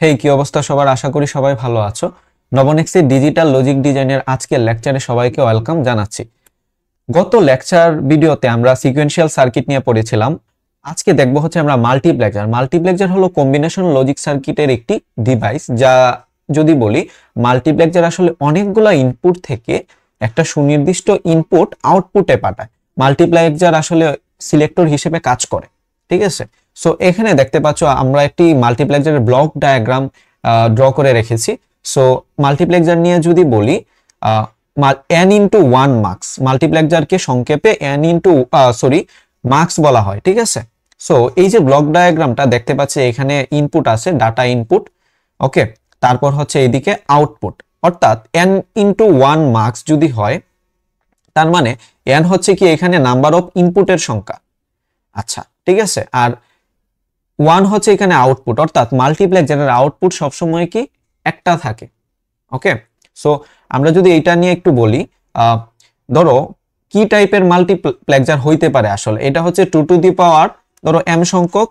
হেই, কি অবস্থা সবার? আশা করি সবাই ভালো আছো। নবনেক্সের ডিজিটাল লজিক ডিজাইনের আজকের লেকচারে সবাইকে ওয়েলকাম জানাচ্ছি। গত লেকচার ভিডিওতে আমরা সিকোয়েন্সিয়াল সার্কিট নিয়ে পড়েছিলাম। আজকে দেখবো হচ্ছে আমরা মাল্টিপ্লেক্সার। মাল্টিপ্লেক্সার হলো কম্বিনেশন লজিক সার্কিটের একটি ডিভাইস, যা যদি বলি মাল্টিপ্লেক্সার আসলে অনেকগুলো ইনপুট থেকে একটা সুনির্দিষ্ট ইনপুট আউটপুটে পাঠায়। মাল্টিপ্লেক্সার আসলে সিলেক্টর হিসেবে কাজ করে, ঠিক আছে। সো এখানে দেখতে পাচ্ছ আমরা একটি মাল্টিপ্লেক্সারের ব্লক ডায়াগ্রাম ড্র করে রেখেছি। সো মাল্টিপ্লেক্সার নিয়ে যদি বলি n ইন্টু ওয়ান মার্কস, মাল্টিপ্লেক্সারকে সংক্ষেপে n ইন্টু মার্কস বলা হয়, ঠিক আছে। সো এই যে ব্লক ডায়াগ্রামটা দেখতে পাচ্ছি, এখানে ইনপুট আছে, ডাটা ইনপুট, ওকে। তারপর হচ্ছে এইদিকে আউটপুট, অর্থাৎ n ইন্টু ওয়ান মার্কস যদি হয়, তার মানে n হচ্ছে কি এখানে নাম্বার অফ ইনপুটের সংখ্যা, আচ্ছা, ঠিক আছে। আর 1 হচ্ছে এখানে আউটপুট, অর্থাৎ মাল্টিপ্লেক্সারের আউটপুট সবসময় কি একটা থাকে, ওকে। সো আমরা যদি এটা নিয়ে একটু বলি, ধরো কি টাইপের মাল্টিপ্লেক্সার হইতে পারে, আসলে এটা হচ্ছে 2 টু দি পাওয়ার ধরো m সংখ্যক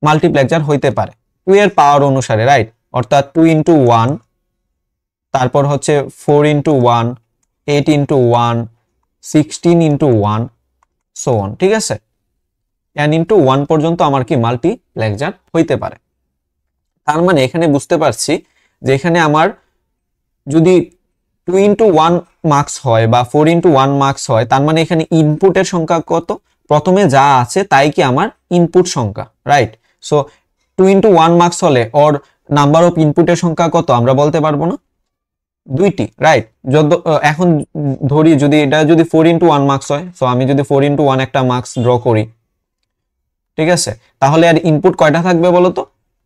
মাল্টিপ্লেক্সার হইতে পারে 2 এর পাওয়ার অনুসারে, রাইট। অর্থাৎ 2 ইন্টু 1, তারপর হচ্ছে 4 into 1, 8 into 1, 16 into 1, so on, ঠিক আছে। n ইন্টু 1 পর্যন্ত আমার কি মাল্টিপ্লেক্সার হইতে পারে। তার মানে এখানে বুঝতে পারছি যে এখানে আমার যদি 2 ইন্টু 1 মার্কস হয় বা 4 ইন্টু 1 মার্কস হয়, তার মানে এখানে ইনপুটের সংখ্যা কত? প্রথমে যা আছে তাই কি আমার ইনপুট সংখ্যা, রাইট। সো 2 ইন্টু 1 মার্কস হলে ওর নাম্বার অফ ইনপুটের সংখ্যা কত আমরা বলতে পারবো না? দুইটি, রাইট। এখন ধরি যদি এটা যদি 4 ইন্টু 1 মার্কস হয়, সো আমি যদি 4 ইন্টু 1 একটা মার্কস ড্র করি, ঠিক আছে, তাহলে আর ইনপুট কয়টা থাকবে বলো তো?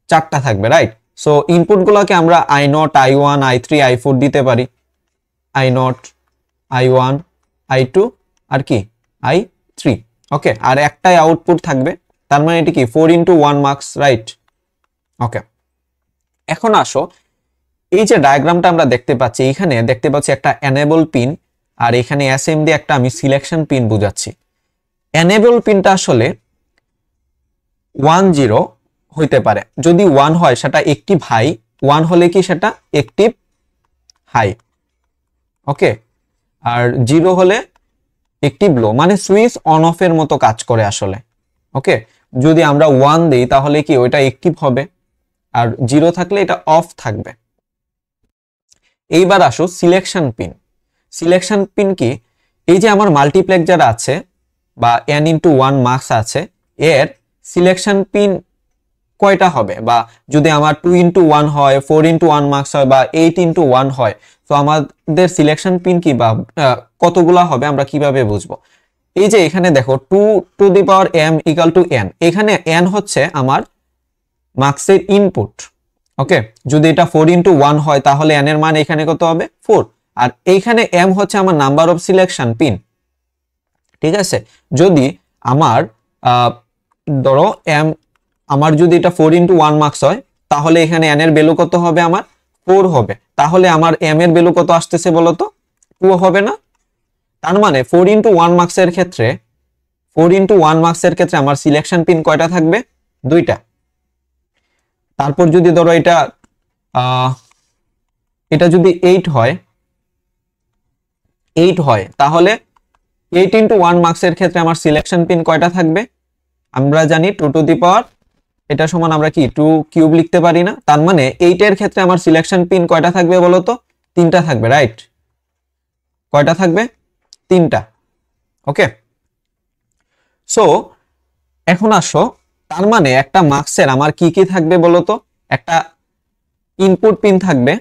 4টা থাকবে, রাইট। সো ইনপুট গুলোকে আমরা i0, i1, i3, i4 দিতে পারি। i0, i1, i2 আর কি i3, ওকে। আর একটাই আউটপুট থাকবে, তার মানে এটি কি 4 ইন্টু 1 মার্কস, রাইট, ওকে। এখন আসো, এই যে ডায়াগ্রামটা আমরা দেখতে পাচ্ছি, এখানে দেখতে পাচ্ছি একটা এনেবল পিন, আর এখানে এসএম দিয়ে একটা আমি সিলেকশন পিন বুঝাচ্ছি। এনেবল পিনটা আসলে 1 0 হইতে পারে। যদি 1 হয় সেটা একটিভ হাই, 1 হলে কি সেটা একটিভ হাই, ওকে। আর 0 হলে একটিভ লো, মানে সুইচ অন অফ এর মতো কাজ করে আসলে, ওকে। যদি আমরা 1 দেই তাহলে কি ওইটা একটিভ হবে, আর 0 থাকলে এটা অফ থাকবে। এইবার আসো সিলেকশন পিন। সিলেকশন পিন কি? এই যে আমার মাল্টিপ্লেক্সার আছে বা n ইন্টু 1 মার্কস আছে, এর সিলেকশন পিন কয়টা হবে? বা যদি আমার 2 ইন্টু 1 হয়, 4 ইন্টু 1 মার্কস হয় বা 8 ইন্টু 1 হয়, তো আমাদের সিলেকশন পিন কি বা কতগুলা হবে আমরা কিভাবে বুঝবো? এই যে এখানে দেখো 2 to the power m equal to n, এখানে n হচ্ছে আমার মার্কসের ইনপুট, ওকে। যদি এটা 4 ইন্টু 1 হয় তাহলে n এর মান এখানে কত হবে? 4। আর এইখানে m হচ্ছে আমার নাম্বার অফ সিলেকশন পিন, ঠিক আছে। যদি আমার ধরো m আমার যদি এটা 4 ইন্টু 1 মার্কস হয়, তাহলে এখানে n এর ভ্যালু কত হবে? আমার 4 হবে। তাহলে আমার m এর ভ্যালু কত আসতেছে বলতো? 2 হবে না? তার মানে 4 ইন্টু 1 মার্কসের ক্ষেত্রে 4 ইন্টু 1 মার্কসের ক্ষেত্রে আমার সিলেকশন পিন কয়টা থাকবে? 2টা। তারপর যদি ধরো এটা এটা যদি 8 হয়, 8 হয়, তাহলে 8 ইন্টু 1 মার্কসের ক্ষেত্রে আমার সিলেকশন পিন কয়টা থাকবে? আমরা জানি 2 টু দি পাওয়ার, এটা সমান আমরা কি 2 কিউব লিখতে পারি না? তার মানে 8 এর ক্ষেত্রে আমার সিলেকশন পিন কয়টা থাকবে বলতো? 3টা থাকবে, রাইট। কয়টা থাকবে? 3টা, ওকে। সো এখন আসো, তার মানে একটা মার্কসের আমার কি কি থাকবে বলতো? একটা ইনপুট পিন থাকবে,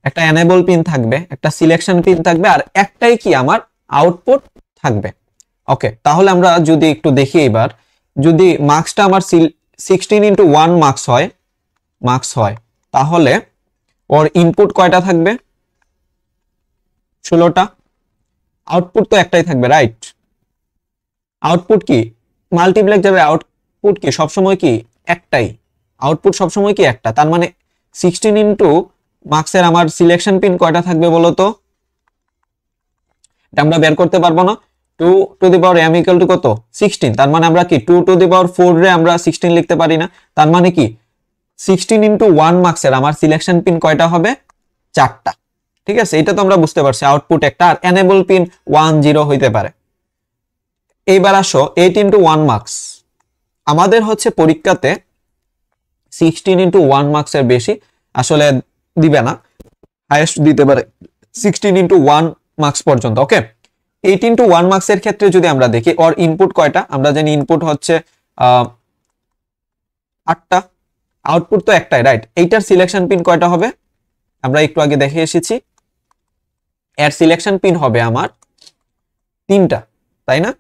একটা এনেবল পিন থাকবে, একটা সিলেকশন পিন থাকবে, আর একটাই কি আমার আউটপুট থাকবে, ওকে। তাহলে আমরা যদি একটু দেখি এবার, যদি মার্কসটা আমার 16 ইন্টু 1 মার্কস হয়, তাহলে ওর ইনপুট কয়টা থাকবে? 16টা। আউটপুট তো একটাই থাকবে, রাইট। আউটপুট কি মাল্টিপ্লেক্সারের আউটপুট কি সবসময় কি একটাই? আউটপুট সবসময় কি একটা। তার মানে 16 ইন্টু মার্কসের আমার সিলেকশন পিন কয়টা থাকবে বলতো? এটা আমরা বের করতে পারবো না। 2 to the power m equal to কত? 16। তার মানে আমরা কি 2 টু দি পাওয়ার 4 রে আমরা 16 লিখতে পারি না? তার মানে কি 16 ইন্টু 1 মার্কসের আমার সিলেকশন পিন কয়টা হবে? 4টা। ঠিক আছে, এটা তো আমরা বুঝতে পারছি আউটপুট একটা, আর এনেবল পিন 1 0 হইতে পারে। এইবার আসো 8 ইন্টু 1 মার্কস, আমাদের হচ্ছে পরীক্ষাতে 16 ইন্টু 1 মার্কসের বেশি আসলে দিবে না, হাইয়েস্ট দিতে পারে 16 ইন্টু 1 মার্কস পর্যন্ত। ওকে, 8 ইন্টু 1 মার্কসের ক্ষেত্রে যদি আমরা দেখি ওর ইনপুট কয়টা, আমরা জানি ইনপুট হচ্ছে 8টা, আউটপুট তো একটাই, রাইট? এইটার সিলেকশন পিন কয়টা হবে? আমরা একটু আগে দেখে এসেছি, এর সিলেকশন পিন হবে আমার 3টা, তাই না?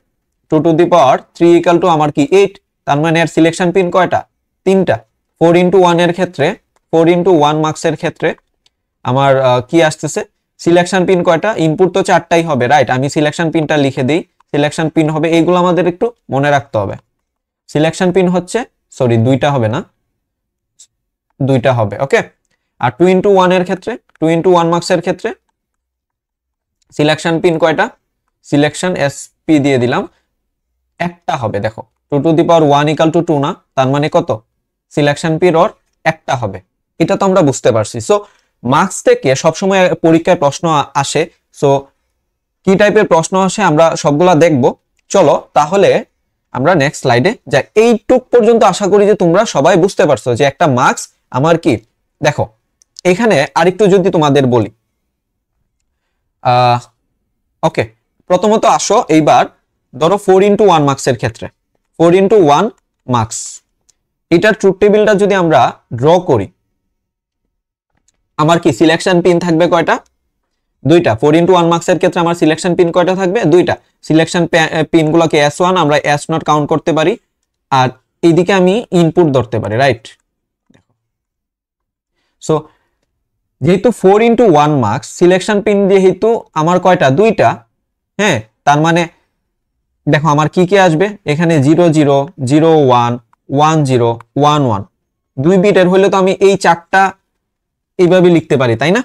2 to the power 3 equal to আমার কি 8, তার মানে এর সিলেকশন পিন কয়টা? 3টা। 4 ইন্টু 1 এর ক্ষেত্রে, 4 ইন্টু 1 মার্কসের ক্ষেত্রে আমার কি আসতেছে? সিলেকশন পিন কয়টা? ইনপুট তো 4টাই হবে, রাইট? আমি সিলেকশন পিনটা লিখে দিই, সিলেকশন পিন হবে, এইগুলো আমাদের একটু মনে রাখতে হবে। সিলেকশন পিন হচ্ছে, সরি 2টা হবে না, 2টা হবে। ওকে, আর 2 ইন্টু 1 এর ক্ষেত্রে, 2 ইন্টু 1 মার্কসের ক্ষেত্রে সিলেকশন পিন কয়টা? সিলেকশন এসপি দিয়ে দিলাম, একটা হবে। দেখো 2 to the power 1 equal to 2 না, তার মানে কত? সিলেকশন পিন ওর একটা হবে। এটা তো আমরা বুঝতে পারছি। সো মার্কস থেকে সবসময় পরীক্ষায় প্রশ্ন আসে, সো কি টাইপের প্রশ্ন আসে আমরা সবগুলা দেখব। চলো তাহলে আমরা নেক্সট স্লাইডে যাই। এইটুক পর্যন্ত আশা করি যে তোমরা সবাই বুঝতে পারছো যে একটা মার্কস আমার কি। দেখো এখানে আরেকটু যদি তোমাদের বলি, ওকে, প্রথমত আসো এইবার ধরো 4 ইন্টু 1 মার্কসের ক্ষেত্রে, 4 ইন্টু 1 মার্কস, এটার ট্রুথ টেবিলটা যদি আমরা ড্র করি, আমার কি সিলেকশন পিন থাকবে কয়টা? 2টা। 4 ইন্টু 1 মার্কসের ক্ষেত্রে আমার সিলেকশন পিন কয়টা থাকবে? 2টা। সিলেকশন পিনগুলোকে S1 আমরা S0 কাউন্ট করতে পারি, আর এইদিকে আমি ইনপুট ধরতে পারি, রাইট? সো যেহেতু 4 ইন্টু 1 মার্কস, সিলেকশন পিন যেহেতু আমার কয়টা? 2টা, হ্যাঁ, তার মানে দেখো আমার কি কি আসবে এখানে? 0 0 0 1 1 0 1 1, 2 বিটের হলে তো আমি এই 4টা এইভাবে লিখতে পারি, তাই না?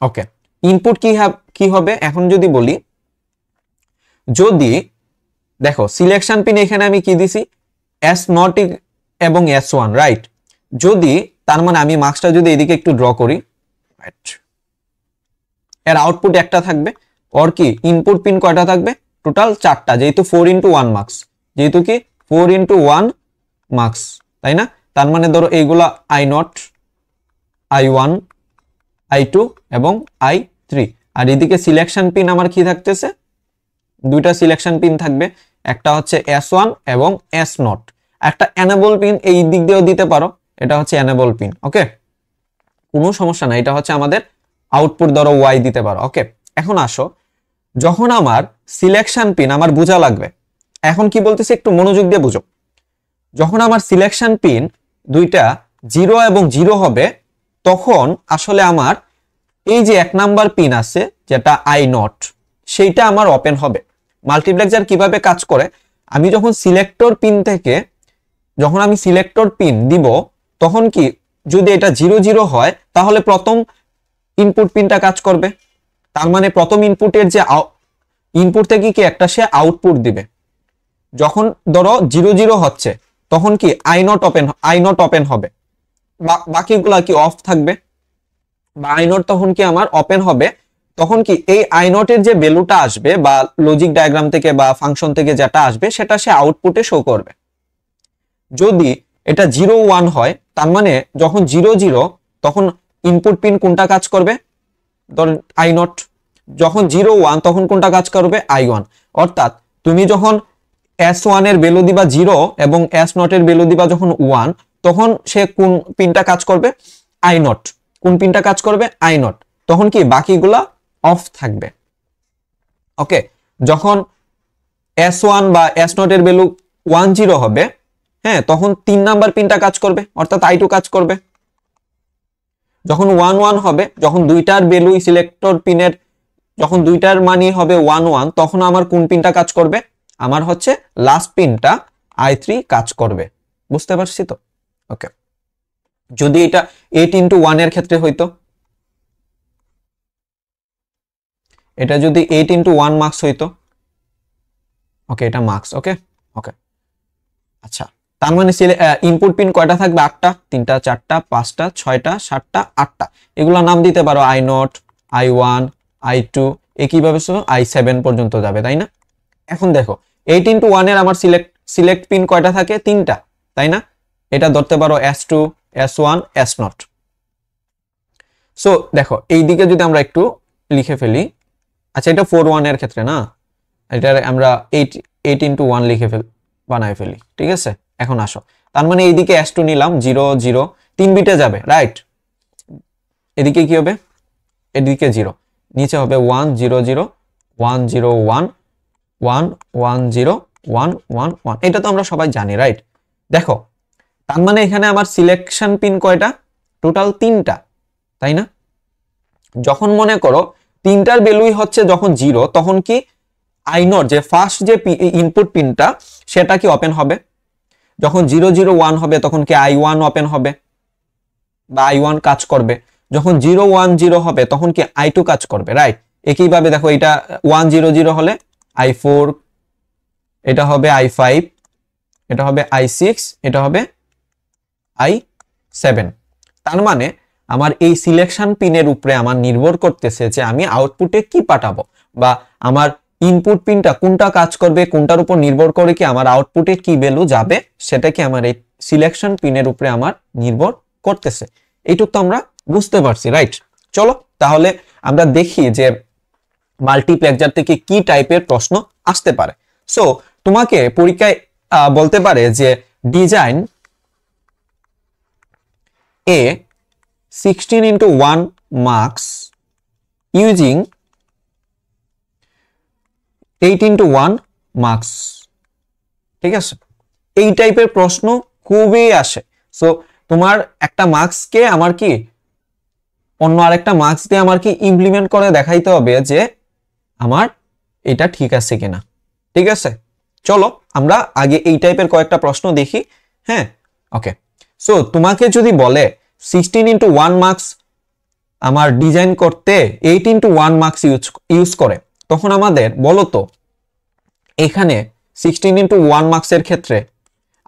ওকে, ইনপুট কি হবে এখন যদি বলি, যদি দেখো সিলেকশন পিন এখানে আমি কি দিছি? S0 এবং S1, রাইট? যদি তার মানে আমি মার্কসটা যদি এদিকে একটু ড্র করি, রাইট, এর আউটপুট একটা থাকবে, ওর কি ইনপুট পিন কয়টা থাকবে? টোটাল 4টা, যেহেতু 4 ইন্টু 1 মার্কস, যেহেতু কি 4 ইন্টু 1 মার্কস, তাই না? তার মানে ধরো এইগুলা I0, I1, I2 এবং I3, আর এদিকে সিলেকশন পিন আমার কি থাকতেছে? 2টা সিলেকশন পিন থাকবে, একটা হচ্ছে S1 এবং S0, একটা এনেবল পিন এই দিক দিয়েও দিতে পারো, এটা হচ্ছে এনেবল পিন। ওকে, কোনো সমস্যা নাই, এটা হচ্ছে আমাদের আউটপুট, ধরো Y দিতে পারো। ওকে, এখন আসো, যখন আমার সিলেকশন পিন আমার বোঝা লাগবে, এখন কি বলতেছি একটু মনোযোগ দিয়ে বুঝো। যখন আমার সিলেকশন পিন 2টা 0 এবং 0 হবে, তখন আসলে আমার এই যে 1 নাম্বার পিন আছে যেটা I0, সেইটা আমার ওপেন হবে। মাল্টিপ্লেক্সার কিভাবে কাজ করে, আমি যখন সিলেক্টর পিন থেকে যখন আমি সিলেক্টর পিন দিব, তখন কি যদি এটা 0 0 হয়, তাহলে প্রথম ইনপুট পিনটা কাজ করবে, তার মানে প্রথম ইনপুটের যে ইনপুট থেকে কি একটা সে আউটপুট দিবে। যখন ধরো 0 0 হচ্ছে, তখন কি I0 ওপেন হবে, বাকিগুলা কি অফ থাকবে, বা I0 তখন কি আমার ওপেন হবে। তখন কি এই I0 এর যে ভ্যালুটা আসবে বা লজিক ডায়াগ্রাম থেকে বা ফাংশন থেকে যেটা আসবে, সেটা সে আউটপুটে শো করবে। যদি এটা 0 1 হয়, তার মানে যখন 0 0, তখন ইনপুট পিন কোনটা কাজ করবে? ধরেন I0। যখন 0 1, তখন কোনটা কাজ করবে? I1। অর্থাৎ তুমি যখন S1 এর ভ্যালু দিবা 0 এবং S0 এর ভ্যালু দিবা যখন 1, তখন সে কোন পিনটা কাজ করবে? I0। কোন পিনটা কাজ করবে? I0। তখন কি বাকিগুলা অফ থাকবে। ওকে, যখন S1 বা S0 এর ভ্যালু 1 0 হবে, হ্যাঁ, তখন 3 নাম্বার পিনটা কাজ করবে, অর্থাৎ I2 কাজ করবে। যখন 1 1 হবে, যখন দুইটার ভ্যালু সিলেক্টর পিনের, যখন দুইটার মানই হবে 1 1, তখন আমার কোন পিনটা কাজ করবে? আমার হচ্ছে লাস্ট পিনটা I3 কাজ করবে। বুঝতে পারছি তো? ওকে, যদি এটা 8 ইন্টু 1 এর ক্ষেত্রে হইতো, এটা যদি 8 ইন্টু 1 মার্কস হইতো, ওকে, এটা মার্কস। ওকে ওকে, আচ্ছা, তার মানে ইনপুট পিন কয়টা থাকবে? 8টা, 3টা 4টা 5টা 6টা 7টা 8টা। এগুলো নাম দিতে পারো i0, i1, i2, একইভাবে i7 পর্যন্ত যাবে, তাই না? এখন দেখো 8x1 এর আমার সিলেক্ট পিন কয়টা থাকে? 3টা, তাই না? এটা ধরতে পারো S2, S1, S0। সো দেখো এই দিকে যদি আমরা একটু লিখে ফেলি, আচ্ছা এটা 4-1 এর ক্ষেত্রে না, এটা আমরা 8x1 লিখে বানায় ফেলি, ঠিক আছে? এখন আসো, তার মানে এইদিকে S2 নিলাম 0 0, 3 বিটে যাবে, রাইট? এদিকে কি হবে? এদিকে 0, নিচে হবে 1 0 0 1 0 1 1 1 0 1 1 1। এটা তো আমরা সবাই জানি, রাইট? দেখো তার মানে এখানে আমার সিলেকশন পিন কয়টা? টোটাল 3টা, তাই না? যখন মনে করো 3টার ভ্যালুই হচ্ছে যখন 0, তখন কি i0 যে ফার্স্ট যে ইনপুট পিনটা সেটা কি ওপেন হবে? যখন 0 0 1 হবে তখন কি i1 ওপেন হবে বা i1 কাজ করবে? যখন 0 1 0 হবে তখন কি i2 কাজ করবে, রাইট? একইভাবে দেখো এটা 1 0 0 হলে i4, এটা হবে i5, এটা হবে i6, এটা হবে i7। তার মানে আমার এই সিলেকশন পিনের উপরে আমার নির্ভর করতেছে যে আমি আউটপুটে কি পাঠাবো, বা আমার ইনপুট পিনটা কোনটা কাজ করবে, কোনটার উপর নির্ভর করে কি আমার আউটপুটে কি ভ্যালু যাবে, সেটা কি আমার এই সিলেকশন পিনের উপরে আমার নির্ভর করতেছে। এইটুক তো আমরা বুঝতে পারছি, রাইট? চলো তাহলে আমরা দেখি যে মাল্টিপ্লেক্সার থেকে কি টাইপের প্রশ্ন আসতে পারে। সো তোমাকে পরীক্ষায় বলতে পারে যে ডিজাইন এ 16x1 marks using 8x1 marks, ঠিক আছে? এই টাইপের প্রশ্ন খুবই আসে। সো তোমার একটা মার্কসকে আমার কি অন্য আরেকটা মার্কস দিয়ে আমার কি ইমপ্লিমেন্ট করে দেখাইতে হবে যে আমার এটা ঠিক আছে কিনা, ঠিক আছে? চলো আমরা আগে এই টাইপের কয়েকটা প্রশ্ন দেখি। হ্যাঁ, ওকে। সো তোমাকে যদি বলে 16x1 মার্কস আমার ডিজাইন করতে 8x1 মার্কস ইউজ করে, তখন আমাদের বলো তো এখানে 16x1 মার্কসের ক্ষেত্রে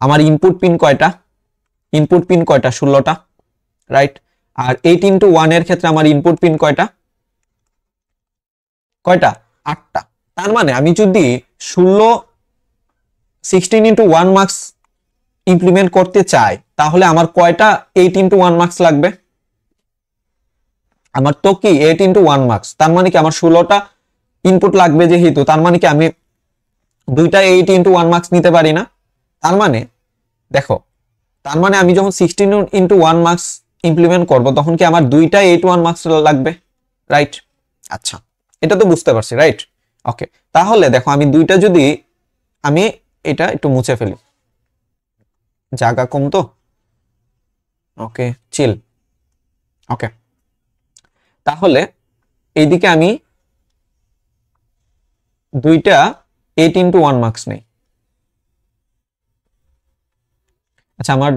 আমার ইনপুট পিন কয়টা? ইনপুট পিন কয়টা? 16টা, রাইট? আর 8x1 এর ক্ষেত্রে আমার ইনপুট পিন কয়টা? কয়টা? 8টা। তার মানে আমি যদি 16x1 মার্কস ইমপ্লিমেন্ট করতে চাই তাহলে আমার কয়টা 8x1 মার্কস লাগবে? আমার তো কি 8x1 মার্কস, তার মানে কি আমার 16টা ইনপুট লাগবে যেহেতু, তার মানে কি আমি দুইটা 8x1 মার্কস নিতে পারি না? তার মানে দেখো, তার মানে আমি যখন 16x1 মার্কস ইমপ্লিমেন্ট করব তখন কি আমার দুইটা 8x1 মার্কস লাগবে, রাইট? আচ্ছা, এটা তো বুঝতে পারছি, রাইট? ওকে, তাহলে দেখো আমি দুইটা যদি আমি এটা একটু মুছে ফেলি, জায়গা কম তো, ওকে চিল। ওকে, তাহলে এইদিকে আমি দুইটা 8x1 মার্কস নেই। আচ্ছা, আমার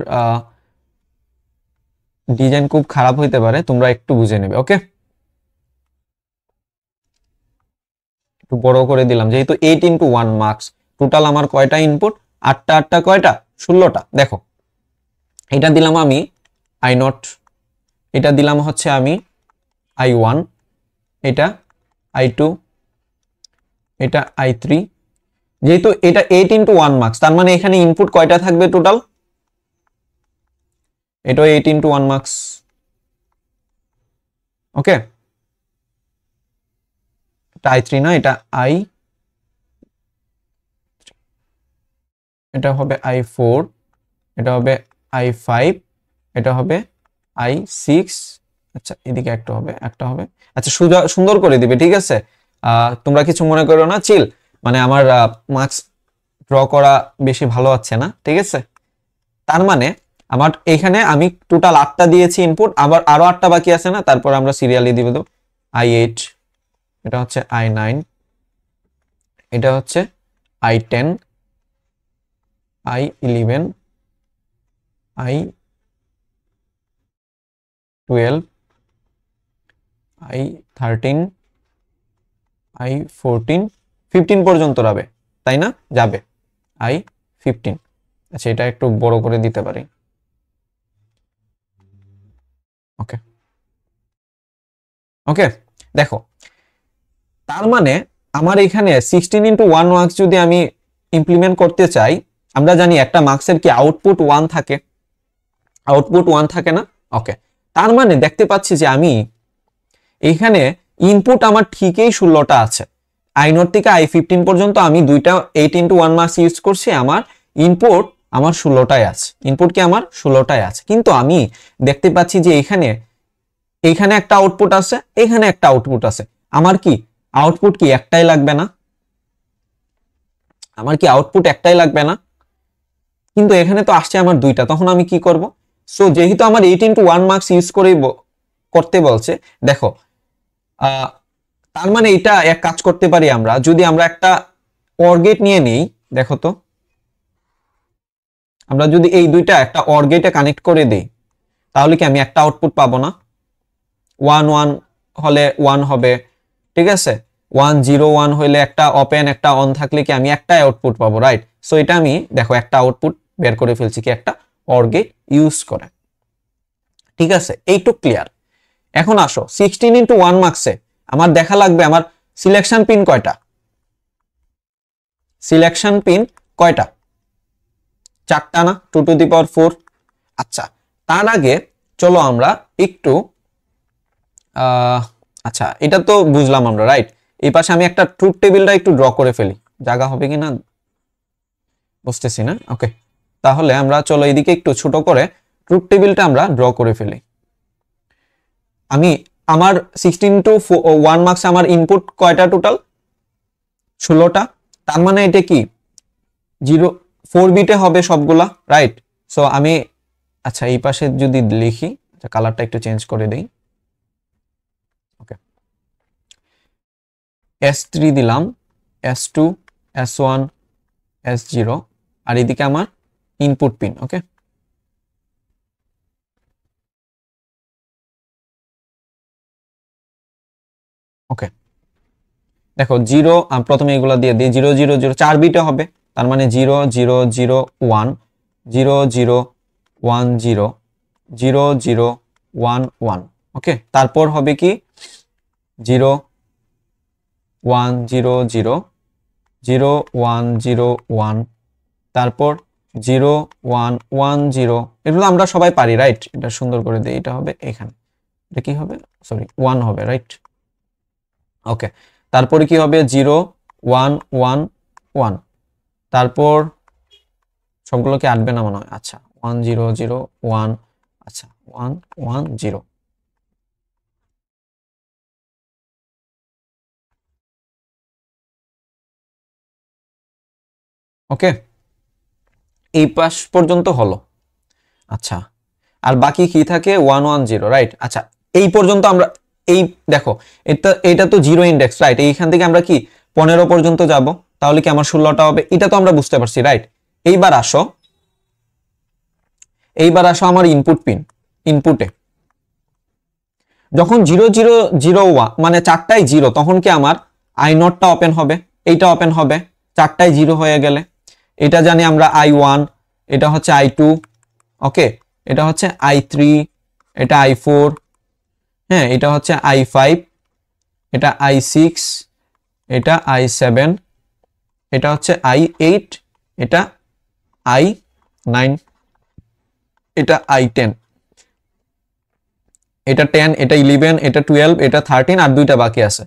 ডিজাইন খুব খারাপ হইতে পারে, তোমরা একটু বুঝে নেবে, ওকে? একটু বড় করে দিলাম, যেহেতু 8x1 মার্কস, টোটাল আমার কয়টা ইনপুট? 8টা 8টা কয়টা? 16টা। দেখো এটা দিলাম আমি i0, এটা দিলাম হচ্ছে আমি i1, এটা i2, এটা i3। যেহেতু এটা 8x1 মার্কস, তার মানে এখানে ইনপুট কয়টা থাকবে টোটাল? এটা 8x1 মার্কস, ওকে? এটা i3 না, এটা i, এটা হবে i4, এটা হবে i5, এটা হবে i6। আচ্ছা, এদিকে একটা হবে, একটা হবে। আচ্ছা, সুন্দর করে দিবে, ঠিক আছে? তোমরা কিছু মনে করো না, চিল। মানে আমার মার্কস ড্র করা বেশি ভালো হচ্ছে না, ঠিক আছে? তার মানে আমার এখানে আমি টোটাল 8টা দিয়েছি ইনপুট, আবার আরো 8টা বাকি আছে না? তারপর আমরা সিরিয়ালি দিব দেব i8, এটা হচ্ছে i9, এটা হচ্ছে i10, i11, i12, i13, i14, 15 পর্যন্ত যাবে, তাই না? যাবে i15। আচ্ছা এটা একটু বড় করে দিতে পারি। ওকে ওকে, দেখো তার মানে আমার এখানে 16 × 1 মার্কস যদি আমি ইমপ্লিমেন্ট করতে চাই, আমরা জানি একটা মার্কসের কি আউটপুট 1 থাকে, আউটপুট 1 থাকে না? ওকে, তার মানে দেখতে পাচ্ছি যে আমি এখানে ইনপুট আমার ঠিকই 16টা আছে, i0 থেকে i15 পর্যন্ত আমি দুইটা 8 × 1 মার্কস ইউজ করছি, আমার ইনপুট আমার 16টাই আছে, ইনপুট কি আমার 16টাই আছে। কিন্তু আমি দেখতে পাচ্ছি যে এখানে একটা আউটপুট আছে, এখানে একটা আউটপুট আছে, আমার কি আউটপুট কি একটাই লাগবে না? আমার কি আউটপুট একটাই লাগবে না? কিন্তু এখানে তো আসছে আমার দুইটা, তখন আমি কি করব? সো যেহেতু আমার 8 × 1 মার্কস ইউজ করে করতে বলছে, দেখো তার মানে এটা এক কাজ করতে পারি আমরা, যদি আমরা একটা অর গেট নিয়ে নেই, দেখো তো আমরা যদি এই দুইটা একটা অর গেটে কানেক্ট করে দেই, তাহলে কি আমি একটা আউটপুট পাবো না? 1 1 হলে 1 হবে, ঠিক আছে, 1 0 1 হলে একটা ওপেন একটা অন থাকলে কি আমি একটাই আউটপুট পাবো, রাইট? সো এটা আমি দেখো একটা আউটপুট বের করে ফেলছি কি একটা অর গেট ইউজ করে, ঠিক আছে, এইটুক ক্লিয়ার। এখন আসো 16 × 1 মার্কসে আমার দেখা লাগবে আমার সিলেকশন পিন কয়টা, সিলেকশন পিন কয়টা? 4টা না, 2⁴। আচ্ছা তার আগে চলো আমরা একটু আচ্ছা এটা তো বুঝলাম আমরা, রাইট? এই পাশে আমি একটা ট্রুথ টেবিলটা একটু ড্র করে ফেলি, জায়গা হবে কিনা বুঝতেছি না। ওকে, তাহলে আমরা চলো এইদিকে একটু ছোট করে ট্রুথ টেবিলটা আমরা ড্র করে ফেলি। আমার 16 × 1 মার্কস আমার ইনপুট কয়টা টোটাল? 16টা। তার মানে এটা কি 4 বিটে হবে সবগুলা, রাইট? সো আমি আচ্ছা এই পাশে যদি লিখি, আচ্ছা কালারটা একটু চেঞ্জ করে দেই, ওকে S3 দিলাম, S2 S1 S0, আর এদিকে আমার ইনপুট পিন। ওকে, ওকে দেখো 0 প্রথমে এগুলো দিয়ে দিই, 0 0 0 4 বিটে হবে, তার মানে 0 0 0 1 0 0 1 0 0 0 1 1। ওকে, তারপর হবে কি 0 1 0 0 0 1 0 1, তারপর 0 1 1 0, এগুলো আমরা সবাই পারি, রাইট? এটা সুন্দর করে দিই, এটা হবে এখানে, এটা কি হবে, সরি 1 হবে, রাইট? ওকে, তারপরে কি হবে 0 1 1 1, তারপর সবগুলো কি আসবে না মনে হয়, আচ্ছা 1 0 0 1, আচ্ছা 1 1 0। ওকে, এই পাশ পর্যন্ত হলো। আচ্ছা আর বাকি কি থাকে 1 1 0, রাইট? আচ্ছা এই পর্যন্ত আমরা এই দেখো এটা তো 0 ইন্ডেক্স, রাইট? এইখান থেকে আমরা কি 15 পর্যন্ত যাব, তাহলে কি আমার 16টা হবে, এটা তো আমরা বুঝতে পারছি, রাইট? এইবার আসো আমার ইনপুট পিন, ইনপুটে যখন 0 0 0 1 মানে 4টাই 0, তখন কি আমার i0টা ওপেন হবে, এইটা ওপেন হবে 4টাই 0 হয়ে গেলে। এটা জানি আমরা i1, এটা হচ্ছে i2, ওকে, এটা হচ্ছে i3, এটা i4, হ্যাঁ এটা হচ্ছে i5, এটা i6, এটা i7, এটা হচ্ছে i8, এটা i9, এটা i10, এটা 10, এটা 11, এটা 12, এটা 13, আর দুইটা বাকি আছে,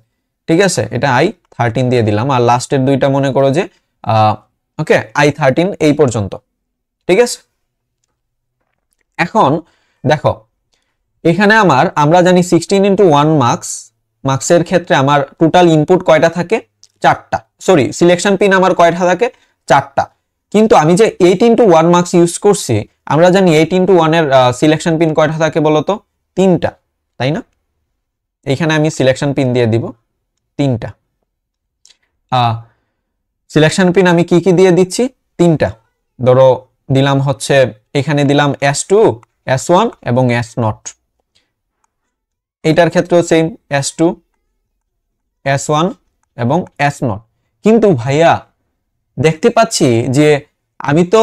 ঠিক আছে, এটা i13 দিয়ে দিলাম, আর লাস্টের দুইটা মনে করো যে ওকে i13 এই পর্যন্ত, ঠিক আছে। এখন দেখো এখানে আমরা জানি 16 × 1 মার্কসের ক্ষেত্রে আমার টোটাল ইনপুট কয়টা থাকে? 4টা, সরি সিলেকশন পিন আমার কয়টা থাকে? 4টা। কিন্তু আমি যে 8 × 1 মার্কস ইউজ করছি, আমরা জানি 8 × 1 এর সিলেকশন পিন কয়টা থাকে বলতো? 3টা, তাই না? এখানে আমি সিলেকশন পিন দিয়ে দিব 3টা। সিলেকশন পিন আমি কি কি দিয়ে দিচ্ছি? 3টা। ধরো দিলাম হচ্ছে এখানে দিলাম S2 S1 এবং S0, এটার ক্ষেত্রেও সেম S2 S1 এবং S0। কিন্তু ভাইয়া দেখতে পাচ্ছি যে আমি তো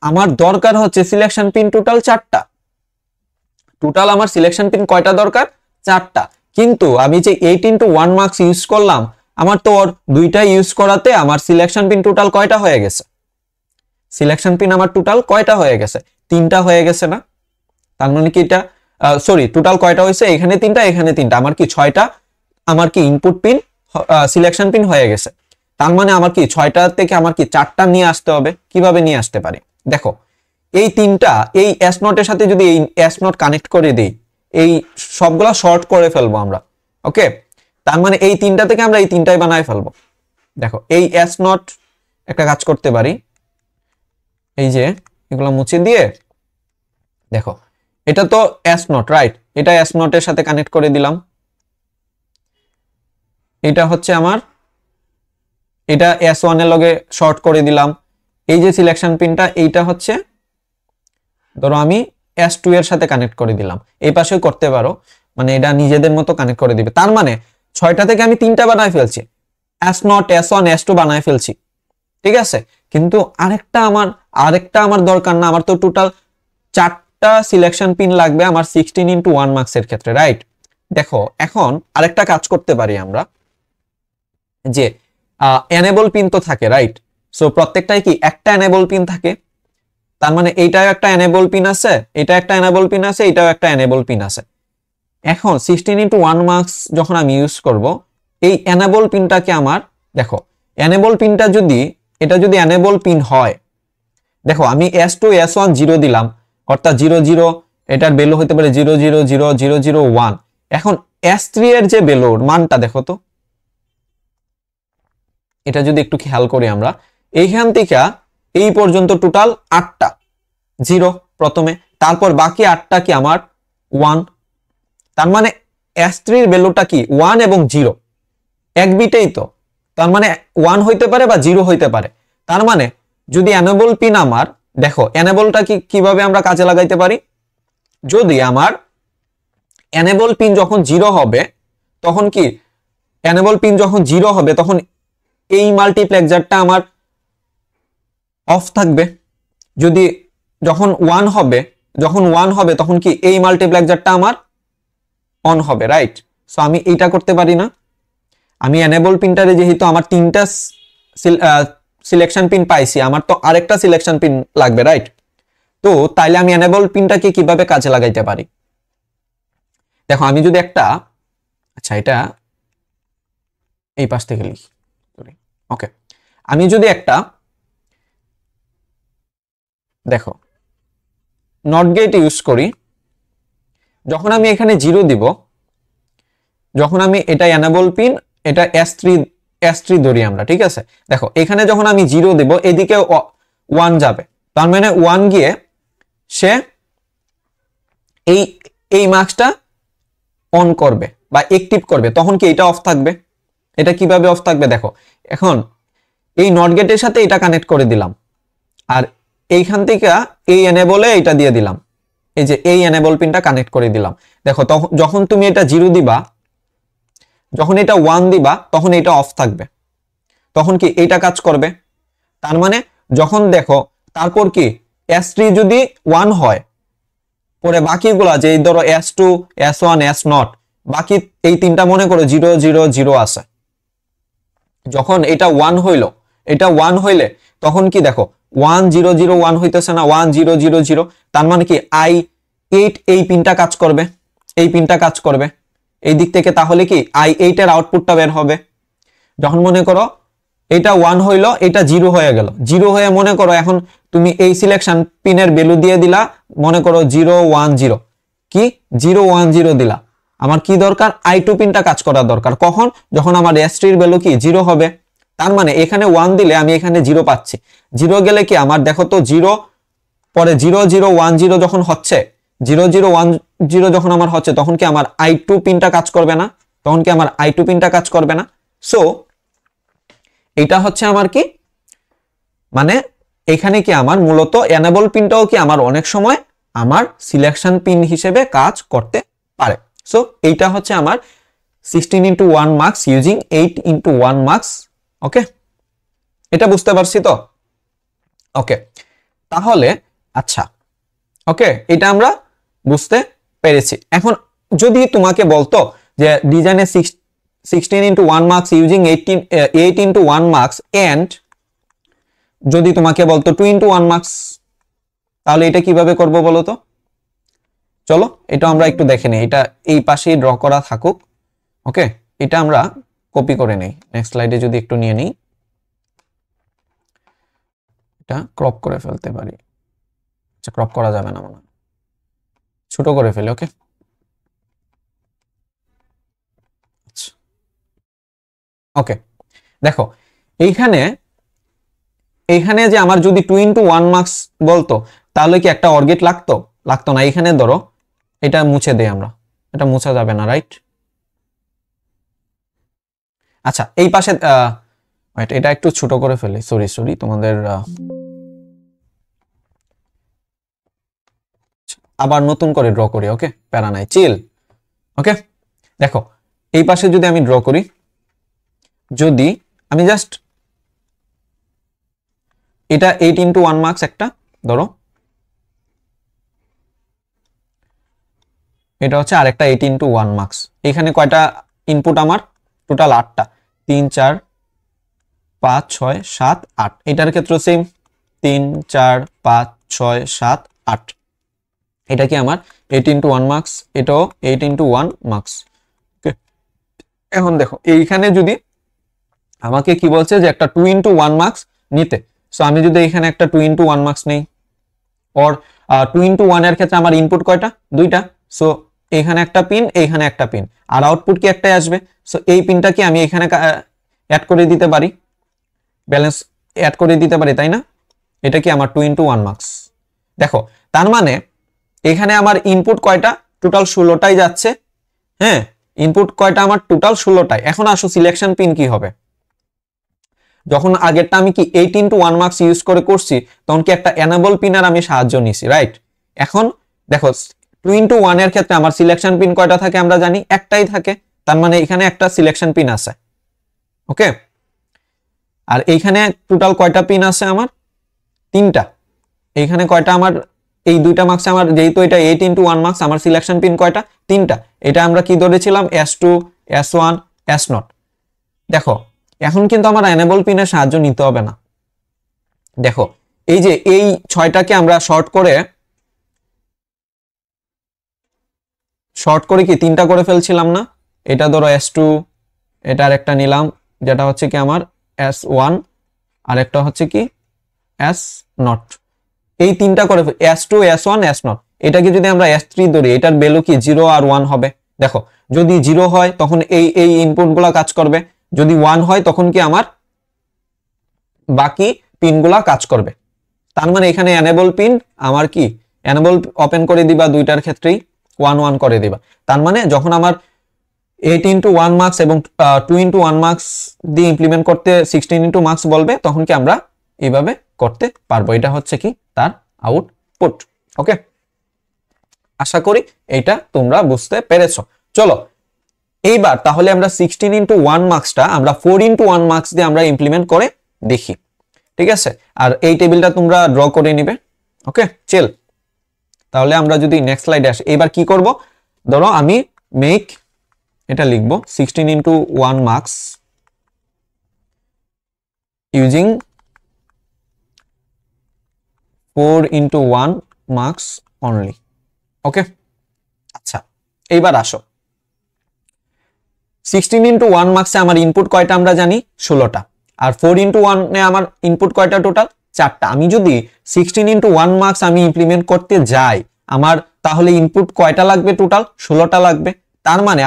আমার দরকার হচ্ছে সিলেকশন পিন টোটাল 4টা। টোটাল আমার সিলেকশন পিন কয়টা দরকার? 4টা। কিন্তু আমি যে 8x1 মার্কস ইউজ করলাম, আমার তো ওর 2টা ইউজ করাতে আমার সিলেকশন পিন টোটাল কয়টা হয়ে গেছে? সিলেকশন পিন আমার টোটাল কয়টা হয়ে গেছে? 3টা হয়ে গেছে না? তার মানে কি এটা সরি, টোটাল কয়টা হয়েছে? এখানে 3টা, এখানে 3টা, আমার কি 6টা আমার কি ইনপুট পিন সিলেকশন পিন হয়ে গেছে। তার মানে আমার কি 6টা থেকে আমার কি 4টা নিয়ে আসতে হবে। কিভাবে নিয়ে আসতে পারি? দেখো, এই 3টা এই এস নটের সাথে যদি এই এস নট কানেক্ট করে দেই, এই সবগুলা শর্ট করে ফেলবো আমরা। ওকে, তার মানে এই 3টা থেকে আমরা এই 3টাই বানায় ফেলবো। দেখো, এই এস নট একটা কাজ করতে পারি, এই যে এগুলো মুছে দিয়ে, দেখো এটা তো এস নট, রাইট? এটা এস নটের সাথে কানেক্ট করে দিলাম। এটা হচ্ছে আমার, এটা S1 এর লগে শর্ট করে দিলাম। এই যে সিলেকশন পিনটা, এইটা হচ্ছে ধরো আমি S2 এর সাথে কানেক্ট করে দিলাম। এই পাশেও করতে পারো, মানে এটা নিজেদের মতো কানেক্ট করে দিবে। তার মানে 6টা থেকে আমি 3টা বানায় ফেলছি, S0 S1 S2 বানায় ফেলছি, ঠিক আছে? কিন্তু আরেকটা আমার দরকার না। আমার তো টোটাল 4টা সিলেকশন পিন লাগবে আমার 16x1 মার্কসের ক্ষেত্রে, রাইট? দেখো, এখন আরেকটা কাজ করতে পারি আমরা, যে এনেবল পিন তো থাকে, রাইট? সো প্রত্যেকটাই কি একটা এনেবল পিন থাকে। তার মানে এইটাও একটা এনেবল পিন আছে, এটা একটা এনেবল পিন আছে, এটাও একটা এনেবল পিন আছে। এখন 16x1 মার্কস যখন আমি ইউজ করব, এই এনেবল পিনটাকে আমার, দেখো এনেবল পিনটা যদি, এটা যদি এনেবল পিন হয়, দেখো আমি S2 S1 0 দিলাম, অর্থাৎ 0 0, এটার ভ্যালু হতে পারে 0 0 0 0 0 1। এখন S3 এর যে ভ্যালুর মানটা দেখো তো, এটা যদি একটু খেয়াল করি আমরা, এইখান থেকে এই পর্যন্ত টোটাল 8টা 0 প্রথমে, তারপর বাকি 8টা কি আমার 1। তার মানে S3 এর ভ্যালুটা কি 1 এবং 0, এক বিটেই তো। তার মানে 1 হইতে পারে বা 0 হইতে পারে। তার মানে যদি এনেবল পিন আমার, দেখো এনেবলটা কিভাবে আমরা কাজে লাগাইতে পারি, যদি আমার এনেবল পিন যখন 0 হবে, তখন কি এনেবল পিন যখন 0 হবে তখন এই মাল্টিপ্লেক্সারটা আমার অফ থাকবে। যদি যখন 1 হবে তখন কি এই মাল্টিপ্লেক্সারটা আমার অন হবে, রাইট? সো আমি এইটা করতে পারি না। আমি এনেবল পিনটারে যেহেতু আমার 3টা সিলেকশন পিন পাইছি, আমার তো আরেকটা সিলেকশন পিন লাগবে, রাইট? তো তাইলে আমি এনেবল পিনটাকে কিভাবে কাজে লাগাইতে পারি? দেখো, আমি যদি একটা, আচ্ছা এটা এই পাশ থেকে লিখি, ওকে, আমি যদি একটা, দেখো নট গেট ইউজ করি, যখন আমি এখানে 0 দিব, যখন আমি এটা এনেবল পিন, এটা S3 ধরি আমরা, ঠিক আছে? দেখো এখানে যখন আমি 0 দেব, এদিকে 1 যাবে, তার মানে 1 গিয়ে সে এই মার্কসটা অন করবে বা অ্যাক্টিভ করবে, তখন কি এটা অফ থাকবে। এটা কিভাবে অফ থাকবে? দেখো, এখন এই নট গেটের সাথে এটা কানেক্ট করে দিলাম, আর এইখান থেকে এই এনেবলে এটা দিয়ে দিলাম, এই যে এই এনেবল পিনটা কানেক্ট করে দিলাম। দেখো, তখন যখন তুমি এটা 0 দিবা, যখন এটা 1 দিবা, তখন এটা অফ থাকবে, তখন কি এটা কাজ করবে। তার মানে যখন দেখো, তারপর কি S3 যদি 1 হয়, পরে বাকিগুলা যে ধরো S2 S1 S0, বাকি এই 3টা মনে করো 0 0 0 আছে। যখন এটা 1 হইল, এটা 1 হইলে তখন কি দেখো 1 0 0 1 হইতেছে না, 1 0 0 0। তার মানে কি I8 এই পিনটা কাজ করবে, এই পিনটা কাজ করবে এই দিক থেকে, তাহলে কি I8 এর আউটপুটটা বের হবে। যখন মনে করো এটা 1 হইল, এটা 0 হয়ে গেল, 0 হয়ে মনে করো এখন তুমি এই সিলেকশন পিনের ভ্যালু দিয়ে দিলা, মনে করো 0 1 0, কি 0 1 0 দিলা। আমার কি দরকার? I2 পিনটা কাজ করা দরকার। কখন? যখন আমার S3 এর ভ্যালু কি 0 হবে। তার মানে এখানে 1 দিলে আমি এখানে 0 পাচ্ছি, 0 গেলে কি আমার দেখো তো 0 পরে 0 0 1 0 যখন হচ্ছে, 0 0 1 0 যখন আমার হচ্ছে, তখন কি আমার I2 পিনটা কাজ করবে না? তখন কি আমার I2 পিনটা কাজ করবে না? সো এটা হচ্ছে আমার কি, মানে এখানে কি আমার মূলত এনেবল পিনটাও কি আমার অনেক সময় আমার সিলেকশন পিন হিসেবে কাজ করতে পারে। সো এইটা হচ্ছে আমার 16x1 marks using 8x1 marks. ওকে, এটা বুঝতে পারছি তো? ওকে, তাহলে আচ্ছা, ওকে, এটা আমরা বুঝতে পেরেছি। এখন যদি তোমাকে বলতো যে ডিজাইনে 16 into 1 marks using 8 into 1 marks and যদি তোমাকে বলতো 2 into 1 marks, তাহলে এটা কিভাবে করব বলো তো? চলো এটা আমরা একটু দেখে নিই। এটা এই পাশেই ড্র করা থাকুক। ওকে, এটা আমরা কপি করে নেই। নেক্সট স্লাইডে যদি একটু নিয়ে নিই, এটা ক্রপ করে ফেলতে পারি। আচ্ছা, ক্রপ করা যাবে না, মনে ছোট করে ফেলে। ওকে, ওকে, দেখো এইখানে যে আমার যদি 2 into 1 মার্কস বলতো, তাহলে কি একটা অর্গেট লাগতো? লাগতো না। এখানে ধরো এটা মুছে দেই আমরা, এটা মুছা যাবে না, রাইট? আচ্ছা, এই পাশে এটা একটু ছোট করে ফেলি, সরি তোমাদের, আবার নতুন করে ড্র করি। ওকে, প্যারা নাই, চিল। ওকে, দেখো এই পাশে যদি আমি ড্র করি, যদি আমি জাস্ট এটা 8 into 1 মার্কস একটা ধরো, এটা হচ্ছে আরেকটা 8 into 1 মার্কস। এখানে কয়টা ইনপুট আমার? টোটাল 8টা। 3 4 5 6 7 8। এটার ক্ষেত্রে সেম 3 4 5 6 7 8। এটা কি আমার 8 into 1 মার্কস, এটাও 8 into 1 মার্কস। ওকে, এখন দেখো এইখানে যদি আমাকে কি বলছে যে একটা 2 into 1 মার্কস নিতে, সো আমি যদি এখানে একটা 2 into 1 মার্কস নেই, অর 2 into 1 এর ক্ষেত্রে আমার ইনপুট কয়টা? দুইটা। সো এখানে একটা পিন, এইখানে একটা পিন, আর আউটপুট কি একটাই আসবে। সো এই পিনটা কি আমি এখানে অ্যাড করে দিতে পারি, ব্যালেন্স অ্যাড করে দিতে পারি, তাই না? এটা কি আমার 2 into 1 মার্কস। দেখো তার মানে এখানে আমার ইনপুট কয়টা? টোটাল 16টাই যাচ্ছে। হ্যাঁ, ইনপুট কয়টা আমার? টোটাল 16টাই। এখন আসো সিলেকশন পিন কি হবে। যখন আগেরটা আমি কি 8 into 1 মার্কস ইউজ করে করছি, তখন কি একটা এনেবল পিনের আমি সাহায্য নিছি, রাইট? এখন দেখো 2 into 1 এর ক্ষেত্রে আমার সিলেকশন পিন কয়টা থাকে আমরা জানি, একটাই থাকে। তার মানে এখানে একটা সিলেকশন পিন আছে। ওকে, আর এইখানে টোটাল কয়টা পিন আছে আমার? 3টা। এইখানে কয়টা আমার? এই দুইটা মার্কস আমার, যেহেতু এটা 8 into 1 মার্কস, আমার সিলেকশন পিন কয়টা? 3টা। এটা আমরা কি ধরেছিলাম? S2 S1 S0। দেখো এখন কিন্তু আমার এনেবল পিনের সাহায্য নিতে হবে না। দেখো এই যে এই 6টাকে আমরা শর্ট করে কি 3টা করে ফেলছিলাম না? এটা ধরো S2, এটা আরেকটা নিলাম যেটা হচ্ছে কি আমার S1, আর একটা হচ্ছে কি S0। এই 3টা করে S2 S1 S0। এটাকে যদি আমরা S3 ধরি, এটার ভ্যালু কি 0 আর 1 হবে। দেখো যদি 0 হয় তখন এই ইনপুটগুলো কাজ করবে, যদি 1 হয় তখন কি আমার বাকি পিনগুলা কাজ করবে। তার মানে এখানে এনেবল পিন আমার কি এনেবল ওপেন করে দিবা, দুইটার ক্ষেত্রেই 1 1 করে দিবা। তার মানে যখন আমার 8 into 1 মার্কস এবং 2 into 1 মার্কস দিয়ে ইমপ্লিমেন্ট করতে 16 into মার্কস বলবে, তখন কি আমরা এইভাবে করতে পারবো। এটা হচ্ছে কি তার আউটপুট। ওকে, আশা করি এইটা তোমরা বুঝতে পেরেছো। চলো এইবার তাহলে আমরা 16 into 1 মার্কসটা আমরা 4 into 1 মার্কস দিয়ে আমরা ইমপ্লিমেন্ট করে দেখি, ঠিক আছে? আর এই টেবিলটা তোমরা ড্র করে নিবে। ওকে, চিল। তাহলে আমরা যদি নেক্সট স্লাইডে আসি, এবার কি করব? ধরো আমি মেক এটা লিখবো 16 into 1 marks using 4 into 1 marks only. Okay, আচ্ছা এইবার আসো 16 into 1 মার্কসে আমার ইনপুট কয়টা আমরা জানি? 16টা। আর 4 into 1 এ আমার ইনপুট কয়টা? টোটাল 4টা। আমি যদি 16 into 1 মার্কস আমি ইমপ্লিমেন্ট করতে যাই, আমার তাহলে ইনপুট কয়টা লাগবে? টোটাল 16টা লাগবে। তার মানে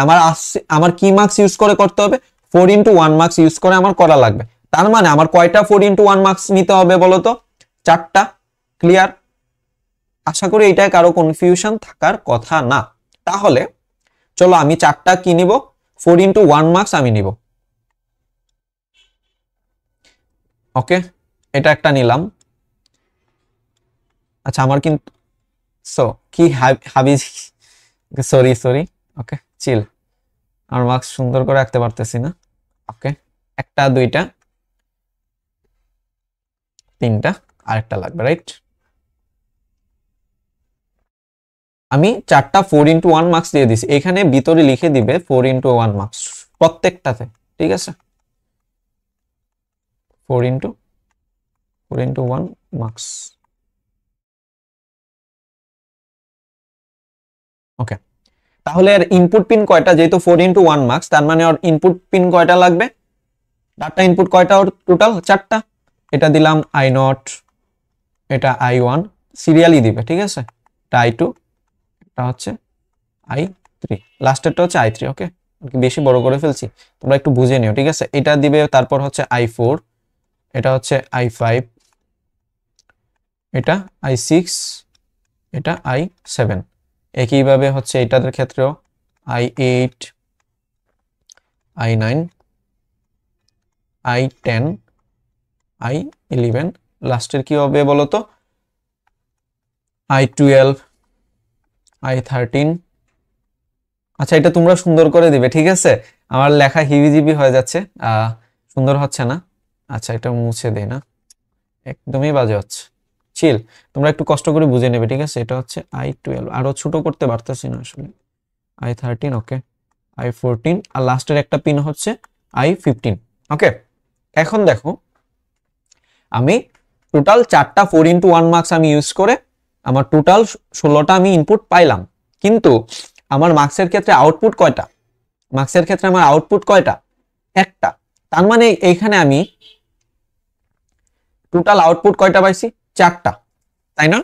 আমার কি মার্কস ইউজ করে করতে হবে? 4 into 1 মার্কস ইউজ করে আমার করা লাগবে। তার মানে আমার কয়টা 4 into 1 মার্কস নিতে হবে বলো তো? 4টা। ক্লিয়ার? আশা করি এইটায় কারো কনফিউশন থাকার কথা না। তাহলে চলো আমি 4টা কি নিব? 4 into 1 মার্কস আমি নিব। ওকে, এটা একটা নিলাম। আচ্ছা আমার কিন্তু কি হাবি, সরি। ওকে, চিল। আমার মার্কস সুন্দর করে রাখতে পারতেছি না। ওকে, একটা 2টা 3টা আরেকটা লাগবে, রাইট? আমি চারটা 4x1 মার্কস দিয়ে দিছি, এখানে ভিতরে লিখে দিবে 4x1 মার্কস প্রত্যেকটাতে, ঠিক আছে? 4x1 marks. ওকে, তাহলে এর ইনপুট পিন কয়টা? যেহেতু 4x1 মার্কস, তার মানে ওর ইনপুট পিন কয়টা লাগবে? ডাটা ইনপুট কয়টা ওর? টোটাল 4টা। এটা দিলাম i0, এটা i1, সিরিয়ালি দিবে, ঠিক আছে? এটা i2, এটা হচ্ছে i3, লাস্টেরটা হচ্ছে i3। ওকে, বেশি বড় করে ফেলছি, তোমরা একটু বুঝে নিও, ঠিক আছে? এটা দিবে, তারপর হচ্ছে i4, এটা হচ্ছে i5, এটা i6, এটা i7। একইভাবে হচ্ছে এটাদের ক্ষেত্রেও i8, i9, i10, i11, লাস্টের কি হবে বলতো? i12, i13। আচ্ছা, এটা তোমরা সুন্দর করে দিবে, ঠিক আছে? আমার লেখা হিবিজিবি হয়ে যাচ্ছে, সুন্দর হচ্ছে না। আচ্ছা, এটা মুছে দেই না, একদমই বাজে হচ্ছে। চিল, তোমরা একটু কষ্ট করে বুঝে নেবে, ঠিক আছে? এটা হচ্ছে i12, আরো ছোট করতে পারতেছি না আসলে। i13, ওকে, i14, আর লাস্টের একটা পিন হচ্ছে i15। ওকে, এখন দেখো, আমি টোটাল 4টা 4x1 মার্কস আমি ইউজ করে আমার টোটাল 16টা আমি ইনপুট পাইলাম, কিন্তু আমার মার্কসের ক্ষেত্রে আউটপুট কয়টা? মার্কসের ক্ষেত্রে আমার আউটপুট কয়টা? একটা। তার মানে এইখানে আমি টোটাল আউটপুট কয়টা পাইছি? 4টা, তাই না?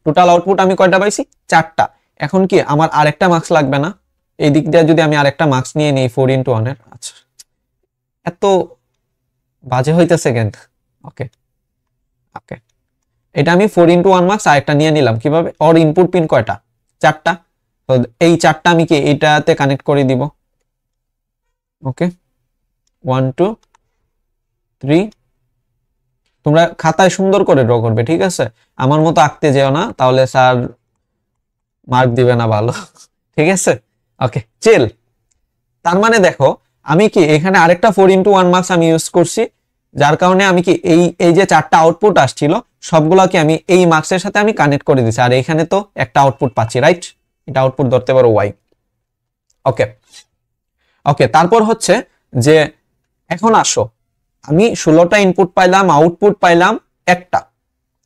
টোটাল আউটপুট আমি কয়টা পাইছি? 4টা। এখন কি আমার আরেকটা মার্কস লাগবে না? এই দিক দিয়ে যদি আমি আরেকটা মার্কস নিয়ে নিই 4x1 এর, আচ্ছা এত বাজে হইতেছে কেন? ওকে ওকে, এটা আমি 4x1 মার্কস আরেকটা নিয়ে নিলাম। কিভাবে? ওর ইনপুট পিন কয়টা? 4টা। তো এই 4টা আমি কি এইটাতে কানেক্ট করে দিব? ওকে, 1 2 3। তোমরা খাতায় সুন্দর করে ড্র করবে, ঠিক আছে? আমার মতো আঁকতে যেও না, তাহলে স্যার মার্ক দিবে না ভালো। ঠিক আছে? ওকে, চিল। তার মানে দেখো, আমি কি এখানে আরেকটা 4x1 মার্কস আমি ইউজ করছি, যার কারণে আমি কি এই যে 4টা আউটপুট আসছিল সবগুলা কি আমি এই মার্কসের সাথে আমি কানেক্ট করে দিছি, আর এখানে তো একটা আউটপুট পাচ্ছি, রাইট? এটা আউটপুট ধরতে পারো y। ওকে ওকে, তারপর হচ্ছে যে এখন আসো, আমি 16টা ইনপুট পাইলাম, আউটপুট পাইলাম একটা,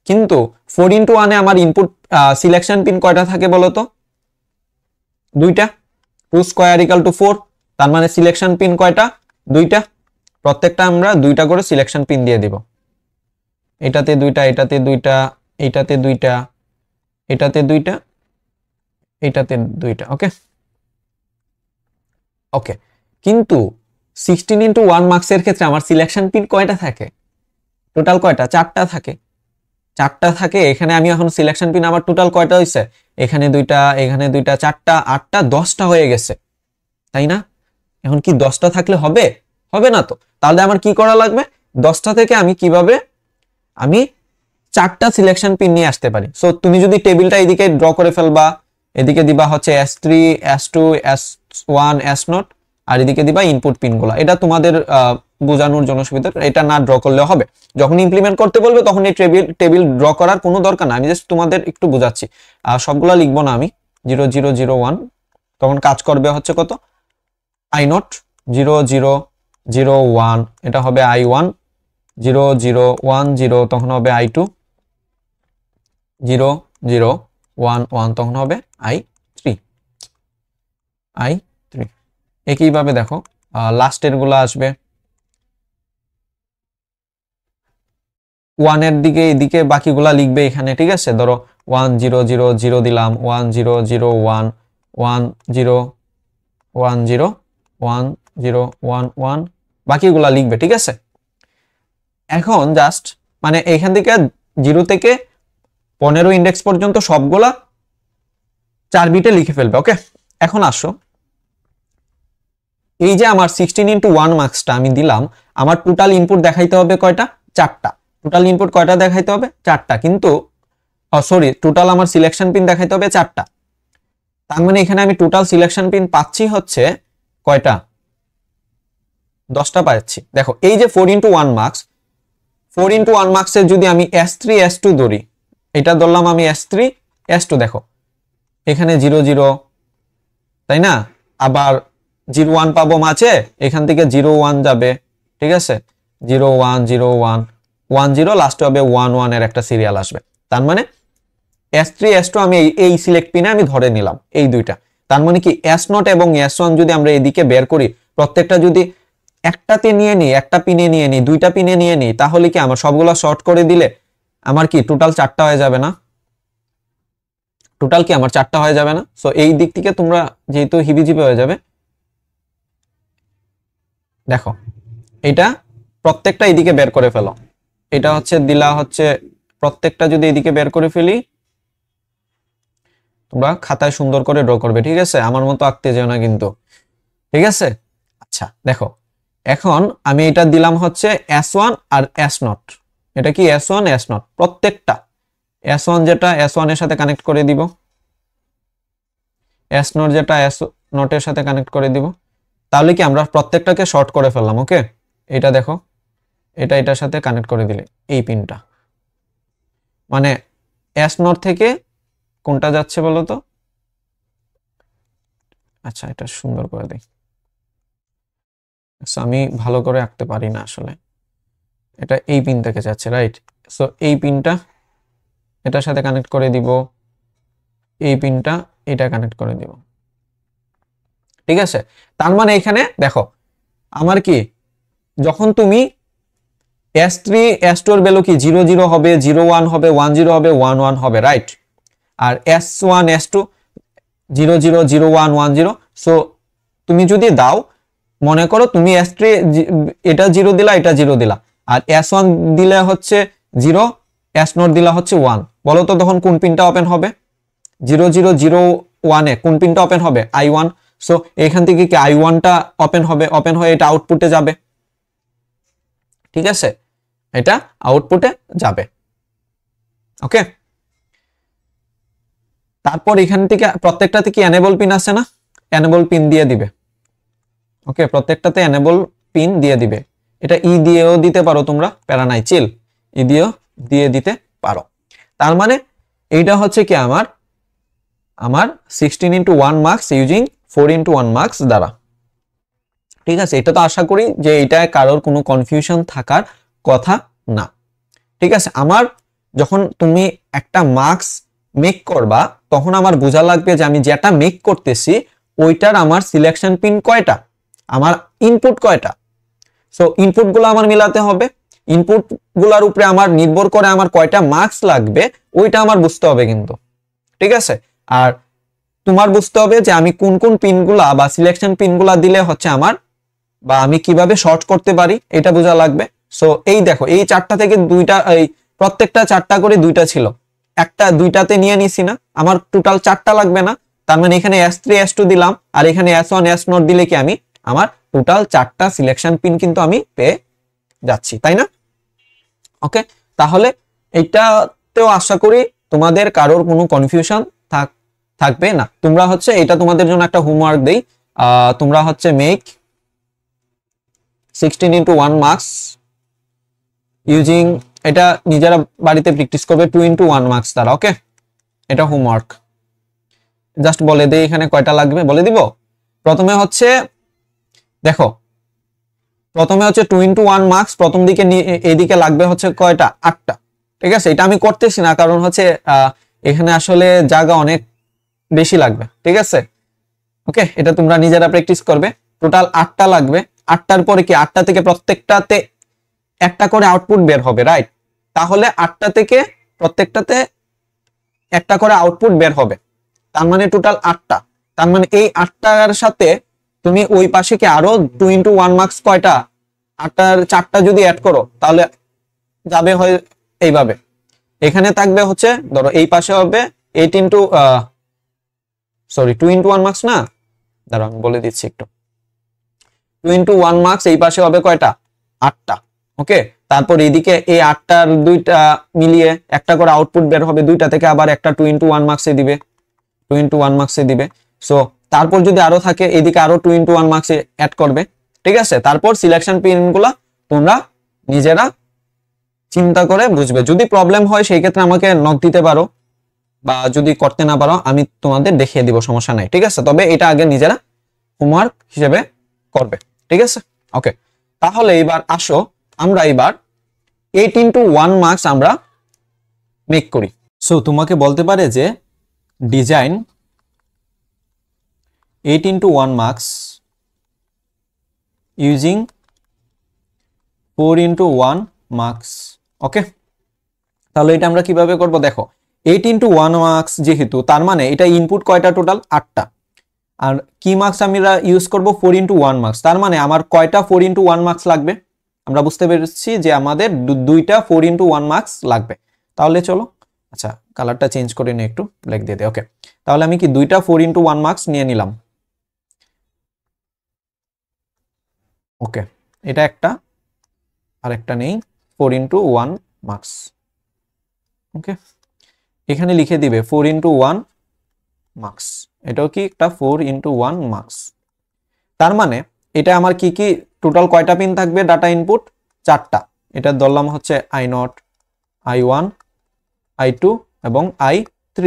কিন্তু 4x1 এ আমার ইনপুট সিলেকশন পিন কয়টা থাকে বলো তো? 2টা। 2 স্কয়ার ইকুয়াল টু 4, তার মানে সিলেকশন পিন কয়টা? 2টা। প্রত্যেকটা আমরা 2টা করে সিলেকশন পিন দিয়ে দিব। এটাতে 2টা, এটাতে 2টা, এটাতে 2টা, এটাতে 2টা, এটাতে 2টা। ওকে ওকে, কিন্তু 16x1 মার্কসের ক্ষেত্রে আমার সিলেকশন পিন কয়টা থাকে? টোটাল কয়টা? 4টা থাকে। 4টা থাকে। এখানে আমি এখন সিলেকশন পিন আমার টোটাল কয়টা হইছে? এখানে 2টা, এখানে 2টা, 4টা, 8টা, 10টা হয়ে গেছে, তাই না? এখন কি 10টা থাকলে হবে? হবে না তো। তাহলে আমার কি করা লাগবে? 10টা থেকে আমি কিভাবে আমি 4টা সিলেকশন পিন নিয়ে আসতে পারি। সো তুমি যদি টেবিলটা এদিকে ড্র করে ফেলবা, এদিকে দিবা হচ্ছে S3, S2, S1, S0, আর এদিকে দিবা ইনপুট পিনগুলো। এটা তোমাদের বোঝানোর জন্য সুবিধা, এটা না ড্র করলেও হবে। যখন ইমপ্লিমেন্ট করতে বলবে তখন এই টেবিল ড্র করার কোনো দরকার না, আমি জাস্ট তোমাদের একটু বোঝাচ্ছি। সবগুলা লিখবো না আমি, 0 0 0 1, তখন কাজ করবে হচ্ছে কত? i0 0 0 0 1, এটা হবে i1 0 0 1 0, তখন হবে i2 0 0 1 1, তখন হবে i3 i3। একইভাবে দেখো লাস্টের গুলা আসবে 1 এর দিকে, এদিকে বাকিগুলা লিখবে এখানে, ঠিক আছে? ধরো 1 0 0 0 দিলাম, 1 0 0 1 1 0 1 0 1 0 1 1, বাকিগুলা লিখবে, ঠিক আছে? এখন জাস্ট মানে এখান থেকে 0 থেকে 15 ইন্ডেক্স পর্যন্ত সবগুলা 4 বিটে লিখে ফেলবে। ওকে, এখন আসো, এই যে আমার 16x1 মার্কসটা আমি দিলাম, আমার টোটাল ইনপুট দেখাইতে হবে কয়টা? 4টা। টোটাল ইনপুট কয়টা দেখাইতে হবে? 4টা। কিন্তু সরি, টোটাল আমার সিলেকশন পিন দেখাইতে হবে 4টা। তার মানে এখানে আমি টোটাল সিলেকশন পিন পাচ্ছি হচ্ছে কয়টা? 10টা পাচ্ছি। দেখো, এই যে 4x1 মার্কস, 4x1 মার্কসের যদি আমি S3 S2 ধরি, এটা ধরলাম আমি S3 S2, দেখো এখানে 0 0, তাই না? আবার 0 1 পাবো মাঝে, এখান থেকে 0 1 যাবে, ঠিক আছে? 0 1 0 1 1 0, লাস্টে হবে 1 1 এর একটা সিরিয়াল আসবে। তার মানে S3 S2 আমি এই সিলেক্ট পিনে আমি ধরে নিলাম এই দুইটা। তার মানে কি S0 এবং S1 যদি আমরা এদিকে বের করি, প্রত্যেকটা যদি একটাতে নিয়ে নিই, একটা পিনে নিয়ে নিই, দুইটা পিনে নিয়ে নিই, তাহলে কি আমার সবগুলো শর্ট করে দিলে আমার কি টোটাল 4টা হয়ে যাবে না? টোটাল কি আমার 4টা হয়ে যাবে না? সো এই দিক থেকে তোমরা যেহেতু হিবিজিবি হয়ে যাবে, দেখো এটা প্রত্যেকটা এদিকে বের করে ফেলো। এটা হচ্ছে দিলা হচ্ছে প্রত্যেকটা যদি এদিকে বের করে ফেলি, তোমরা খাতায় সুন্দর করে ড্র করবে, ঠিক আছে? আমার মতো আঁকতে যেও না কিন্তু, ঠিক আছে? আচ্ছা দেখো, এখন আমি এটা দিলাম হচ্ছে S1 আর S0। এটা কি S1 S0, প্রত্যেকটা S1 যেটা S1 এর সাথে কানেক্ট করে দিব, S0 যেটা S0 এর সাথে কানেক্ট করে দিব। তাহলে কি আমরা প্রত্যেকটাকে শর্ট করে ফেললাম। ওকে, এটা দেখো, এটা এটার সাথে কানেক্ট করে দিলে এই পিনটা, মানে S0 থেকে কোনটা যাচ্ছে বলো তো? আচ্ছা এটা সুন্দর করে দিই, আমি ভালো করে আঁকতে পারি না আসলে। এটা এই পিন থেকে যাচ্ছে, রাইট? সো এই পিনটা এটার সাথে কানেক্ট করে দিব, এই পিনটা এটা কানেক্ট করে দিব, ঠিক আছে? তার মানে এখানে দেখো আমার কি, যখন তুমি S3 S2 এর ভ্যালু কি 0 0 হবে, 0 1 হবে, 1 0 হবে, 1 1 হবে, রাইট? আর S1 S2 0 0 0 1 1 0। সো তুমি যদি দাও, মনে করো তুমি S3 এটা 0 দিলা, এটা 0 দিলা, আর S1 দিলে হচ্ছে 0, S0 দিলা হচ্ছে 1, বলো তো তখন কোন পিনটা ওপেন হবে? 0 0 0 1 এ কোন পিনটা ওপেন হবে? I1। সো এখান থেকে কি I1টা ওপেন হবে, ওপেন হয়ে এটা আউটপুটে যাবে, ঠিক আছে? এটা আউটপুটে যাবে। ওকে, তারপর এখান থেকে প্রত্যেকটাতে কি এনেবল পিন আছে না? এনেবল পিন দিয়ে দিবে। ওকে, প্রত্যেকটাতে এনেবল পিন দিয়ে দিবে। এটা ই দিয়েও দিতে পারো তোমরা, প্যারা নাই, চিল, ই দিয়েও দিয়ে দিতে পারো। তার মানে এইটা হচ্ছে কি আমার 16x1 marks using 4x1 marks দ্বারা, ঠিক আছে? এটা তো আশা করি যে এটা কারোর কোনো কনফিউশন থাকার কথা না, ঠিক আছে? আমার যখন তুমি একটা মার্কস মেক করবা, তখন আমার বোঝা লাগবে যে আমি যেটা মেক করতেছি ওইটার আমার সিলেকশন পিন কয়টা, আমার ইনপুট কয়টা। সো ইনপুট গুলো আমার মিলাতে হবে, ইনপুট গুলার উপরে আমার নির্ভর করে আমার কয়টা মার্কস লাগবে ওইটা আমার বুঝতে হবে কিন্তু, ঠিক আছে? আর তোমার বুঝতে হবে যে আমি কোন কোন পিনগুলা বা সিলেকশন পিনগুলা দিলে হচ্ছে আমার, বা আমি কিভাবে শর্ট করতে পারি এটা বোঝা লাগবে। সো এই দেখো, এই 4টা থেকে দুইটা, এই প্রত্যেকটা 4টা করে দুইটা ছিল, একটা দুইটাতে নিয়ে নিছি না, আমার টোটাল 4টা লাগবে না? তার মানে এখানে S3 S2 দিলাম, আর এখানে S1 S0 দিলে কি আমি আমার টোটাল 4টা সিলেকশন পিন কিন্তু আমি পেয়ে যাচ্ছি, তাই না? ওকে, তাহলে এইটাতেও আশা করি তোমাদের কারোর কোনো কনফিউশন থাকবে না। তোমরা হচ্ছে এটা তোমাদের জন্য একটা হোমওয়ার্ক দেই, তোমরা হচ্ছে মেক 16x1 মার্কস ইউজিং, এটা নিজেরা বাড়িতে প্র্যাকটিস করবে 2x1 মার্কস দ্বারা। ওকে, এটা হোমওয়ার্ক, জাস্ট বলে দেই এখানে কয়টা লাগবে, বলে দিব। প্রথমে হচ্ছে দেখো, প্রথমে হচ্ছে 2x1 মার্কস, প্রথম দিকে এইদিকে লাগবে হচ্ছে কয়টা? 8টা, ঠিক আছে? এটা আমি করতেছি না কারণ হচ্ছে এখানে আসলে জায়গা অনেক বেশি লাগবে, ঠিক আছে? ওকে, এটা তোমরা নিজেরা প্র্যাকটিস করবে। টোটাল 8টা লাগবে, 8টার পরে কি 8টা থেকে প্রত্যেকটাতে একটা করে আউটপুট বের হবে, রাইট? তাহলে 8টা থেকে প্রত্যেকটাতে একটা করে আউটপুট বের হবে, তার মানে টোটাল 8টা। তার মানে এই 8টার সাথে তুমি ওই পাশে কি আরো 2x1 মার্কস কয়টা? 8টার 4টা যদি অ্যাড করো তাহলে যাবে হয় এইভাবে, এখানে থাকবে হচ্ছে ধরো এই পাশে হবে 2x1 মার্কস না, দাঁড়াও আমি বলে দিচ্ছি একটু। 2x1 মার্কস এই পাশে হবে কয়টা? 8টা। ওকে, তারপর এইদিকে এই 8টার দুইটা মিলিয়ে একটা করে আউটপুট বের হবে, দুইটা থেকে আবার একটা 2x1 মার্কসে দিবে, 2x1 মার্কসে দিবে। সো তারপর যদি আরো থাকে এদিকে আরো 2x1 মার্কসে অ্যাড করবে, ঠিক আছে? তারপর সিলেকশন পিনগুলা তোমরা নিজেরা চিন্তা করে বুঝবে। যদি প্রবলেম হয় সেই ক্ষেত্রে আমাকে নক দিতে পারো, বা যদি করতে না পারো আমি তোমাদের দেখিয়ে দিব, সমস্যা নাই, ঠিক আছে? তবে এটা আগে নিজেরা হোমওয়ার্ক হিসেবে করবে, ঠিক আছে? ওকে, তাহলে এবার আসো আমরা এবার 8 into 1 মার্কস আমরা মেক করি। সো তোমাকে বলতে পারে যে design 8 into 1 marks using 4 into 1 marks। ওকে, তাহলে এটা আমরা কিভাবে করব? দেখো 8 into 1 marks যেহেতু, তার মানে এটা ইনপুট কয়টা? টোটাল 8টা। আর কি মার্কস আমরা ইউজ করব? 4 into 1 marks, তার মানে আমার কয়টা 4 into 1 marks লাগবে? আমরা বুঝতে পেরেছি যে আমাদের দুইটা 4 into 1 marks লাগবে। তাহলে চলো, আচ্ছা কালারটা চেঞ্জ করে নিয়ে একটু ব্ল্যাক দিয়ে দিই। ওকে, তাহলে আমি কি দুইটা 4 into 1 marks নিয়ে নিলাম। ওকে, এটা একটা আর একটা নেই, 4 into 1 marks। ওকে, এখানে লিখে দিবে 4 into 1 marks, এটাও কি একটা 4 into 1 marks। তার মানে এটা আমার কি কি টোটাল কয়টা পিন থাকবে? ডাটা ইনপুট 4টা। এটা ধরলাম হচ্ছে i0, i1, i2 এবং i3।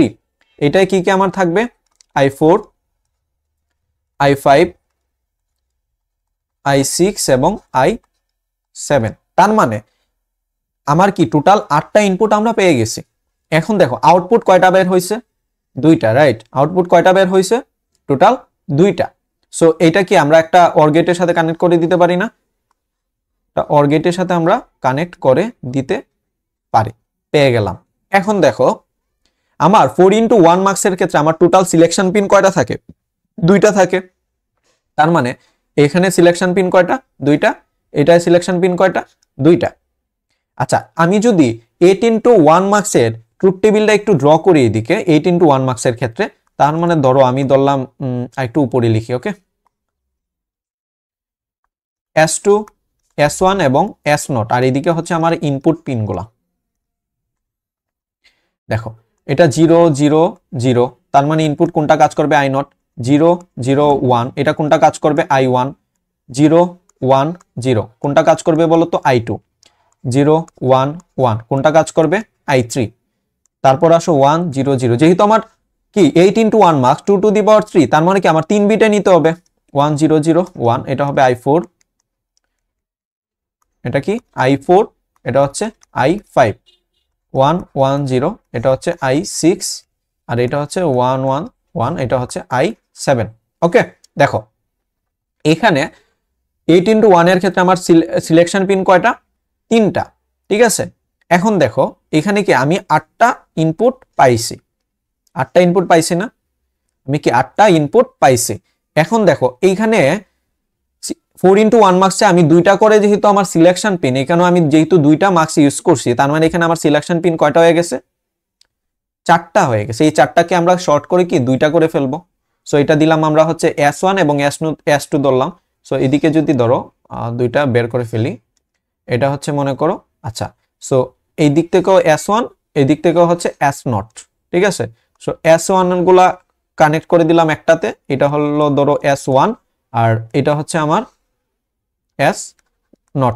এটাই কি কি আমার থাকবে? i4, i5, i6 এবং i7। তার মানে আমার কি টোটাল 8টা ইনপুট আমরা পেয়ে গেছি। এখন দেখো আউটপুট কয়টা বের হয়েছে? 2টা, রাইট? আউটপুট কয়টা বের হয়েছে? টোটাল 2টা। সো এটা কি আমরা একটা অর গেটের সাথে কানেক্ট করে দিতে পারি না? অর গেটের সাথে আমরা কানেক্ট করে দিতে পারি, পেয়ে গেলাম। এখন দেখো আমার 4 into 1 marks এর ক্ষেত্রে আমার টোটাল সিলেকশন পিন কয়টা থাকে? 2টা থাকে। তার মানে এখানে সিলেকশন পিন কয়টা? 2টা। এটায় সিলেকশন পিন কয়টা? 2টা। আচ্ছা, আমি যদি 8 into 1 marks এর ট্রুথ টেবিলটা একটু ড্র করি এদিকে 8 into 1 marks এর ক্ষেত্রে, তার মানে ধরো আমি ধরলাম একটু উপরে লিখি। ওকে, S2, S1 এবং S0, আর এদিকে হচ্ছে আমার ইনপুট পিনগুলা। দেখো এটা 0 0 0, তার মানে ইনপুট কোনটা কাজ করবে? i0। 0 0 1, এটা কোনটা কাজ করবে? i1। 0 1 0, কোনটা কাজ করবে বলো তো? i2। 0 1 1, কোনটা কাজ করবে? i3। তারপর আসো 1 0 0, যেহেতু আমার কি 8 into 1 marks 2 to the power 3, তার মানে কি আমার 3 বিটে নিতে হবে। 1 0 0 1, এটা হবে i4, এটা কি i4, এটা হচ্ছে i5। 1 1 0, এটা হচ্ছে i6, আর এটা হচ্ছে 1 1 1, এটা হচ্ছে i7। ওকে, দেখো এখানে 8 into 1 এর ক্ষেত্রে আমার সিলেকশন পিন কয়টা? 3টা, ঠিক আছে? এখন দেখো এখানে কি আমি 8টা ইনপুট পাইছি। 8টা ইনপুট পাইছি না? আমি কি 8টা ইনপুট পাইছি। এখন দেখো এইখানে 4 into 1 মার্কসে আমি 2টা করে যেহেতু আমার সিলেকশন পিন, এখানে আমি যেহেতু 2টা মার্কস ইউজ করছি, তার মানে এখানে আমার সিলেকশন পিন কয়টা হয়ে গেছে? 4টা হয়ে গেছে। এই 4টাকে আমরা শর্ট করে কি 2টা করে ফেলবো। সো এটা দিলাম আমরা হচ্ছে S1 এবং S2 ধরলাম। সো এদিকে যদি ধরো 2টা বের করে ফেলি, এটা হচ্ছে মনে করো, আচ্ছা সো এই দিক থেকেও S1, এই দিক থেকেও হচ্ছে S0, ঠিক আছে? সো S1 গুলা কানেক্ট করে দিলাম একটাতে, এটা হলো ধরো S1, আর এটা হচ্ছে আমার S0,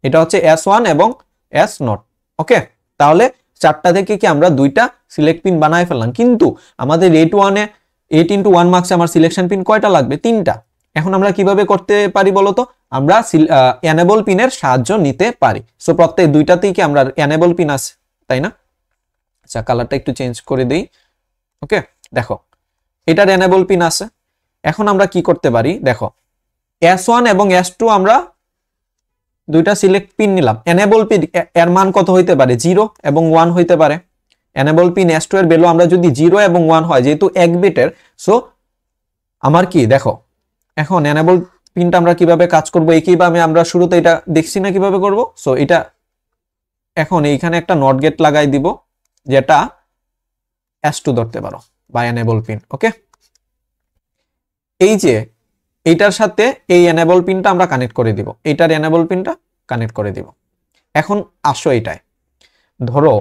এটা হচ্ছে S1 এবং S0। ওকে, তাহলে 4টা থেকে কি আমরা 2টা সিলেক্ট পিন বানায় ফেললাম, কিন্তু আমাদের 8 into 1 মার্কসে আমার সিলেকশন পিন কয়টা লাগবে? 3টা। এখন আমরা কিভাবে করতে পারি বলতো? আমরা এনেবল পিনের সাহায্য নিতে পারি। সো প্রত্যেক 2টাতেই কি আমরা এনেবল পিন আছে, তাই না? আচ্ছা কালারটা একটু চেঞ্জ করে দেই। ওকে, দেখো এটার এনেবল পিন আছে। এখন আমরা কি করতে পারি? দেখো S1 এবং S2 আমরা 2টা সিলেক্ট পিন নিলাম। এনেবল পিন এর মান কত হইতে পারে? 0 এবং 1 হইতে পারে। এনেবল পিন S2 এর ভ্যালু আমরা যদি 0 এবং 1 হয়, যেহেতু 1 বিটের, সো আমার কি দেখো এখন এনেবল পিনটা আমরা কিভাবে কাজ করব? একইভাবে আমরা শুরুতে এটা দেখছি না কিভাবে করব। সো এটা এখন এইখানে একটা নট গেট লাগাই দিব, যেটা S2 ধরতে পারো বা এনেবল পিন। ওকে, এই যে এইটার সাথে এই এনেবল পিনটা আমরা কানেক্ট করে দিব, এইটার এনেবল পিনটা কানেক্ট করে দিব। এখন আসো এটাই ধরো,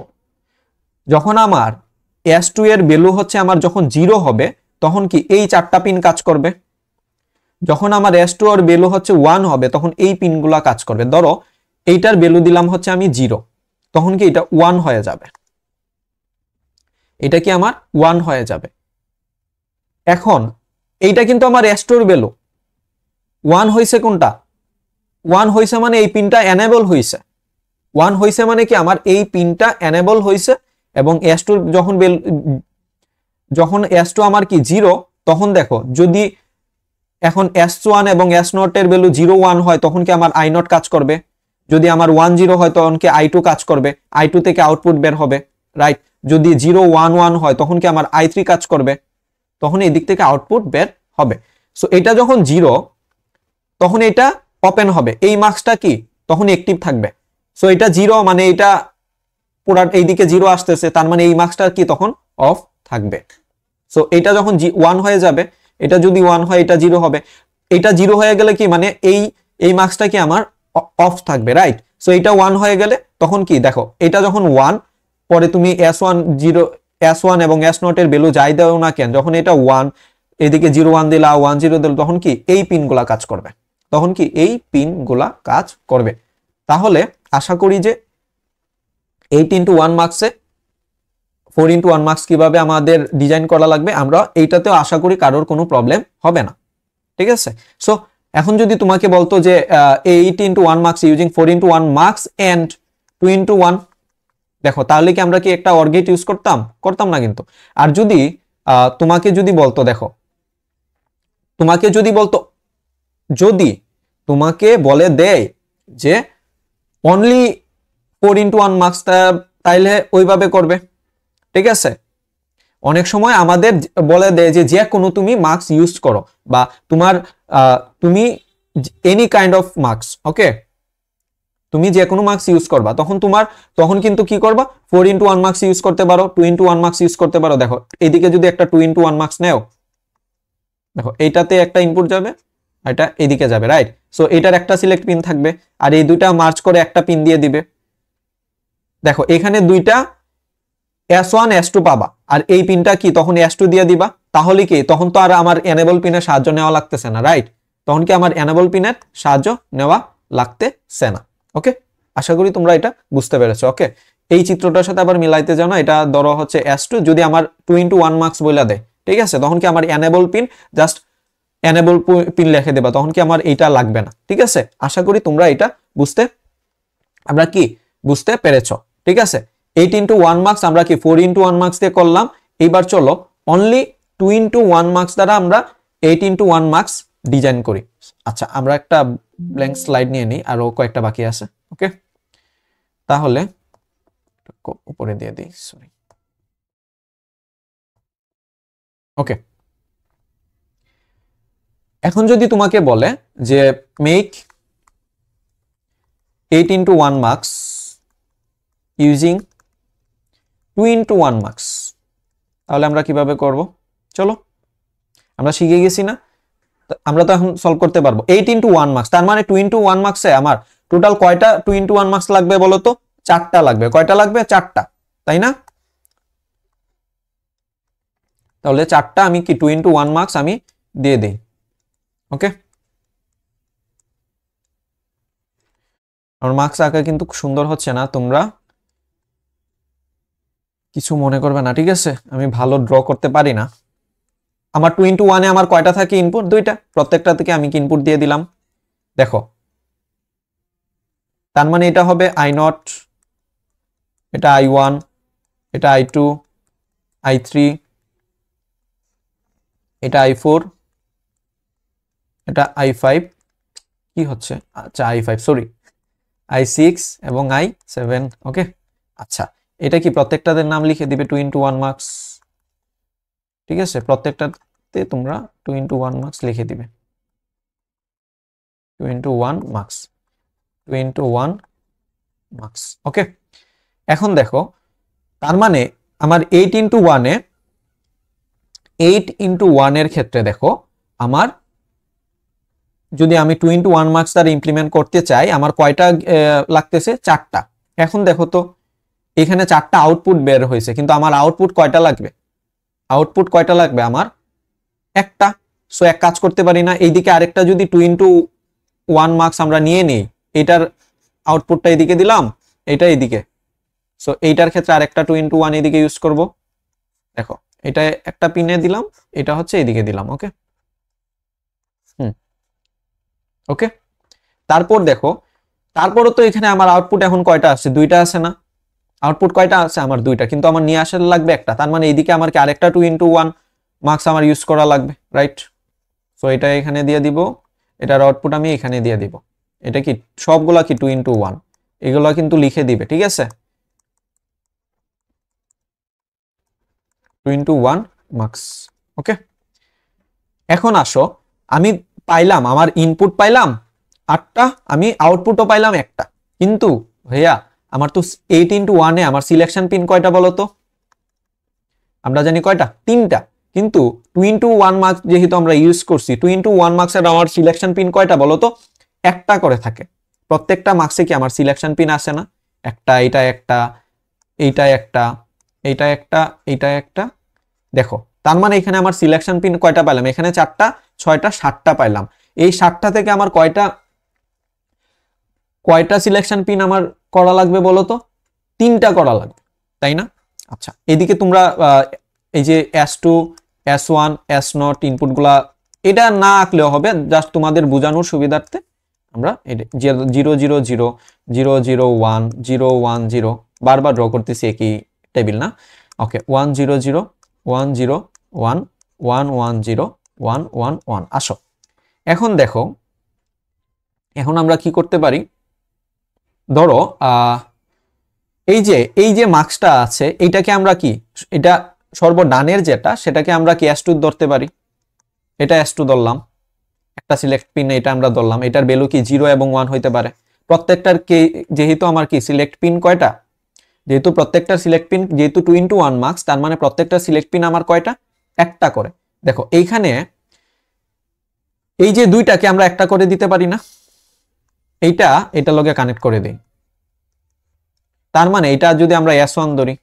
যখন আমার S2 এর ভ্যালু হচ্ছে আমার যখন 0 হবে, তখন কি এই 4টা পিন কাজ করবে। যখন আমার S2 এর ভ্যালু হচ্ছে 1 হবে, তখন এই পিনগুলা কাজ করবে। ধরো এইটার ভ্যালু দিলাম হচ্ছে আমি 0, তখন কি এটা 1 হয়ে যাবে। এটা কি আমার 1 হয়ে যাবে। এখন এইটা কিন্তু আমার S2 এর ভ্যালু 1 হইছে, কোনটা 1 হইছে মানে এই পিনটা এনেবল হইছে। 1 হইছে মানে কি আমার এই পিনটা এনেবল হইছে, এবং S2 যখন S2 আমার কি 0, তখন দেখো যদি এখন S1 এবং S0 এর ভ্যালু 0 1 হয় তখন কি আমার I0 কাজ করবে, যদি আমার 1 0 হয় তখন কি I2 কাজ করবে, I2 থেকে আউটপুট বের হবে, রাইট। যদি 0 1 1 হয় তখন কি আমার I3 কাজ করবে, তখন এই দিক থেকে আউটপুট বের হবে। সো এটা যখন 0 তখন এটা ওপেন হবে, এই মার্কসটা কি তখন অ্যাক্টিভ থাকবে। সো এটা 0 মানে এটা পুরো এইদিকে 0 আসতেছে, তার মানে এই মার্কসটা কি তখন অফ থাকবে। সো এটা যখন 1 হয়ে যাবে, এটা যদি 1 হয় এটা 0 হবে, এটা 0 হয়ে গেলে কি মানে এই মার্কসটা কি আমার অফ থাকবে, রাইট। সো এটা 1 হয়ে গেলে তখন কি দেখো, এটা যখন 1, পরে তুমি S1 এবং S0 এর ভ্যালু যাই দাও না কেন, যখন এটা 1 এদিকে 0 1 দিলা 1 0 দিল, তখন কি এই পিনগুলা কাজ করবে, তখন কি এই পিনগুলা কাজ করবে। তাহলে আশা করি যে 8 into 1 মার্কসে 4 into 1 মার্কস কিভাবে আমাদের ডিজাইন করা লাগবে, আমরা এইটাতেও আশা করি কারোর কোনো প্রবলেম হবে না, ঠিক আছে। সো এখন যদি তোমাকে বলতো যে 8 into 1 marks using 4 into 1 marks and 2 into 1, দেখো তাহলে কি আমরা কি একটা OR গেট ইউজ করতাম না কিন্তু। আর যদি তোমাকে যদি বলতো, দেখো তোমাকে যদি বলতো, যদি তোমাকে বলে দেয় যে অনলি 4 into 1 মার্কস, তাইলে ওইভাবে করবে, ঠিক আছে। অনেক সময় আমাদের বলে দেয় যে যে কোনো তুমি মার্কস ইউজ করো, বা তুমি এনি কাইন্ড অফ মার্কস, ওকে, তুমি যে কোনো মার্কস ইউজ করবা, তখন কিন্তু কি করবা, 4 into 1 মার্কস ইউজ করতে পারো, 2 into 1 মার্কস ইউজ করতে পারো। দেখো এদিকে যদি একটা 2 into 1 মার্কস নেও, দেখো এইটাতে একটা ইনপুট যাবে, এটা এদিকে যাবে, রাইট। সো এটার একটা সিলেক্ট পিন থাকবে, আর এই দুইটা মার্চ করে একটা পিন দিয়ে দিবে। দেখো এখানে দুইটা S1 S2 পাবা, আর এই পিনটা কি তখন S2 দিয়ে দিবা, তাহলে কি তখন তো আর আমার এনেবল পিনের সাহায্য নেওয়া লাগতেছে না, রাইট। তখন কি আমার এনেবল পিনের সাহায্য নেওয়া লাগতেছে না। ওকে, আশা করি তোমরা এটা বুঝতে পেরেছো। ওকে, এই চিত্রটার সাথে আবার মিলাইতে যাও না, এটা ধরো হচ্ছে S2, যদি আমার 2 into 1 মার্কস বইলা দেয়, ঠিক আছে, তখন কি আমার enable pin just enable pin লিখে দেবা, তখন কি আমার এইটা লাগবে না, ঠিক আছে। আশা করি তোমরা এটা বুঝতে পেরেছো, ঠিক আছে। 8 into 1 মার্কস আমরা কি 4 into 1 মার্কস দিয়ে করলাম। এইবার চলো অনলি 2 into 1 মার্কস দ্বারা আমরা 8 into 1 মার্কস ডিজাইন করি। আচ্ছা, আমরা একটা ব্ল্যাঙ্ক স্লাইড নিয়ে নিই, আরো কয়েকটা বাকি আছে। ওকে, তাহলে উপরে দিয়ে দিই, সরি। ওকে, এখন যদি তোমাকে বলে যে make 8 into 1 marks using 2 into 1 marks, তাহলে আমরা কিভাবে করব? চলো, আমরা শিখে গেছি না, আমরা তো এখন সলভ করতে পারবো। 8 into 1 মার্কস, তার মানে 2 into 1 মার্কসে আমার টোটাল কয়টা 2 into 1 মার্কস লাগবে বলো তো? 4টা লাগবে। কয়টা লাগবে? 4টা, তাই না? তাহলে 4টা আমি কি 2 into 1 মার্কস আমি দিয়ে দিই। ওকে, আমার মার্কস আঁকা কিন্তু সুন্দর হচ্ছে না, তোমরা কিছু মনে করবে না, ঠিক আছে। আমি ভালো ড্র করতে পারি না। আমার 2 into 1 এ আমার কয়টা থাকে ইনপুট? 2টা, প্রত্যেকটা থেকে আমি কি ইনপুট দিয়ে দিলাম। দেখো, তার মানে এটা হবে I0, এটা I1, এটা I2, I3, এটা I4, এটা I5, কি হচ্ছে, আচ্ছা I5 সরি, I6 এবং I7। ওকে, আচ্ছা, এটা কি প্রত্যেকটাদের নাম লিখে দিবে 2 into 1 মার্কস, ঠিক আছে। প্রত্যেকটাতে তোমরা 2 into 1 মার্কস লিখে দিবে, 2 into 1 মার্কস, 2 into 1 মার্কস। ওকে, এখন দেখো, তার মানে আমার 8 into 1 এ 8 into 1 এর ক্ষেত্রে দেখো, আমার যদি আমি 2 into 1 মার্কস দ্বারা ইমপ্লিমেন্ট করতে চাই, আমার কয়টা লাগতেছে? 4টা। এখন দেখো তো, এখানে 4টা আউটপুট বের হয়েছে, কিন্তু আমার আউটপুট কয়টা লাগবে? আউটপুট কয়টা লাগবে আমার? একটা। সো এক কাজ করতে পারি না, এইদিকে আরেকটা যদি 2 into 1 মার্কস আমরা নিয়ে নিই, এটার আউটপুটটা এদিকে দিলাম, এটা এদিকে। সো এইটার ক্ষেত্রে আরেকটা 2 into 1 এদিকে ইউজ করব। দেখো এটা একটা পিনে দিলাম, এটা হচ্ছে এদিকে দিলাম। ওকে ওকে তারপর দেখো, তারপরও তো এখানে আমার আউটপুট এখন কয়টা আছে? দুইটা আছে না? আউটপুট কয়টা আছে? আমার দুইটা, কিন্তু আমার নিয়ে আসা লাগবে একটা। তার মানে এইদিকে আমার কি আরেকটা 2 into 1 মার্কস আমার ইউজ করা লাগবে, রাইট? সো এটা এখানে দিয়ে দিব, এটার আউটপুট আমি এখানে দিয়ে দিব। এটা কি সবগুলা কি 2 into 1? এগুলা কিন্তু লিখে দিবে, ঠিক আছে? 2 into 1 মার্কস। ওকে, এখন আসো, আমি পাইলাম, আমার ইনপুট পাইলাম 8টা, আমি আউটপুটও পাইলাম একটা, কিন্তু ভাইয়া আমার তো 8 into 1 আমার সিলেকশন পিন কয়টা বলো তো? আমরা জানি কয়টা? 3টা। কিন্তু 2 into 1 মার্কস যেহেতু আমরা ইউজ করছি, 2 into 1 মার্কসের আমার সিলেকশন পিন কয়টা বলো তো? একটা করে থাকে। প্রত্যেকটা মার্কসে কি আমার সিলেকশন পিন আসে না? একটা, এটা একটা, এইটা একটা, এইটা একটা, এইটা একটা। দেখো তার মানে এখানে আমার সিলেকশন পিন কয়টা পাইলাম? এখানে 4টা, 6টা, 7টা পাইলাম। এই 7টা থেকে আমার কয়টা সিলেকশন পিন আমার করা লাগবে বলো তো? 3টা করা লাগবে, তাই না? আচ্ছা, এদিকে তোমরা এই যে S2, S1, S0 ইনপুটগুলা এটা না আঁকলেও হবে, জাস্ট তোমাদের বোঝানোর সুবিধার্থে আমরা 0 0 0 0 0 0 1 0 1 0 বারবার ড্র করতেছি, একই টেবিল না? ওকে, 1 0 0 1 0 1 1 1 0 1 1 1। আসো এখন দেখো, এখন আমরা কি করতে পারি? ধরো এই যে মার্কসটা আছে, এইটাকে আমরা কি, এটা সর্বডানের যেটা, সেটাকে আমরা কি S2 ধরতে পারি। এটা S2 ধরলাম, একটা সিলেক্ট পিন এটা আমরা ধরলাম, এটার ভ্যালু কি 0 এবং 1 হইতে পারে। প্রত্যেকটার কে, যেহেতু আমার কি সিলেক্ট পিন কয়টা, যেহেতু প্রত্যেকটার সিলেক্ট পিন যেহেতু 2 into 1 মার্কস, তার মানে প্রত্যেকটা সিলেক্ট পিন আমার কয়টা? একটা করে। দেখো এইখানে এই যে দুইটাকে আমরা একটা করে দিতে পারি না? এটা লগে কানেক্ট করে দিই। তার মানে এটা যদি আমরা S1 ধরি,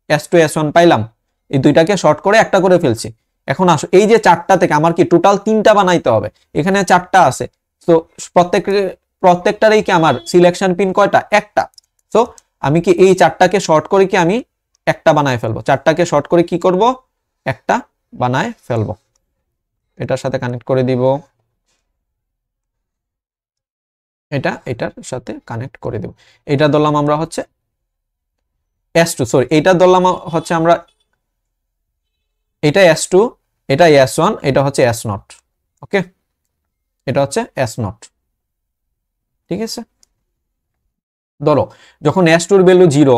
S2 S1 পাইলাম, এই দুইটাকে শর্ট করে একটা করে ফেলছি। এখন আসো, এই যে 4টা থেকে আমার কি টোটাল 3টা বানাইতে হবে। এখানে 4টা আছে, তো প্রত্যেকটারই কি আমার সিলেকশন পিন কয়টা? একটা। সো আমি কি এই 4টাকে শর্ট করে কি আমি একটা বানায় ফেলবো? 4টাকে শর্ট করে কি করব? একটা বানায় ফেলবো। এটার সাথে কানেক্ট করে দিব, এটার সাথে কানেক্ট করে দেব। এটা ধরলাম আমরা হচ্ছে S2, সরি এটা ধরলাম হচ্ছে আমরা, এটা S2, এটা S1, এটা হচ্ছে S0। ওকে, এটা হচ্ছে S0, ঠিক আছে? ধরো যখন S2 এর ভ্যালু 0,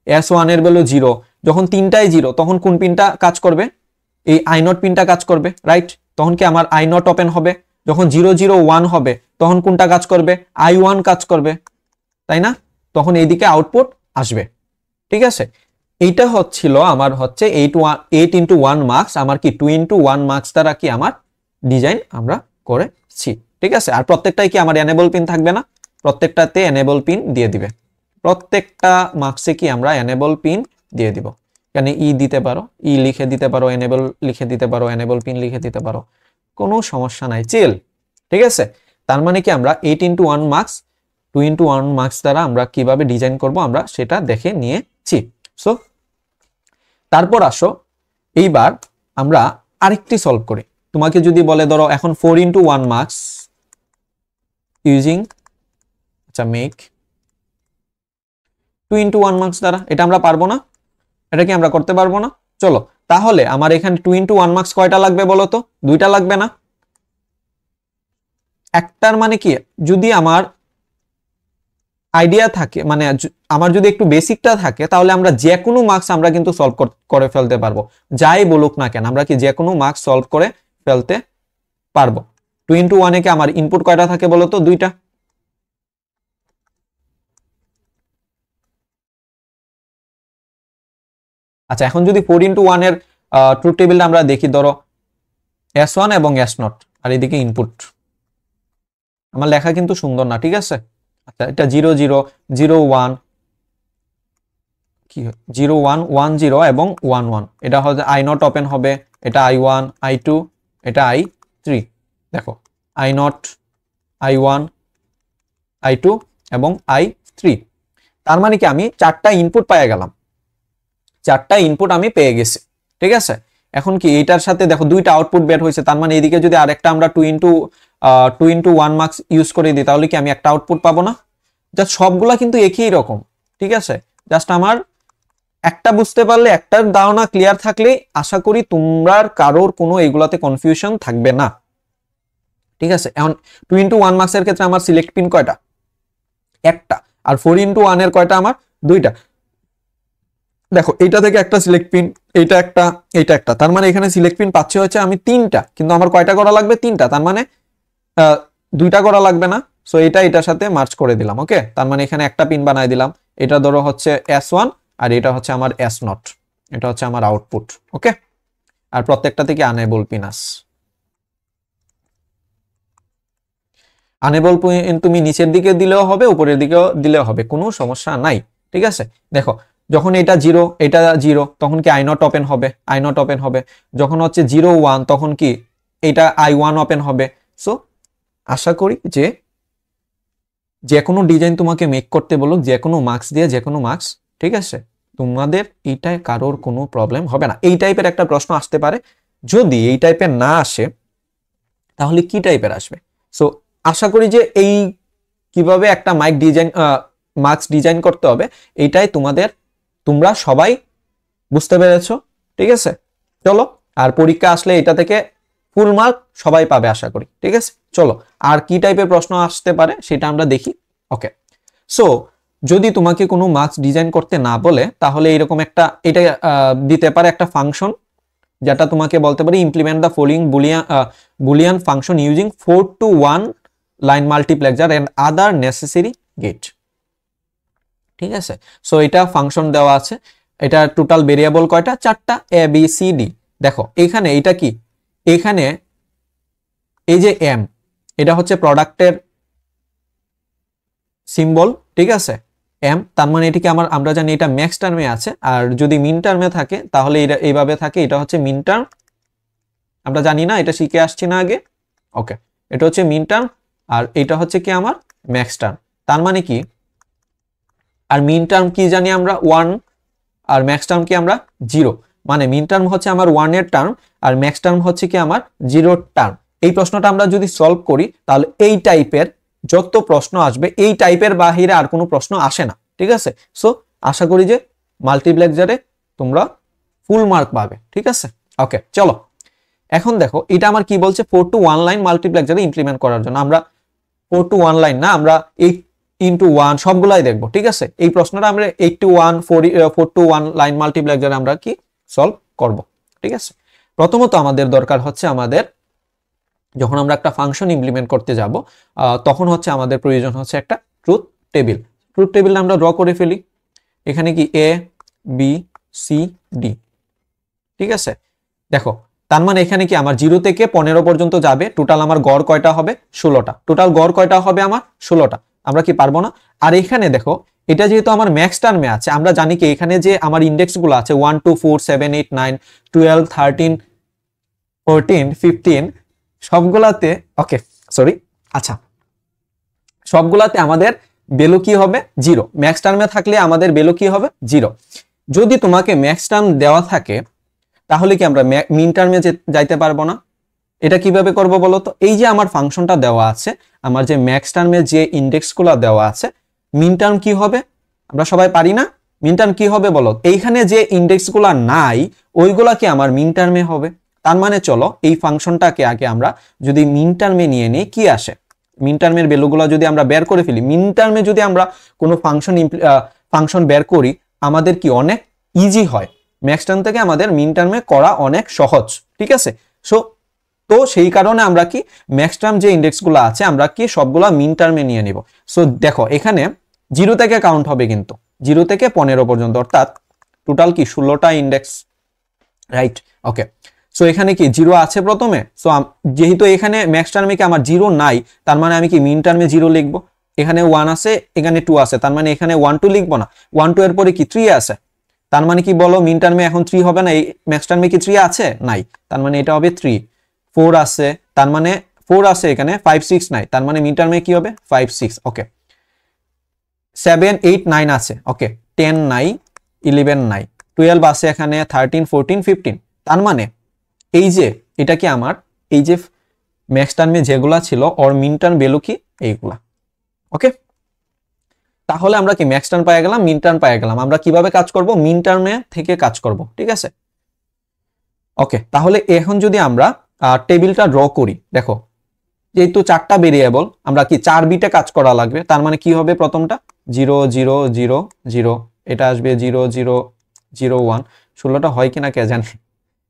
S1 এর ভ্যালু 0, যখন তিনটাই 0, তখন কোন পিনটা কাজ করবে? এই I0 পিনটা কাজ করবে, রাইট? তখন কি আমার I0 ওপেন হবে। যখন 0 0 1 হবে, তখন কোনটা কাজ করবে? I1 কাজ করবে, তাই না? তখন এইদিকে আউটপুট আসবে, ঠিক আছে? এইটা হচ্ছিল আমার হচ্ছে 8 into 1 মার্কস, আমার কি 2 into 1 মার্কস দ্বারা কি আমার ডিজাইন আমরা করেছি, ঠিক আছে? আর প্রত্যেকটাই কি আমার এনেবল পিন থাকবে না? প্রত্যেকটাতে এনেবল পিন দিয়ে দিবে। প্রত্যেকটা মার্কসে কি আমরা এনেবল পিন দিয়ে দিব। এখানে দিতে পারো, লিখে দিতে পারো, এনেবল লিখে দিতে পারো, এনেবল পিন লিখে দিতে পারো, কোনো সমস্যা নাই, চিল, ঠিক আছে? তার মানে কি আমরা 8 into 1 মার্কস 2 into 1 মার্কস দ্বারা আমরা কিভাবে ডিজাইন করব আমরা সেটা দেখে নিয়েছি। সো তারপর আসো, এইবার আমরা আরেকটি সলভ করি। তোমাকে যদি বলে ধরো এখন 4 into 1 মার্কস ইউজিং, আচ্ছা মেক 2 into 1 মার্কস দ্বারা, এটা আমরা পারবো না? এটা কি আমরা করতে পারবো না? চলো তাহলে আমার এখানে 2 into 1 মার্কস কয়টা লাগবে বলো তো? দুইটা লাগবে না? একটার মানে কি, যদি আমার আইডিয়া থাকে, মানে আমার যদি একটু বেসিকটা থাকে, তাহলে আমরা যে কোনো মার্কস আমরা কিন্তু সলভ করে ফেলতে পারবো। যাই বলুক না কেন, আমরা কি যে কোনো মার্কস সলভ করে ফেলতে পারবো। 2 into 1 এ কি আমার ইনপুট কয়টা থাকে বলো তো? দুইটা। আচ্ছা, এখন যদি 4 into 1 এর ট্রুথ টেবিলটা আমরা দেখি, ধরো S1 এবং S0, আর এদিকে ইনপুট। আমার লেখা কিন্তু সুন্দর না, ঠিক আছে? আচ্ছা, এটা 0 0 0 1 কি 0 1 1 0 এবং 1 1, এটা হচ্ছে I0 ওপেন হবে, এটা I1 I2, এটা I3। দেখো I0 I1 I2 এবং I3। তার মানে কি আমি 4টা ইনপুট পেয়ে গেলাম, 4টা ইনপুট আমি পেয়ে গেছি, ঠিক আছে। এখন কি এইটার সাথে দেখো দুইটা আউটপুট বের হয়েছে, তার মানে এদিকে যদি আরেকটা আমরা 2 into 1 মার্কস ইউজ করে দিই তাহলে কি আমি একটা আউটপুট পাবো না? জাস্ট সবগুলা কিন্তু একই রকম, ঠিক আছে। জাস্ট আমার একটা বুঝতে পারলে, একটার ধারণা ক্লিয়ার থাকলে আশা করি তোমরা কারোর কোনো এগুলাতে কনফিউশন থাকবে না, ঠিক আছে। এখন 2 into 1 মার্কসের ক্ষেত্রে আমার সিলেক্ট পিন কয়টা? একটা। আর 4 into 1 এর কয়টা? আমার দুইটা। দেখো এইটা থেকে একটা সিলেক্ট পিন, এইটা একটা, এইটা একটা, তার মানে এখানে সিলেক্ট পিন পাচ্ছে হচ্ছে আমি তিনটা, কিন্তু আমার কয়টা করা লাগবে? তিনটা, তার মানে দুইটা করা লাগবে না। সো এটা এটার সাথে মার্চ করে দিলাম, ওকে। তার মানে এখানে একটা পিন বানাই দিলাম, এটা ধরো হচ্ছে S1 আর এটা হচ্ছে আমার S0, এটা হচ্ছে আমার আউটপুট, ওকে। আর প্রত্যেকটা থেকে আনেবল পিন আস। আনেবল পিন তুমি নিচের দিকে দিলেও হবে, উপরের দিকেও দিলেও হবে, কোনো সমস্যা নাই, ঠিক আছে। দেখো যখন এটা 0 এটা 0 তখন কি I0 ওপেন হবে, I0 ওপেন হবে। যখন হচ্ছে 0 1 তখন কি এটা I1 ওপেন হবে। সো আশা করি যে কোনো ডিজাইন তোমাকে মেক করতে বলো, যে কোনো মার্কস দিয়ে, যে কোনো মার্কস, ঠিক আছে, তোমাদের এইটায় কারোর কোনো প্রবলেম হবে না। এই টাইপের একটা প্রশ্ন আসতে পারে, যদি এই টাইপের না আসে তাহলে কি টাইপের আসবে? সো আশা করি যে এই কিভাবে একটা মার্কস ডিজাইন করতে হবে এইটাই তোমরা সবাই বুঝতে পেরেছো, ঠিক আছে। চলো, আর পরীক্ষা আসলে এটা থেকে ফুল মার্ক সবাই পাবে আশা করি, ঠিক আছে। চলো, আর কি টাইপের প্রশ্ন আসতে পারে সেটা আমরা দেখি, ওকে। সো যদি তোমাকে কোনো মার্কস ডিজাইন করতে না বলে তাহলে এরকম একটা এটা দিতে পারে একটা ফাংশন, যেটা তোমাকে বলতে পারে implement the following Boolean function using 4 to 1 line multiplexer and other necessary gate, ঠিক আছে। সো এটা ফাংশন দেওয়া আছে, এটা টোটাল ভেরিয়েবল কয়টা? 4টা, A B C D। দেখো এখানে এটা কি, এখানে এই যে M, এটা হচ্ছে প্রোডাক্টের সিম্বল, ঠিক আছে, M, তার মানে এটিকে আমরা জানি এটা ম্যাক্স টার্মে আছে, আর যদি মিন টার্মে থাকে তাহলে এটা এইভাবে থাকে, এটা হচ্ছে মিন টার্ম, আমরা জানি না, এটা শিখে আসছি না আগে, ওকে। এটা হচ্ছে মিন টার্ম আর এটা হচ্ছে কি আমার ম্যাক্স টার্ম, তার মানে কি, আর মিন টার্ম কি জানি আমরা 1 আর ম্যাক্স টার্ম কি আমরা 0, মানে মিন টার্ম হচ্ছে আমার 1 এর টার্ম আর ম্যাক্স টার্ম হচ্ছে কি আমার 0 টার্ম। এই প্রশ্নটা আমরা যদি সলভ করি তাহলে এই টাইপের যত প্রশ্ন আসবে এই টাইপের বাহিরে আর কোনো প্রশ্ন আসে না, ঠিক আছে। সো আশা করি যে মাল্টিপ্লেক্সারে তোমরা ফুল মার্ক পাবে, ঠিক আছে, ওকে। চলো এখন দেখো এটা আমার কি বলছে, 4 to 1 লাইন মাল্টিপ্লেক্সারে ইমপ্লিমেন্ট করার জন্য আমরা 4 to 1 লাইন না, আমরা 8 into 1 সবগুলাই দেখবো, ঠিক আছে। এই প্রশ্নটা আমরা 8 to 1 4 to 1 লাইন মাল্টিপ্লেক্সারে আমরা কি সলভ করব, ঠিক আছে। প্রথমত আমাদের দরকার হচ্ছে যখন আমরা একটা ফাংশন ইমপ্লিমেন্ট করতে যাব তখন হচ্ছে আমাদের প্রয়োজন হচ্ছে একটা ট্রুথ টেবিল। ট্রুথ টেবিলটা আমরা ড্র করে ফেলি, এখানে কি A B C D, ঠিক আছে। দেখো তার মানে এখানে কি আমার 0 থেকে 15 পর্যন্ত যাবে, টোটাল আমার গড় কয়টা হবে? 16টা। টোটাল গড় কয়টা হবে? আমার 16টা। আমরা কি পারবো না? আর এখানে দেখো এটা যেহেতু আমার ম্যাক্স টার্মে আছে, আমরা জানি কি এখানে যে আমার ইন্ডেক্স গুলো আছে 1 2 4 7 8 9 12 13 14 15 সবগুলাতে, ওকে সরি, আচ্ছা, সবগুলাতে আমাদের ভ্যালু কি হবে? 0। ম্যাক্স টার্মে থাকলে আমাদের ভ্যালু কি হবে? 0। যদি তোমাকে ম্যাক্স টার্ম দেওয়া থাকে তাহলে কি আমরা মিন টার্মে যাইতে পারবো না? এটা কিভাবে করব বলো তো? এই যে আমার ফাংশনটা দেওয়া আছে, আমার যে ম্যাক্স টার্মে যে ইন্ডেক্সগুলো দেওয়া আছে, মিন টার্ম কি হবে? আমরা সবাই পারি না? মিন টার্ম কি হবে বলো? এইখানে যে ইন্ডেক্সগুলো নাই ওইগুলা কি আমার মিন টার্মে হবে। তার মানে চলো এই ফাংশনটাকে আগে আমরা যদি মিন টার্মে নিয়ে নিই, কি আসে? মিন টার্মের ভ্যালুগুলো যদি আমরা বের করে ফেলি, মিন টার্মে যদি আমরা কোনো ফাংশন বের করি আমাদের কি অনেক ইজি হয়, ম্যাক্স টার্ম থেকে আমাদের মিন টার্মে করা অনেক সহজ, ঠিক আছে। তো সেই কারণে আমরা কি ম্যাক্স টার্ম যে ইন্ডেক্সগুলো আছে আমরা কি সবগুলা মিন টার্মে নিয়ে নিব। সো দেখো এখানে 0 থেকে কাউন্ট হবে, কিন্তু 0 থেকে 15 পর্যন্ত, অর্থাৎ টোটাল কি 16টা ইন্ডেক্স, রাইট, ওকে। সো এখানে কি 0 আছে প্রথমে, সো যেহেতু এখানে ম্যাক্স টার্মে কি আমার 0 নাই, তার মানে আমি কি মিন টার্মে 0 লিখবো। এখানে 1 আছে, এখানে 2 আছে, তার মানে এখানে 1 2 লিখবো না, 1 2 এর পরে কি 3 আছে, তার মানে কি বলো মিন টার্মে এখন 3 হবে না, এই ম্যাক্স টার্মে কি 3 আছে? নাই, তার মানে এটা হবে 3। 4 আছে, তার মানে 4 আছে এখানে, 5 6 নাই, তার মানে মিন টার্মে কি হবে? 5 6, ওকে। 7 8 9 আছে, ওকে। 10 নাই, 11 নাই, 12 আছে এখানে, 13 14 15 তার মানে এই যে এটা কি আমার এই যে ম্যাক্স টার্মে যেগুলা ছিল ওর মিন টার্ম ভ্যালু কি এইগুলা। ওকে, তাহলে আমরা কি ম্যাক্স টার্ম পেয়ে গেলাম, মিন টার্ম পেয়ে গেলাম। আমরা কিভাবে কাজ করব, মিন টার্মে থেকে কাজ করব, ঠিক আছে। ওকে, তাহলে এখন যদি আমরা টেবিলটা ড্র করি, দেখো যেহেতু 4টা ভেরিয়েবল আমরা কি 4 বিটে কাজ করা লাগবে, তার মানে কি হবে প্রথমটা 0 0 0 0, এটা আসবে 0 0 0 1, 16টা হয় কিনা কে জানে,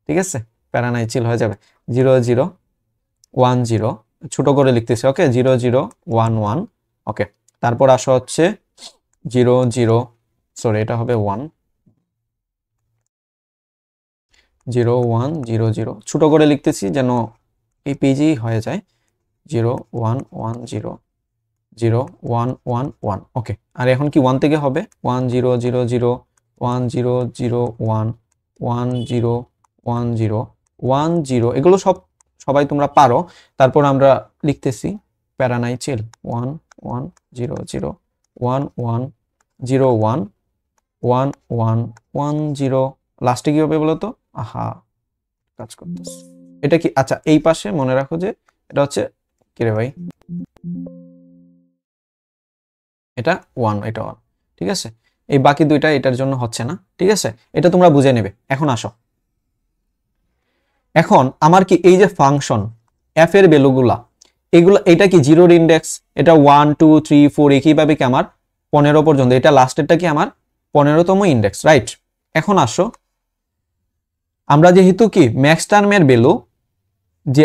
ঠিক আছে প্যারা নাই, চিল হয়ে যাবে। 0 0 1 0, ছোট করে লিখতেছি, ওকে 0 0 1 1। ওকে, তারপর আসা হচ্ছে 0 0, সরি এটা হবে 1 0 1 0 0, ছোট করে লিখতেছি যেন এই পেজেই হয়ে যায়। 0 1 1 0 0 1 1 1। ওকে, আর এখন কি 1 থেকে হবে 1 0 0 0 1 0 0 1 1 0 1 0 1 0, এগুলো সবাই তোমরা পারো। তারপর আমরা লিখতেছি প্যারা নাই, চিল 1 1 0 0 1 1 0 1 1 1 1 0, লাস্টে কি হবে বলো তো, আহা কাজ করতেছে এটা কি, আচ্ছা এই পাশে মনে রাখো যে এটা হচ্ছে কি রে ভাই, এটা 1, এটা 1, ঠিক আছে। এই বাকি দুইটা এটার জন্য হচ্ছে না, ঠিক আছে, এটা তোমরা বুঝে নেবে। এখন আসো, এখন আমার কি এই যে ফাংশন এফ এর ভ্যালুগুলা এগুলা, এটা কি জিরোর ইন্ডেক্স, এটা 1 2 3 4 একইভাবে কি আমার 15 পর্যন্ত, এটা লাস্টেরটা কি আমার 15তম ইন্ডেক্স, রাইট। এখন আসো, আমরা যেহেতু কি ম্যাক্স টার্মের ভ্যালু, যে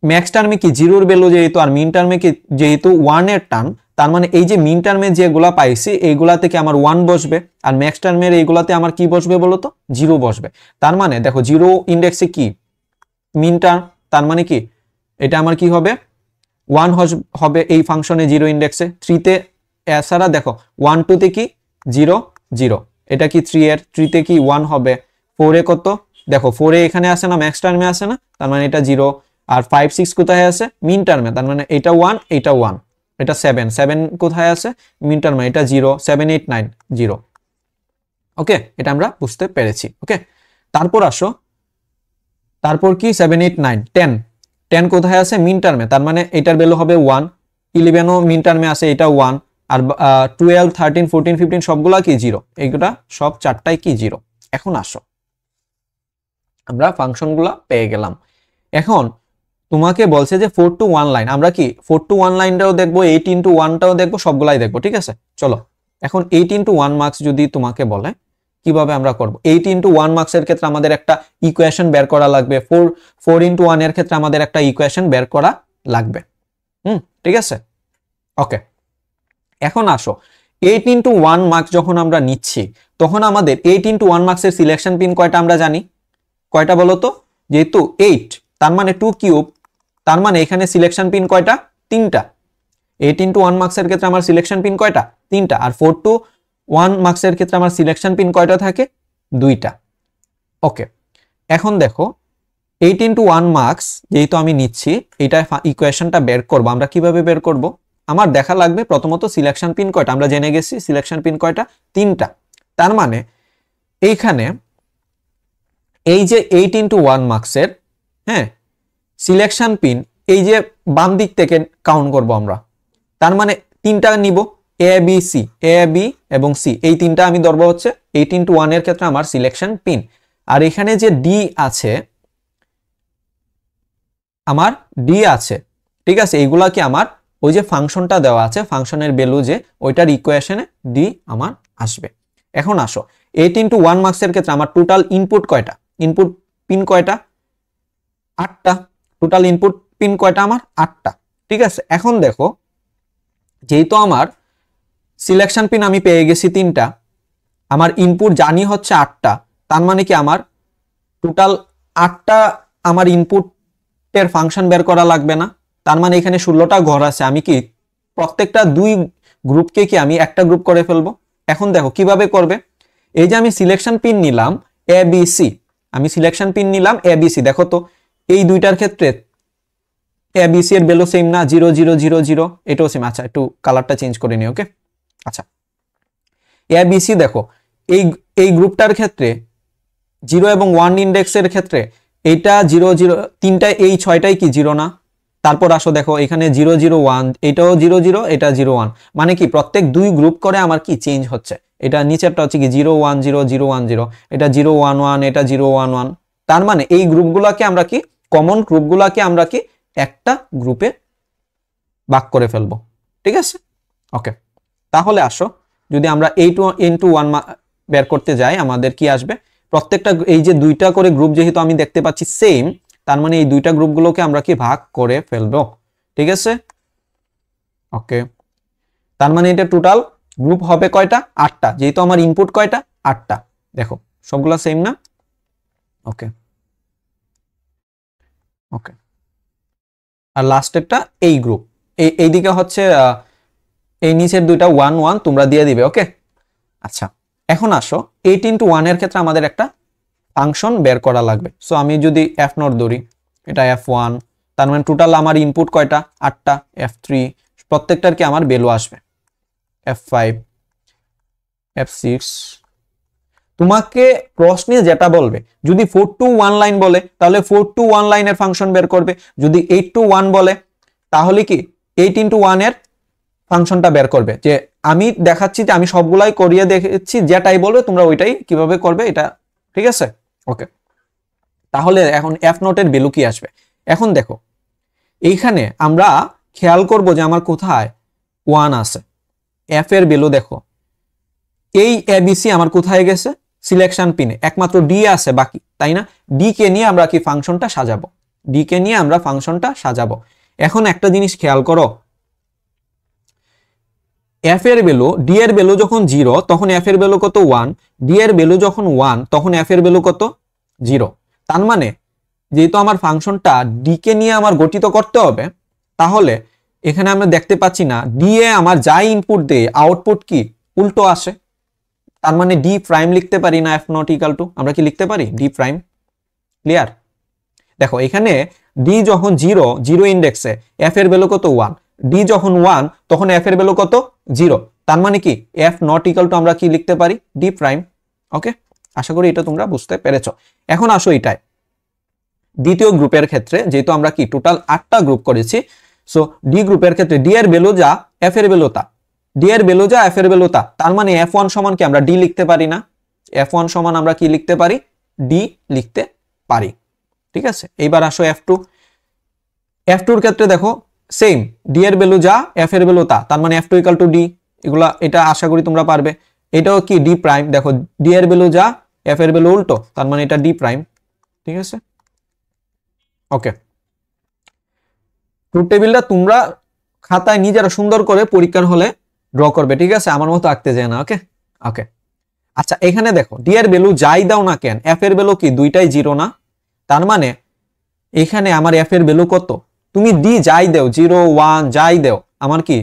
ম্যাক্স টার্মে কি জিরোর ভ্যালু যেহেতু আর মিন টার্মে কি যেহেতু 1 এর টার্ম, তার মানে এই যে মিন টার্মে যেগুলা পাইছি এইগুলা থেকে আমার 1 বসবে, আর ম্যাক্স টার্মের এইগুলাতে আমার কি বসবে বলো তো, 0 বসবে। তার মানে দেখো জিরো ইন্ডেক্সে কি মিন টার্ম, তার মানে কি এটা আমার কি হবে 1 হবে এই ফাংশনে জিরো ইন্ডেক্সে। 3 তে এছাড়া দেখো 1 2 তে কি 0 0, এটা কি 3 এর, 3 তে কি 1 হবে, 4 এ কত দেখো 4 এ এখানে আসে না, ম্যাক্স টার্মে আসে না, তার মানে এটা 0, আর 5 6 কোথায় আছে মিন টার্মে, তার মানে এটা 1 এটা 1, এটা 7 7 কোথায় আছে মিন টার্মে, এটা 0 7 8 9 0। ওকে, এটা আমরা বুঝতে পেরেছি। ওকে, তারপর আসো, তারপর কি 7 8 9 10 10 কোথায় আছে মিন টার্মে, তার মানে এটার ভ্যালু হবে 1, 11ও মিন টার্মে আছে, এটা 1, আর 12 13 14 15 সবগুলা কি 0, এইগুলা সব চারটাই কি 0। এখন আসো, আমরা ফাংশনগুলা পেয়ে গেলাম। এখন তোমাকে বলছে যে 4 to 1 লাইন, আমরা কি 4 to 1 লাইনটাও দেখবো, 8 into 1টাও দেখবো, সবগুলাই দেখবো, ঠিক আছে। চলো এখন 8 into 1 মার্কস যদি তোমাকে বলে কিভাবে আমরা করব, 8 into 1 মার্কসের ক্ষেত্রে আমাদের একটা ইকুয়েশন বের করা লাগবে, 4 into 1 এর ক্ষেত্রে আমাদের একটা ইকুয়েশন বের করা লাগবে। ঠিক আছে। ওকে, এখন আসো 8 into 1 মার্কস যখন আমরা নিচ্ছি তখন আমাদের 8 into 1 মার্কসের সিলেকশন পিন কয়টা আমরা জানি, কয়টা বলো তো, যেহেতু 8 তার মানে 2 কিউব, তার মানে এখানে সিলেকশন পিন কয়টা, 3টা। 8 into 1 মার্কসের ক্ষেত্রে আমার সিলেকশন পিন কয়টা, 3টা, আর 4 to 1 মার্কসের ক্ষেত্রে আমার সিলেকশন পিন কয়টা থাকে, 2টা। ওকে, এখন দেখো 8 into 1 মার্কস যেহেতু আমি নিচ্ছি, এটা ইকুয়েশনটা বের করব, আমরা কিভাবে বের করব, আমার দেখা লাগবে প্রথমত সিলেকশন পিন কয়টা, আমরা জেনে গেছি সিলেকশন পিন কয়টা, 3টা। তার মানে এইখানে এই যে 8 into 1 মার্কসের হ্যাঁ সিলেকশন পিন, এই যে বাম দিক থেকে কাউন্ট করব আমরা, তার মানে 3টা নিব, এ বি সি, এ বি এবং সি, এই 3টা আমি ধরবো হচ্ছে 8 into 1 এর ক্ষেত্রে আমার সিলেকশন পিন। আর এখানে যে ডি আছে, আমার ডি আছে, ঠিক আছে, এইগুলা কি আমার ওই যে ফাংশনটা দেওয়া আছে, ফাংশনের ভ্যালু যে ওইটার ইকুয়েশনে ডি আমার আসবে। এখন আসো 8 into 1 মার্কসের ক্ষেত্রে আমার টোটাল ইনপুট কয়টা, ইনপুট পিন কয়টা, 8টা, টোটাল ইনপুট পিন কয়টা আমার 8টা, ঠিক আছে। এখন দেখো যেহেতু আমার সিলেকশন পিন আমি পেয়ে গেছি 3টা, আমার ইনপুট জানি হচ্ছে 8টা, তার মানে কি আমার টোটাল 8টা আমার ইনপুটের ফাংশন বের করা লাগবে না, তার মানে এখানে 16টা ঘর আছে, আমি কি প্রত্যেকটা 2 গ্রুপকে কি আমি একটা গ্রুপ করে ফেলবো। এখন দেখো কিভাবে করবে, এই যে আমি সিলেকশন পিন নিলাম এ বি সি, আমি সিলেকশন পিন নিলাম এ বি সি, দেখো তো এই দুইটার ক্ষেত্রে এ বি সি এর ভ্যালু সেম না, 0 0 0 0, এটাও সেম। আচ্ছা একটু কালারটা চেঞ্জ করে নিই। ওকে, আচ্ছা এ বি সি দেখো এই গ্রুপটার ক্ষেত্রে 0 এবং 1 ইন্ডেক্সের ক্ষেত্রে এটা 0 0 তিনটা এই 6টাই কি 0 না? তারপর আসো দেখো এখানে 0 0 1, এটাও 0 0, এটা 0 1, মানে কি প্রত্যেক দুই গ্রুপ করে আমার কি চেঞ্জ হচ্ছে। এটা নিচেরটা হচ্ছে কি 0 1 0 0 1 0, এটা 0 1 1, এটা 0 1 1। তার মানে এই গ্রুপগুলোকে আমরা কি কমন গ্রুপগুলোকে আমরা কি একটা গ্রুপে ভাগ করে ফেলবো, ঠিক আছে? ওকে, তাহলে আসো যদি আমরা 8 into 1 বের করতে যাই আমাদের কি আসবে, প্রত্যেকটা এই যে দুইটা করে গ্রুপ যেহেতু আমি দেখতে পাচ্ছি সেম, তার মানে এই দুইটা গ্রুপগুলোকে আমরা কি ভাগ করে ফেলবো, ঠিক আছে? ওকে, তার মানে এটা টোটাল গ্রুপ হবে কয়টা? 8টা, যেহেতু আমার ইনপুট কয়টা? 8টা। দেখো সবগুলা সেম না? ওকে ওকে, আর লাস্টেরটা এই গ্রুপ, এইদিকে হচ্ছে এই নিচের দুইটা 1 1 তোমরা দিয়ে দিবে। ওকে, আচ্ছা এখন আসো 8 into 1 এর ক্ষেত্রে আমাদের একটা ফাংশন বের করা লাগবে। সো আমি যদি f0 ধরি, এটা f1, তার মানে টোটাল আমার ইনপুট কয়টা? 8টা। f3, প্রত্যেকটার কি আমার ভ্যালু আসবে, f5 f6। তোমাকে প্রশ্নে যেটা বলবে, যদি 4 to 1 লাইন বলে তাহলে 4 to 1 লাইনের ফাংশন বের করবে, যদি 8 to 1 বলে তাহলে কি 8 into 1 এর ফাংশনটা বের করবে। যে আমি দেখাচ্ছি যে আমি সবগুলাই করিয়ে দেখেছি, যেটাই বলবে তোমরা ওইটাই কিভাবে করবে এটা, ঠিক আছে? ওকে, তাহলে এখন f0 এর ভ্যালু কি আসবে? এখন দেখো এইখানে আমরা খেয়াল করব যে আমার কোথায় 1 আছে, f এর ভ্যালু দেখো এই abc আমার কোথায় গেছে? সিলেকশন পিনে, একমাত্র d আছে বাকি, তাই না? d কে নিয়ে আমরা কি ফাংশনটা সাজাবো, d কে নিয়ে আমরা ফাংশনটা সাজাবো। এখন একটা জিনিস খেয়াল করো, f এর ভ্যালু, d এর ভ্যালু যখন 0 তখন f এর ভ্যালু কত? 1, d এর ভ্যালু যখন 1 তখন f এর ভ্যালু কত? 0। তার মানে যেহেতু আমার ফাংশনটা d কে নিয়ে আমার গঠিত করতে হবে, তাহলে এখানে আমরা দেখতে পাচ্ছি না d এ আমার যাই ইনপুট দেয় আউটপুট কি উল্টো আসে। তার মানে d প্রাইম লিখতে পারি না, f not equal to, আমরা কি লিখতে পারি d প্রাইম? ক্লিয়ার? দেখো এখানে d যখন 0 0 ইন্ডেক্সে f এর ভ্যালু কত? 1, d যখন 1 তখন f এর ভ্যালু কত? 0। তার মানে কি f not equal to আমরা কি লিখতে পারি? d prime. ওকে, আশা করি এটা তোমরা বুঝতে পেরেছো। এখন আসো এটাই দ্বিতীয় গ্রুপের ক্ষেত্রে, যেহেতু আমরা কি টোটাল 8টা গ্রুপ করেছি, সো d গ্রুপের ক্ষেত্রে d এর ভ্যালু যা f এর ভ্যালু তা, d এর ভ্যালু যা f এর ভ্যালু তা। তার মানে f1 সমান কি আমরা d লিখতে পারি না? f1 সমান আমরা কি লিখতে পারি? d লিখতে পারি, ঠিক আছে? এইবার আসো f2, f2 এর ক্ষেত্রে দেখো সেম, d এর ভ্যালু যা f এর ভ্যালু তা, তার মানে f2 ইকুয়াল টু d। এগুলা এটা আশা করি তোমরা পারবে। এটাও কি d প্রাইম, দেখো d এর ভ্যালু যা f এর ভ্যালু উল্টো, তার মানে এটা d প্রাইম, ঠিক আছে? ওকে, ট্রুথ টেবিলটা তোমরা খাতায় নিজেরা সুন্দর করে পরীক্ষার হলে ড্র করবে, ঠিক আছে? আমার মতো আঁকতে যায় না। ওকে ওকে, আচ্ছা এখানে দেখো d এর ভ্যালু যাই দাও না কেন f এর ভ্যালু কি দুইটাই 0 না? তার মানে এখানে আমার f এর ভ্যালু কত? তুমি d যাই দাও 0 1 যাই দাও, আমার কি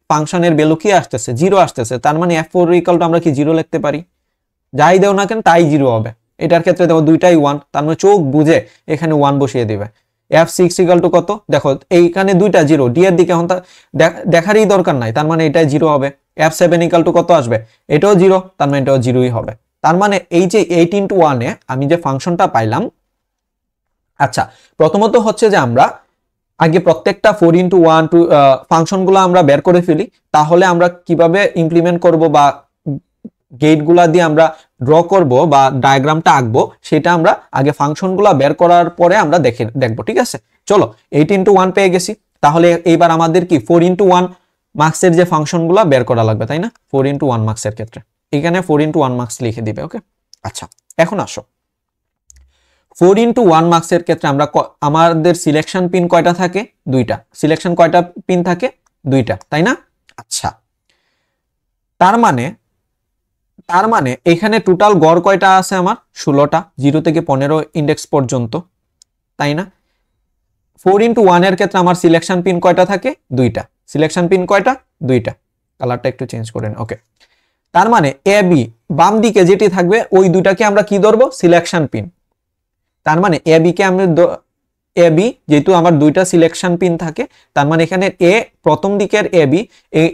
ফাংশনের ভ্যালু কি আসতেছে? 0 আসতেছে। তার মানে f4 ইকুয়াল টু আমরা কি 0 লিখতে পারি, যাই দাও না কেন তাই 0 হবে। এটার ক্ষেত্রে দেখো দুইটাই 1, তার মানে চোখ বুঝে এখানে 1 বসিয়ে দিবে। f6 ইকুয়াল টু কত? দেখো এইখানে দুইটা 0, d এর দিকে এখন দেখারই দরকার নাই, তার মানে এটাই 0 হবে। f7 ইকুয়াল টু কত আসবে? এটাও 0, তার মানে এটাও 0ই হবে। তার মানে এই যে 8 into 1 এ আমি যে ফাংশনটা পাইলাম, আচ্ছা প্রথমত হচ্ছে যে আমরা আগে প্রত্যেকটা 4 into 1 ফাংশনগুলো আমরা বের করে ফেলি, তাহলে আমরা কিভাবে ইমপ্লিমেন্ট করব বা গেটগুলা দিয়ে আমরা ড্র করব বা ডায়াগ্রামটা আঁকবো, সেটা আমরা আগে ফাংশনগুলো বের করার পরে আমরা দেখবো, ঠিক আছে? চলো 8 into 1 পেয়ে গেছি, তাহলে এইবার আমাদের কি 4 into 1 মার্কসের যে ফাংশনগুলো বের করা লাগবে, তাই না? 4 into 1 মার্কসের ক্ষেত্রে এখানে 4 into 1 মার্কস লিখে দিবে। ওকে, আচ্ছা এখন আসো 4 into 1 মার্কসের ক্ষেত্রে আমরা আমাদের সিলেকশন পিন কয়টা থাকে? দুইটা। সিলেকশন কয়টা পিন থাকে? দুইটা, তাই না? আচ্ছা তার মানে এখানে টোটাল গড় কয়টা আছে আমার? 16টা, 0 থেকে 15 ইন্ডেক্স পর্যন্ত, তাই না? 4 into 1 এর ক্ষেত্রে আমার সিলেকশন পিন কয়টা থাকে? দুইটা। সিলেকশন পিন কয়টা? দুইটা। কালারটা একটু চেঞ্জ করে নিন। ওকে, তার মানে এ বি বাম দিকে যেটি থাকবে ওই দুইটাকে আমরা কি ধরবো? Selection pin. তার মানে এ বি কে আমরা এ বি, যেহেতু আমার দুইটা সিলেকশন পিন থাকে, তার মানে এখানে এ প্রথম দিকের এ বি,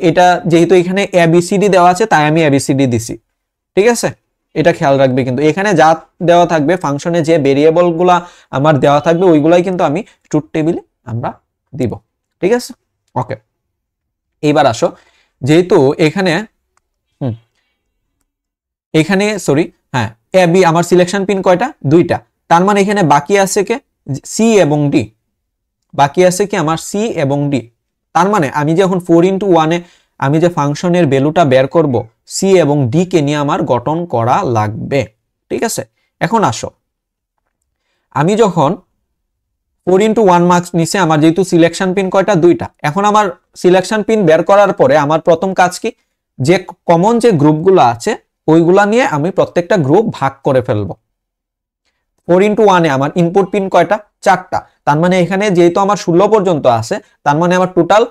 এটা যেহেতু এখানে এ বি সি ডি দেওয়া আছে তাই আমি এ বি সি ডি দিছি, ঠিক আছে? এটা খেয়াল রাখবে, কিন্তু এখানে যা দেওয়া থাকবে ফাংশনে যে ভেরিয়েবল গুলা আমার দেওয়া থাকবে ওইগুলাই কিন্তু আমি ট্রুথ টেবিলে আমরা দিব। ঠিক আছে, ওকে। এইবার আসো, যেহেতু এখানে এখানে সরি হ্যাঁ এ বি আমার সিলেকশন পিন কয়টা, দুইটা, তার মানে এখানে বাকি আছে কে সি এবং ডি, বাকি আছে কি আমার সি এবং ডি। তার মানে আমি যখন 4x1 এ আমি যে ফাংশনের ভ্যালুটা বের করব সি এবং ডি কে নিয়ে আমার গঠন করা লাগবে। ঠিক আছে, এখন আসো, আমি যখন 4x1 মার্কস নিচে আমার যেহেতু সিলেকশন পিন কয়টা, দুইটা, এখন আমার সিলেকশন পিন বের করার পরে আমার প্রথম কাজ কি, যে কমন যে গ্রুপগুলো আছে ওইগুলা নিয়ে আমি প্রত্যেকটা গ্রুপ ভাগ করে ফেলবো। 4x1 এ আমার ইনপুট পিন কয়টা, চারটা, তার মানে এখানে যেহেতু আমার 16 পর্যন্ত আছে তার মানে আমার টোটাল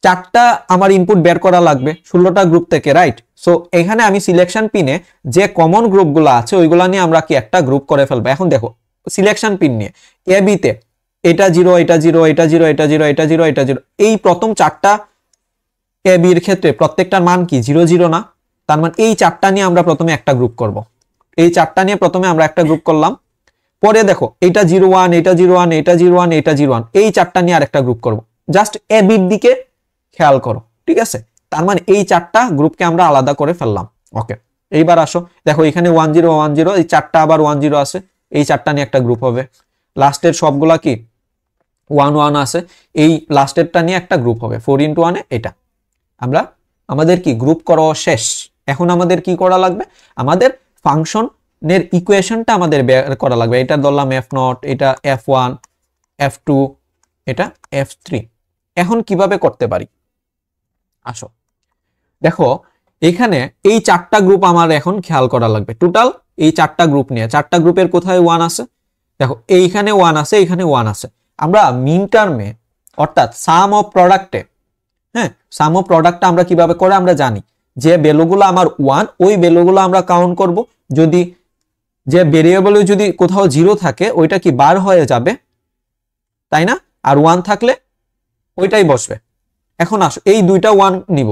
চারটা আমার ইনপুট বের করা লাগবে 16টা গ্রুপ থেকে, রাইট। সো এখানে আমি সিলেকশন পিনে যে কমন গ্রুপগুলো আছে ওইগুলা নিয়ে আমরা কি একটা গ্রুপ করে ফেলবো। এখন দেখো সিলেকশন পিন নিয়ে এ বি তে এটা 0 এটা 0 এটা 0 এটা 0 এটা 0 এটা 0, এই প্রথম চারটা এ বির ক্ষেত্রে প্রত্যেকটার মান কি 0 0 না, তার মানে এই চারটা নিয়ে আমরা প্রথমে একটা গ্রুপ করব। এই চারটা নিয়ে প্রথমে আমরা একটা গ্রুপ করলাম, পরে দেখো এটা 0 1 এটা 0 1 এটা 0 1 এটা 0 1, এই চারটা নিয়ে আরেকটা গ্রুপ করব। জাস্ট এ বির দিকে খেয়াল করো, ঠিক আছে। তার মানে এই চারটা গ্রুপকে আমরা আলাদা করে ফেললাম। ওকে, এইবার আসো, দেখো এখানে 1 0 1 0, এই চারটা আবার 1 0 আছে, এই চারটা নিয়ে একটা গ্রুপ হবে। লাস্টের সবগুলা কি 1 1 আছে, এই লাস্টেরটা নিয়ে একটা গ্রুপ হবে। 4x1 এ এটা আমরা আমাদের কি গ্রুপ করা শেষ। এখন আমাদের কি করা লাগবে, আমাদের ফাংশনের ইকুয়েশনটা আমাদের বের করা লাগবে। এটা ধরলাম f0, এটা f1, f2, এটা f3। এখন কিভাবে করতে পারি, আসো দেখো এখানে এই চারটা গ্রুপ আমার এখন খেয়াল করা লাগবে। টোটাল এই চারটা গ্রুপ নিয়ে, চারটা গ্রুপের কোথায় 1 আছে, দেখো এইখানে 1 আছে, এইখানে 1 আছে। আমরা মিন টার্মে অর্থাৎ সাম অফ প্রোডাক্টে, হ্যাঁ সাম অফ প্রোডাক্টটা আমরা কিভাবে করে আমরা জানি, যে ভ্যালুগুলো আমার 1 ওই ভ্যালুগুলো আমরা কাউন্ট করব, যদি যে ভেরিয়েবলে যদি কোথাও 0 থাকে ওইটা কি বার হয়ে যাবে, তাই না, আর 1 থাকলে ওইটাই বসবে। এখন আসো এই দুইটা 1 নিব,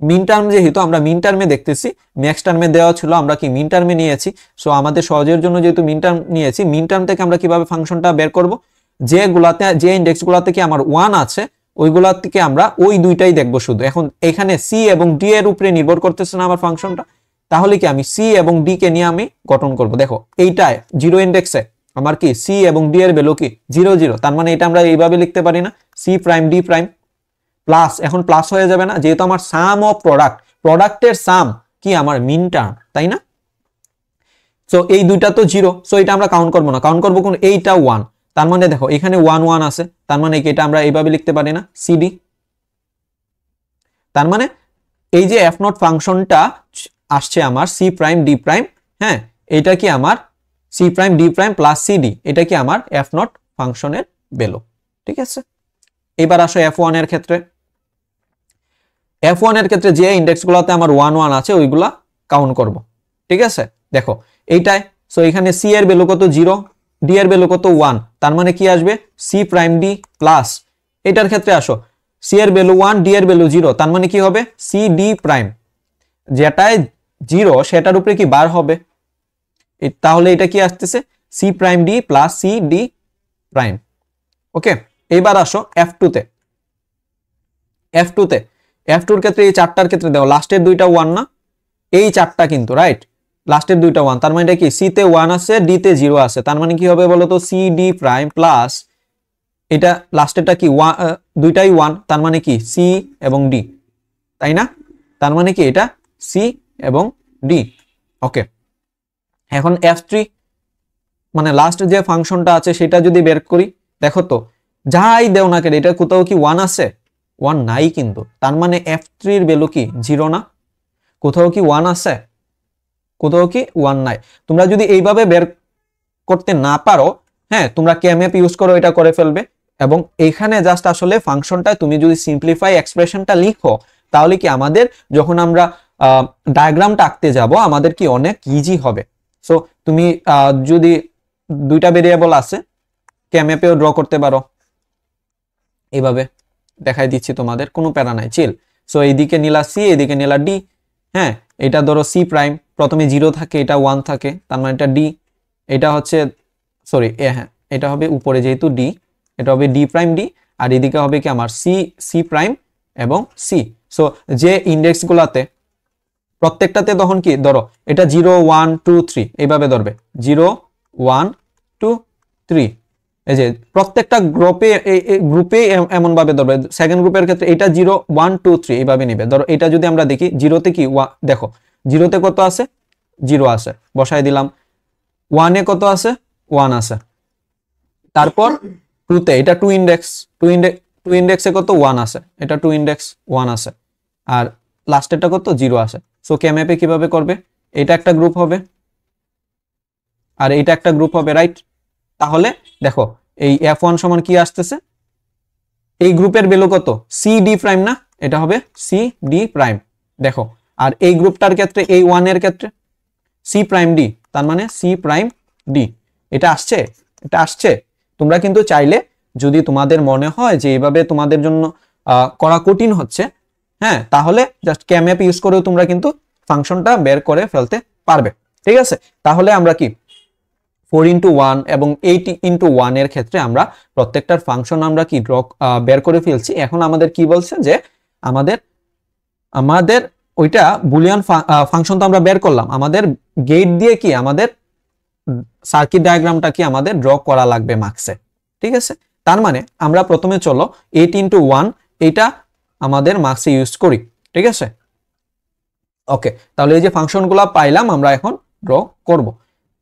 মিন টার্ম যেহেতু আমরা মিন টার্মে দেখতেছি, ম্যাক্স টার্মে দেওয়া ছিল, আমরা কি মিন টার্মে নিয়েছি। সো আমাদের সহজের জন্য যেহেতু মিন টার্ম নিয়েছি, মিন টার্ম থেকে আমরা কিভাবে ফাংশনটা বের করব, যেগুলাতে যে ইন্ডেক্স গুলাতে কি আমার 1 আছে ওইগুলা থেকে আমরা ওই দুইটাই দেখবো শুধু। এখন এখানে সি এবং ডি এর উপরে নির্ভর করতেছে না আমার ফাংশনটা, তাহলে কি আমি সি এবং ডি কে নিয়ে আমি গঠন করব। দেখো এইটায় 0 ইন্ডেক্সে আমার কি সি এবং ডি এর ভ্যালু কি 0 0, তার মানে এটা আমরা এইভাবে লিখতে পারি না, C prime D prime plus, এখন প্লাস হয়ে যাবে না, যেহেতু আমার সাম অফ প্রোডাক্ট, প্রোডাক্টের সাম কি আমার মিন টার্ম, তাই না। সো এই দুইটা তো 0, সো এটা আমরা কাউন্ট করবো না, কাউন্ট করবো কোন, এইটা 1, তার মানে দেখো এখানে 1 1 আছে, তার মানে এটা আমরা এইভাবে লিখতে পারি না, সিডি। তার মানে এই যে f0 ফাংশনটা আসছে আমার সি প্রাইম ডি প্রাইম, হ্যাঁ এটা কি আমার C prime D prime plus CD, এটা কি আমার f0 ফাংশনের ভ্যালু। ঠিক আছে, এবার আসো f1 এর ক্ষেত্রে। f1 এর ক্ষেত্রে যে ইন্ডেক্সগুলোতে আমার 1 1 আছে ওইগুলা কাউন্ট করব। ঠিক আছে, দেখো এইটাই, সো এখানে সি এর ভ্যালু কত 0, ডি এর ভ্যালু কত 1, তার মানে কি আসবে সি প্রাইম ডি প্লাস, এটার ক্ষেত্রে আসো সি এর ভ্যালু 1 ডি এর ভ্যালু 0, তার মানে কি হবে সি ডি প্রাইম, যেটায় 0 সেটার উপরে কি বার হবে, তাহলে এটা কি আসতেছে C prime D plus C D prime. Okay, এবার আসো f2 তে। f2 তে f2 এর ক্ষেত্রে এই চারটার ক্ষেত্রে দেখো লাস্টের দুইটা 1 না, এই চারটা কিন্তু রাইট, লাস্টের দুইটা 1, তার মানে এটা কি সি তে 1 আছে, ডি তে 0 আছে, তার মানে কি হবে বলো তো সি ডি প্রাইম প্লাস, এটা লাস্টেরটা কি দুইটাই 1, তার মানে কি সি এবং ডি, তাই না, তার মানে কি এটা সি এবং ডি। ওকে, এখন f3 মানে লাস্ট যে ফাংশনটা আছে সেটা যদি বের করি, দেখো তো যাই দেও না কেন এটা কোথাও কি 1 আছে, 1 নাই কিন্তু, তার মানে f3 এর ভ্যালু কি 0 না, কোথাও কি 1 আছে, কোথাও কি 1 নাই। তোমরা যদি এইভাবে বের করতে না পারো, হ্যাঁ তোমরা কেএমএপ ইউজ করো, এটা করে ফেলবে। এবং এখানে জাস্ট আসলে ফাংশনটা তুমি যদি সিম্পলিফাই এক্সপ্রেশনটা লিখো, তাহলে কি আমাদের যখন আমরা ডায়াগ্রামটা আঁকতে যাব আমাদের কি অনেক ইজি হবে। সো তুমি যদি দুইটা ভেরিয়েবল আছে কেএমএপেও ড্র করতে পারো, এইভাবে দেখাই দিচ্ছি তোমাদের, কোনো প্যারা নাই, চিল। সো এইদিকে নিলা সি, এইদিকে নিলা ডি, হ্যাঁ এটা ধরো সি প্রাইম, প্রথমে 0 থাকে, এটা 1 থাকে, তার মানে এটা ডি, এটা হচ্ছে সরি হ্যাঁ এটা হবে উপরে যেহেতু ডি, এটা হবে ডি প্রাইম ডি, আর এদিকে হবে কি আমার সি, সি প্রাইম এবং সি। সো যে ইন্ডেক্সগুলোতে প্রত্যেকটাতে তখন কি ধরো এটা 0 1 2 3 এইভাবে ধরবে, 0 1 2 3, এই যে প্রত্যেকটা গ্রুপে এমন ভাবে ধরবে। সেকেন্ড গ্রুপের ক্ষেত্রে এটা 0 1 2 3 এইভাবে নিবে। ধরো এটা যদি আমরা দেখি জিরোতে কি দেখো জিরোতে কত আছে, 0 আছে, বসাই দিলাম। 1 এ কত আছে, 1 আছে। তারপর 2 তে এটা 2 ইন্ডেক্স, 2 ইন্ডেক্সে কত 1 আছে, এটা 2 ইন্ডেক্স 1 আছে, আর লাস্টেরটা কত 0 আছে। সো কে ম্যাপে কিভাবে করবে, এটা একটা গ্রুপ হবে আর এটা একটা গ্রুপ হবে, রাইট? তাহলে দেখো এই f1 সমান কি আসতেছে, এই গ্রুপের ভ্যালু কত, সি ডি প্রাইম না, এটা হবে সি ডি প্রাইম। দেখো আর এই গ্রুপটার ক্ষেত্রে এই 1 এর ক্ষেত্রে সি প্রাইম ডি, তার মানে সি প্রাইম ডি। এটা আসছে, এটা আসছে। তোমরা কিন্তু চাইলে যদি তোমাদের মনে হয় যে এইভাবে তোমাদের জন্য করা কঠিন হচ্ছে, হ্যাঁ, তাহলে জাস্ট কে ম্যাপ ইউজ করেও তোমরা কিন্তু ফাংশনটা বের করে ফেলতে পারবে, ঠিক আছে? তাহলে আমরা কি 4 into 1 এবং 8 into 1 এর ক্ষেত্রে আমরা প্রত্যেকটার ফাংশন আমরা কি বের করে ফেলছি। এখন আমাদের কি বলছে যে আমাদের ওইটা বুলিয়ান ফাংশন তো আমরা বের করলাম, আমাদের গেট দিয়ে কি আমাদের সার্কিট ডায়াগ্রামটা কি আমাদের ড্র করা লাগবে মার্কসে, ঠিক আছে? তার মানে আমরা প্রথমে চলো 8 into 1 এটা আমাদের মার্কসে ইউজ করি, ঠিক আছে? ওকে, তাহলে এই যে ফাংশনগুলো পাইলাম আমরা এখন ড্র করব।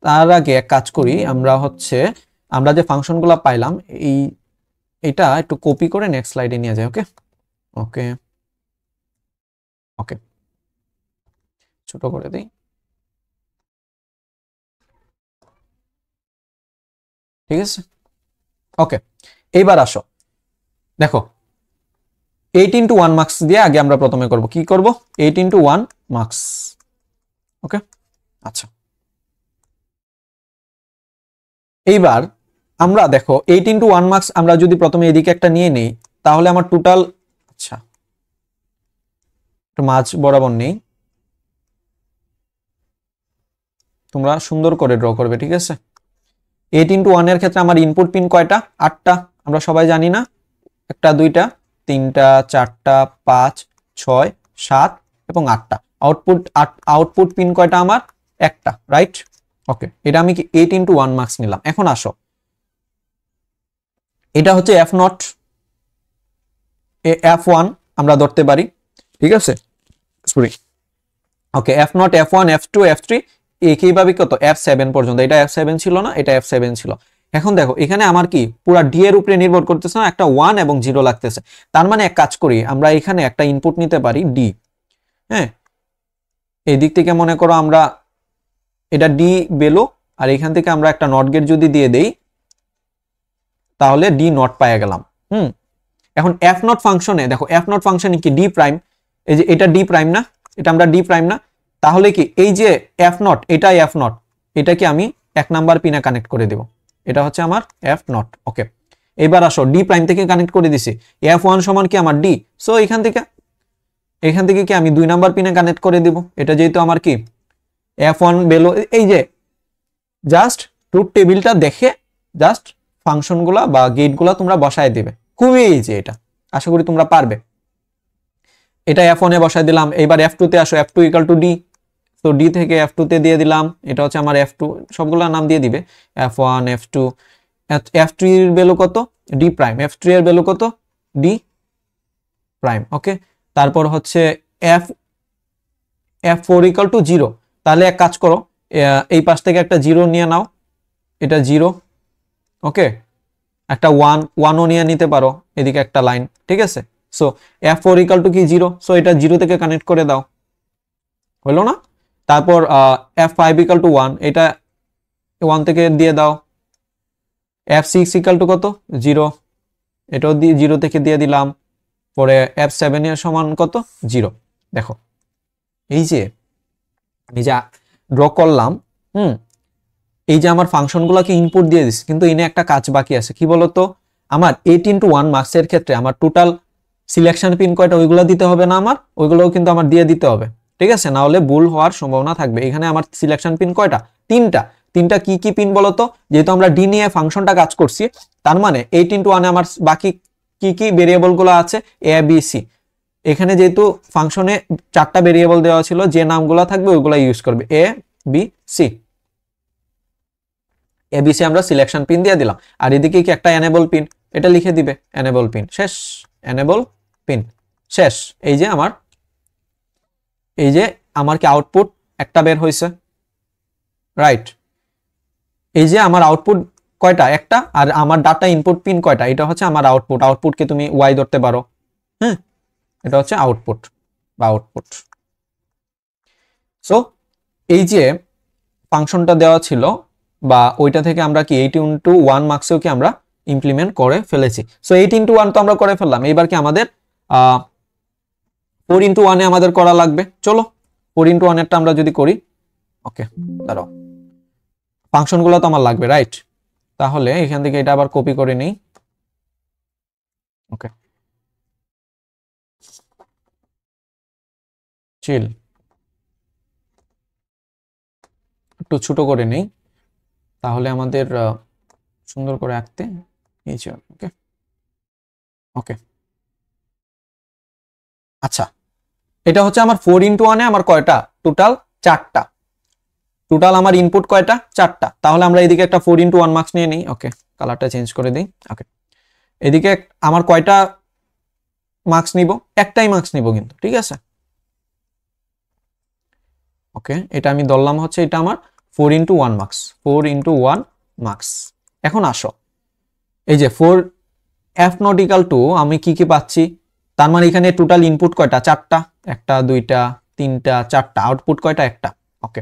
তার আগে এক কাজ করি, আমরা যে ফাংশনগুলো পাইলাম এটা একটু কপি করে নেক্সট স্লাইডে নিয়ে যাই। ওকে ওকে ওকে, ছোট করে দিই, ঠিক আছে? ওকে, এইবার আসো দেখো 8 into 1 মার্কস দিয়ে আগে আমরা প্রথমে করব, কি করব, 8 into 1 মার্কস। ওকে, আচ্ছা, এইবার আমরা দেখো 8 into 1 মার্কস আমরা যদি প্রথমে এদিকে একটা নিয়ে নেই, তাহলে আমার টোটাল, আচ্ছা মাঝ বরাবর নেই, তোমরা সুন্দর করে ড্র করবে, ঠিক আছে? 8 into 1 এর ক্ষেত্রে আমার ইনপুট পিন কয়টা, 8টা, আমরা সবাই জানি না, 1টা 2টা 3টা 4টা 5 6 7 এবং 8টা। আউটপুট পিন কয়টা আমার, একটা, রাইট? ওকে, এটা আমি কি 8 into 1 মার্কস নিলাম। এখন আসো এটা হচ্ছে f নট, f1 আমরা ধরতে পারি, ঠিক আছে? Sorry, okay, f not f1 f2 f3 একইভাবে কত f7 পর্যন্ত, এটা f7 ছিল না, এটা f7 ছিল। এখন দেখো এখানে আমার কি পুরো ডি এর উপরে নির্ভর করতেছে না, একটা 1 এবং 0 লাগতেছে। তার মানে এক কাজ করি, আমরা এখানে একটা ইনপুট নিতে পারি ডি, হ্যাঁ, এই দিক থেকে মনে করো আমরা এটা ডি বেলো, আর এখান থেকে আমরা একটা নট গেট যদি দিয়ে দেই তাহলে ডি নট পাইয়া গেলাম। এখন এফ নট ফাংশনে দেখো, এফ নট ফাংশনে কি ডি প্রাইম, এই যে এটা ডি প্রাইম না, এটা আমরা ডি প্রাইম না, তাহলে কি এই যে এফ নট, এটাই এফ নট, এটাকে আমি 1 নাম্বার পিনে কানেক্ট করে দেব, এটা হচ্ছে আমার এফ নট। ওকে, এবার আসো ডি প্রাইম থেকে কানেক্ট করে দিছি, এফ ওয়ান সমান কি আমার ডি, সো এখান থেকে কি আমি 2 নাম্বার পিনে কানেক্ট করে দিব, এটা যেহেতু আমার কি f1 বেলো। এই যে জাস্ট ট্রুথ টেবিলটা দেখে জাস্ট ফাংশনগুলা বা গেটগুলা তোমরা বসায় দিবে, খুবই ইজি, এটা আশা করি তোমরা পারবে। এটা f1 এ বসায় দিলাম, এবার f2 তে আসো, f2 ইকুয়াল টু d, তো d থেকে f2 তে দিয়ে দিলাম, এটা হচ্ছে আমার f2, সবগুলা নাম দিয়ে দিবে, f1 f2, f3 এর ভ্যালু কত, d প্রাইম, f3 এর ভ্যালু কত, d প্রাইম। ওকে, তারপর হচ্ছে f4 ইকুয়াল টু 0, তাহলে এক কাজ করো, এই পাশ থেকে একটা 0 নিয়ে নাও, এটা 0, ওকে, একটা 1ও নিয়ে নিতে পারো, এদিকে একটা লাইন, ঠিক আছে? সো f4 ইকুয়াল টু কি 0, সো এটা 0 থেকে কানেক্ট করে দাও, হলো না? তারপর f5 ইকুয়াল টু 1, এটা 1 থেকে দিয়ে দাও, f6 ইকুয়াল টু কত, 0, এটাও 0 থেকে দিয়ে দিলাম, পরে f7 এর সমান কত, 0। দেখো এই যে আমি যা ড্র করলাম, এই যে আমার ফাংশনগুলোকে ইনপুট দিয়ে দিচ্ছি, কিন্তু এনে একটা কাজ বাকি আছে, কি বলতো, আমার 8 into 1 মার্কসের ক্ষেত্রে আমার টোটাল সিলেকশন পিন কয়টা ওইগুলো দিতে হবে না, আমার ওইগুলোও কিন্তু আমার দিয়ে দিতে হবে। ঠিক আছে, না হলে ভুল হওয়ার সম্ভাবনা থাকবে। এখানে আমার সিলেকশন পিন কয়টা? তিনটা কি কি পিন বলতো? যেহেতু আমরা ডি নিয়ে ফাংশনটা কাজ করছি, তার মানে 8 × 1 আমার বাকি কি কি ভেরিয়েবল গুলো আছে? এ বি সি। এখানে যেহেতু ফাংশনে 4টা ভেরিয়েবল দেওয়া ছিল, যে নামগুলো থাকবে ওইগুলো ইউজ করবে, এ বি সি। এবিসি আমরা সিলেকশন পিন দিয়ে দিলাম। আর এদিকে কি একটা এনেবল পিন, এটা লিখে দিবে এনেবল পিন। শেষ, এনেবল পিন শেষ। এই যে আমার কি আউটপুট একটা বের হয়েছে, রাইট? এই যে আমার আউটপুট কয়টা? একটা। আর আমার ডাটা ইনপুট পিন কয়টা? এটা হচ্ছে আমার আউটপুট। আউটপুটকে তুমি ওয়াই ধরতে পারো, হ্যাঁ, এটা হচ্ছে আউটপুট বা আউটপুট। সো এই যে ফাংশনটা দেওয়া ছিল, বা ওইটা থেকে আমরা কি 8 × 1 মার্কসেও কি আমরা ইমপ্লিমেন্ট করে ফেলেছি। সো 8 × 1 তো আমরা করে ফেললাম, এবার কি আমাদের 4 × 1 আমাদের করা লাগবে। চলো 4 × 1 এরটা আমরা যদি করি, ওকে দাঁড়াও, ফাংশনগুলো তো আমার লাগবে, রাইট? তাহলে এখান থেকে এটা আবার কপি করে নিই, ওকে, চিল, একটু ছোট করে নেই তাহলে আমাদের সুন্দর করে আঁকতে নিচে, ওকে ওকে। আচ্ছা, এটা হচ্ছে আমার 4 × 1 আমার কয়টা? টোটাল 4টা। টোটাল আমার ইনপুট কয়টা? 4টা। তাহলে আমরা এদিকে একটা 4 × 1 মার্কস নিয়ে নিই, ওকে, কালারটা চেঞ্জ করে দিই, ওকে। এদিকে আমার কয়টা মার্কস নিব? একটাই মার্কস নিব কিন্তু, ঠিক আছে, ওকে। এটা আমি ধরলাম হচ্ছে এটা আমার 4 × 1 মার্কস, 4 × 1 মার্কস। এখন আসো, এই যে 4 f not equal to আমি কি কি পাচ্ছি? তার মানে এখানে টোটাল ইনপুট কয়টা? 4টা, 1টা 2টা 3টা 4টা, আউটপুট কয়টা? একটা, ওকে।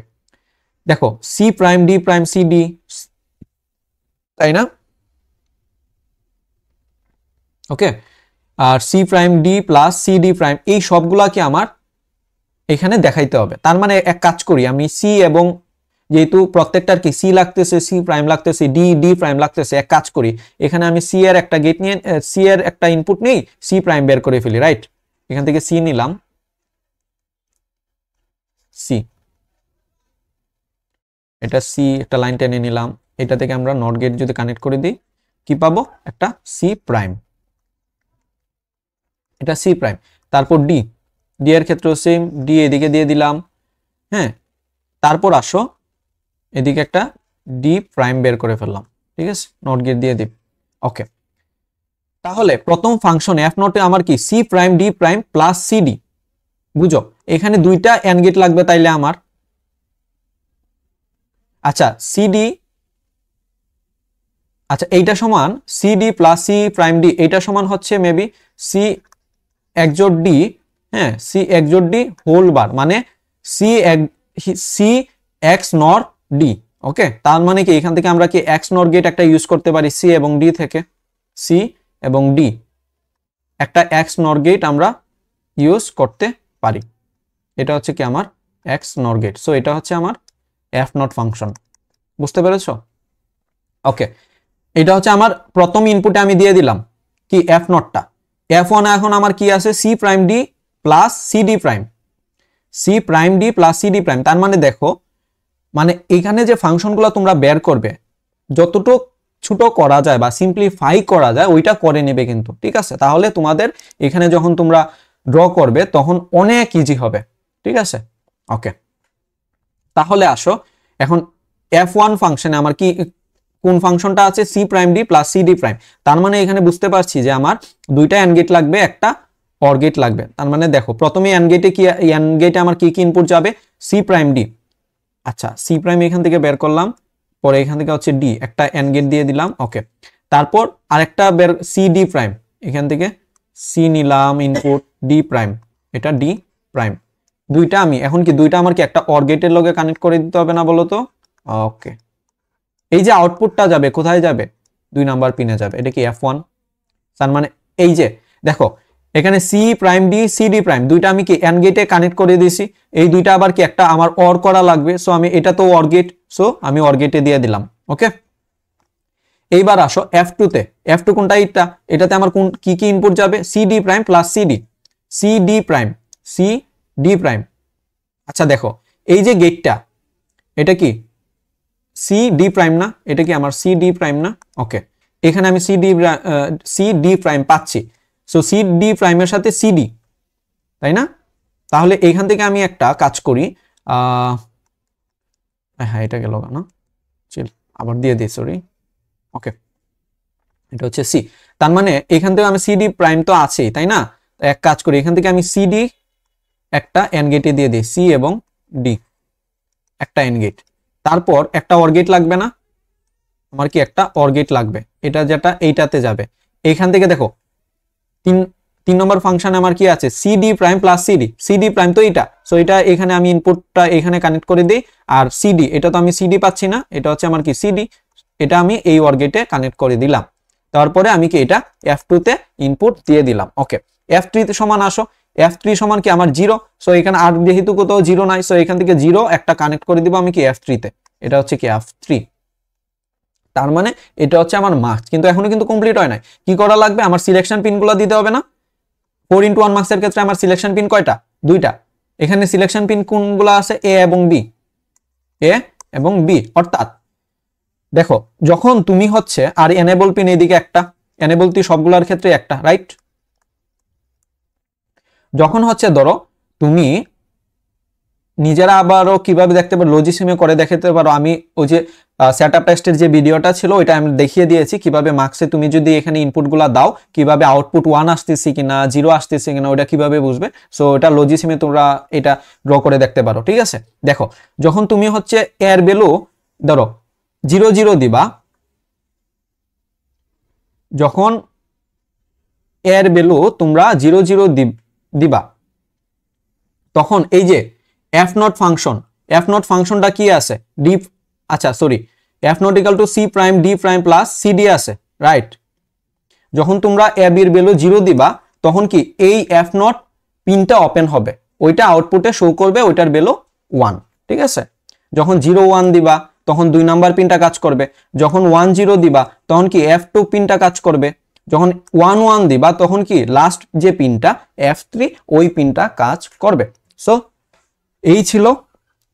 দেখো C prime D prime C D, তাই না? ওকে, আর C prime D plus C D prime, এই সবগুলা কি আমার এখানে দেখাইতে হবে। তার মানে এক কাজ করি, আমি সি এবং যেহেতু প্রত্যেকটার কি সি লাগতেছে, সি প্রাইম লাগতেছে, ডি ডি প্রাইম লাগতেছে, এক কাজ করি, এখানে আমি সি এর একটা গেট নিয়ে, সি এর একটা ইনপুট নেই, সি প্রাইম বের করে ফেলি, রাইট? এখান থেকে সি নিলাম, সি, এটা সি একটা লাইন টেনে নিলাম, এটা থেকে আমরা নট গেট যদি কানেক্ট করে দিই কি পাবো? একটা সি প্রাইম, এটা সি প্রাইম। তারপর ডি, ডি এর ক্ষেত্রেও সেম, ডি এদিকে দিয়ে দিলাম, হ্যাঁ। তারপর আসো এদিকে একটা ডি প্রাইম বের করে ফেললাম, ঠিক আছে, নট গেট দিয়ে দিই, ওকে। তাহলে প্রথম ফাংশন এফ নটে আমার কি C prime D prime plus C D, বুঝো এখানে দুইটা এন্ড গেট লাগবে তাইলে আমার। আচ্ছা সিডি, আচ্ছা এইটা সমান CD plus C prime D, এইটা সমান হচ্ছে মেবি সি একজোট ডি, হ্যাঁ, সি একজোট ডি হোল বার, মানে C XNOR D, okay. তার মানে কি এখান থেকে আমরা কি এক্স নর গেট একটা ইউজ করতে পারি সি এবং ডি থেকে, সি এবং ডি একটা এক্স নর গেট আমরা ইউজ করতে পারি। এটা হচ্ছে কি আমার এক্স নর গেট। সো এটা হচ্ছে আমার এফ নট ফাংশন, বুঝতে পেরেছো? ওকে, এটা হচ্ছে আমার প্রথম ইনপুটে আমি দিয়ে দিলাম কি এফ নটটা। এফ ওয়ান এখন আমার কি আছে? C prime D plus C D prime, C prime D plus C D prime. তার মানে দেখো, মানে এখানে যে ফাংশনগুলো তোমরা বের করবে যতটুকু ছোট করা যায় বা সিম্পলিফাই করা যায় ওইটা করে নেবে কিন্তু, ঠিক আছে? তাহলে তোমাদের এখানে যখন তোমরা ড্র করবে তখন অনেক ইজি হবে, ঠিক আছে, ওকে। তাহলে আসো এখন এফ ওয়ান ফাংশনে আমার কি কোন ফাংশনটা আছে? C prime D plus C D prime. তার মানে এখানে বুঝতে পারছি যে আমার দুইটা এন্ড গেট লাগবে, একটা অর গেট লাগবে। তার মানে দেখো প্রথমে এন্ড গেটে কি, এন্ড গেটে আমার কি কি ইনপুট যাবে? সি প্রাইম ডি, আচ্ছা সি প্রাইম এখান থেকে বের করলাম, পরে এখান থেকে হচ্ছে ডি, একটা এন্ড গেট দিয়ে দিলাম, ওকে। তারপর আরেকটা বের সি ডি প্রাইম, এখান থেকে সি নিলাম ইনপুট, ডি প্রাইম, এটা ডি প্রাইম। দুইটা আমি এখন কি দুইটা আমার কি একটা অর গেটের লগে কানেক্ট করে দিতে হবে না বলো তো? ওকে, এই যে আউটপুটটা যাবে কোথায় যাবে? 2 নাম্বার পিনে যাবে। এটা কি F1? তার মানে এই যে দেখো এখানে C prime D C D prime দুইটা আমি কি এন্ড গেটে কানেক্ট করে দিয়েছি, এই দুইটা আবার কি একটা আমার অর করা লাগবে, সো আমি এটা তো অর গেট, সো আমি অর গেটে দিয়ে দিলাম, ওকে। এইবার আসো F2 তে, F2 কোনটা? এটাতে আমার কোন কি কি ইনপুট যাবে? C D prime plus C D, C D prime, C D prime, আচ্ছা দেখো এই যে গেটটা এটা কি সি ডি প্রাইম না, এটা কি আমার সি ডি প্রাইম না? ওকে, এখানে আমি সি ডি প্রাইম পাচ্ছি, সো সি ডি প্রাইমের সাথে সিডি, তাই না? তাহলে এইখান থেকে আমি একটা কাজ করি, হ্যাঁ এটা গেল না, চিল আবার দিয়ে দিই, সরি। ওকে, এটা হচ্ছে সি, তার মানে এখান থেকে আমি সিডি প্রাইম তো আছেই, তাই না? এক কাজ করি, এখান থেকে আমি সিডি একটা এন্ড গেটে দিয়ে দিই, সি এবং ডি একটা এন্ড গেট, তারপর একটা অর গেট লাগবে না আমার, কি একটা অর গেট লাগবে, এটা যেটা এইটাতে যাবে। এইখান থেকে দেখো তিন নম্বর ফাংশনে আমার কি আছে, CD prime plus CD, CD prime তো এটা, সো এটা এখানে আমি ইনপুটটা এখানে কানেক্ট করে দিই, আর সিডি এটা তো আমি সিডি পাচ্ছি না, এটা হচ্ছে আমার কি সিডি, এটা আমি এই অর গেটে কানেক্ট করে দিলাম। তারপরে আমি কি এটা F2 তে ইনপুট দিয়ে দিলাম। ওকে, F3 তে সমান আসো, F3 সমান কি আমার 0, সো এখানে আর যেহেতু কোথাও 0 নাই, সো এখান থেকে 0 একটা কানেক্ট করে দিব আমি কি F3 তে, এটা হচ্ছে কি F3। তার মানে এটা হচ্ছে আমার মার্কস, কিন্তু এখনো কিন্তু কমপ্লিট হয় নাই। কি করা লাগবে, আমার সিলেকশন পিনগুলো দিতে হবে না? 4x1 মার্কসের ক্ষেত্রে আমার সিলেকশন পিন কয়টা? 2টা। এখানে সিলেকশন পিন কোনগুলো আছে? এ এবং বি, এ এবং বি। অর্থাৎ দেখো যখন তুমি হচ্ছে, আর এনেবল পিন এদিকে একটা, এনেবল পিন সবগুলোর ক্ষেত্রে একটা, রাইট? যখন হচ্ছে ধরো তুমি নিজেরা আবারও কিভাবে দেখতে পারো, লজিসিমে করে দেখাতে পারো। আমি ওই যে সেটআপ টেস্টের যে ভিডিওটা ছিল ওইটা আমি দেখিয়ে দিয়েছি কিভাবে মার্কসে তুমি যদি এখানে ইনপুটগুলো দাও কিভাবে আউটপুট 1 আসতেছে কিনা 0 আসতেছে কিনা ওটা কিভাবে বুঝবে। সো এটা লজিসিমে তোমরা এটা ড্র করে দেখতে পারো, ঠিক আছে? দেখো যখন তুমি হচ্ছে এর ভ্যালু ধরো 0 0 দিবা, যখন এর ভ্যালু তোমরা 0 0 দিবা, তখন এই যে F not function, F not ফাংশনটা কি আছে? ডি, আচ্ছা sorry, F not equal to C prime D prime plus CD আছে, রাইট? যখন তোমরা এ বির ভ্যালু 0 দিবা তখন কি এই এফ নট পিনটা ওপেন হবে, ওইটা আউটপুটে শো করবে ওইটার ভ্যালু 1, ঠিক আছে? যখন 0 1 দিবা তখন 2 নাম্বার পিনটা কাজ করবে, যখন 1 0 দিবা তখন কি F2 পিনটা কাজ করবে, যখন 1 1 দিবা তখন কি লাস্ট যে পিনটা F3 ওই পিনটা কাজ করবে। সো এই ছিল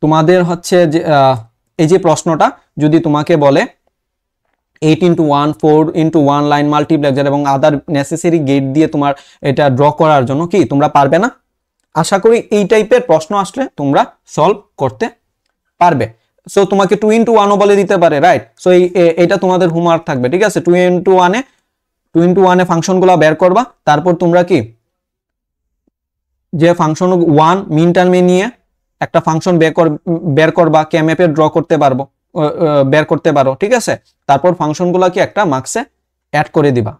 তোমাদের হচ্ছে যে এই যে প্রশ্নটা, যদি তোমাকে বলে 8x1 4x1 লাইন মাল্টিপ্লেক্সার এবং আদার নেসেসারি গেট দিয়ে তোমার এটা ড্র করার জন্য, কি তোমরা পারবে না? আশা করি এই টাইপের প্রশ্ন আসলে তোমরা সলভ করতে পারবে। সো তোমাকে 2x1 ও বলে দিতে পারে, রাইট? সো এটা তোমাদের হোমওয়ার্ক থাকবে, ঠিক আছে? 2x1 এ ফাংশনগুলো বের করবা, তারপর তোমরা কি যে ফাংশন 1 মিন টার্মে নিয়ে একটা ফাংশন বের করবা, ক্যাম্যাপে ড্র করতে পারবো, বের করতে পারো, ঠিক আছে? তারপর ফাংশনগুলোকে একটা মার্কসে অ্যাড করে দিবা।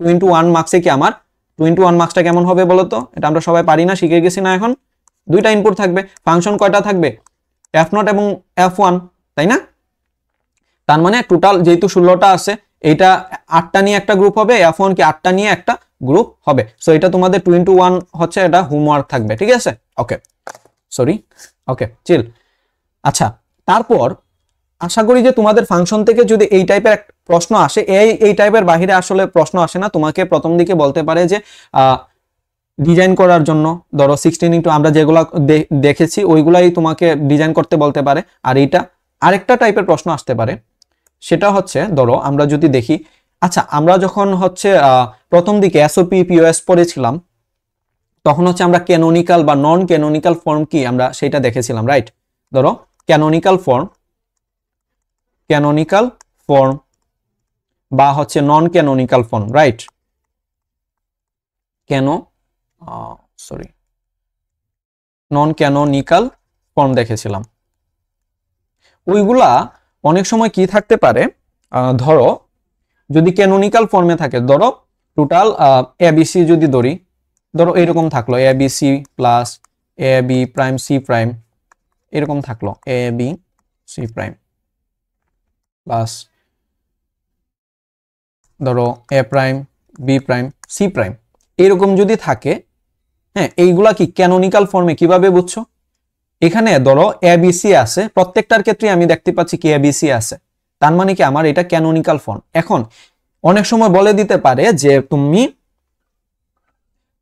2x1 মার্কসে কি আমার 2x1 মার্কসটা কেমন হবে বলো তো? এটা আমরা সবাই পারি না, শিখে গেছি না? এখন দুইটা ইনপুট থাকবে, ফাংশন কয়টা থাকবে? F0 এবং F1, তাই না? তার মানে টোটাল যেহেতু 16টা আছে, এইটা 8টা নিয়ে একটা গ্রুপ হবে, F1 কি 8টা নিয়ে একটা গ্রুপ হবে। সো এটা তোমাদের 2x1 হচ্ছে এটা হোমওয়ার্ক থাকবে, ঠিক আছে? ওকে, সরি, ওকে চিল। আচ্ছা, তারপর আশা করি যে তোমাদের ফাংশন থেকে যদি এই টাইপের প্রশ্ন আসে, এই টাইপের বাহিরে আসলে প্রশ্ন আসে না। তোমাকে প্রথম দিকে বলতে পারে যে ডিজাইন করার জন্য ধরো 16x আমরা যেগুলো দেখেছি ওইগুলাই তোমাকে ডিজাইন করতে বলতে পারে। আর এইটা আরেকটা টাইপের প্রশ্ন আসতে পারে, সেটা হচ্ছে ধরো আমরা যদি দেখি, আচ্ছা আমরা যখন হচ্ছে প্রথম দিকে এসওপি পিওএস পড়েছিলাম তখন হচ্ছে আমরা ক্যানোনিক্যাল বা নন ক্যানোনিক্যাল ফর্ম কি আমরা সেটা দেখেছিলাম, রাইট? ধরো ক্যানোনিক্যাল ফর্ম বা হচ্ছে নন ক্যানোনিক্যাল ফর্ম, রাইট? নন ক্যানোনিক্যাল ফর্ম দেখেছিলাম। ওইগুলা অনেক সময় কি থাকতে পারে, ধরো যদি ক্যানোনিক্যাল ফর্মে থাকে, ধরো টোটাল এবিসি যদি ধরি, ধরো এরকম থাকলো ABC plus A B prime C prime, এরকম থাকলো A B C prime plus ধরো A prime B prime C prime, এরকম যদি থাকে, হ্যাঁ, এইগুলা কি ক্যানোনিক্যাল ফর্মে। কিভাবে বুঝছো? এখানে ধরো এবিসি আছে, প্রত্যেকটার ক্ষেত্রে আমি দেখতে পাচ্ছি কি এবিসি আছে, তার মানে কি আমার এটা ক্যানোনিক্যাল ফর্ম। এখন অনেক সময় বলে দিতে পারে যে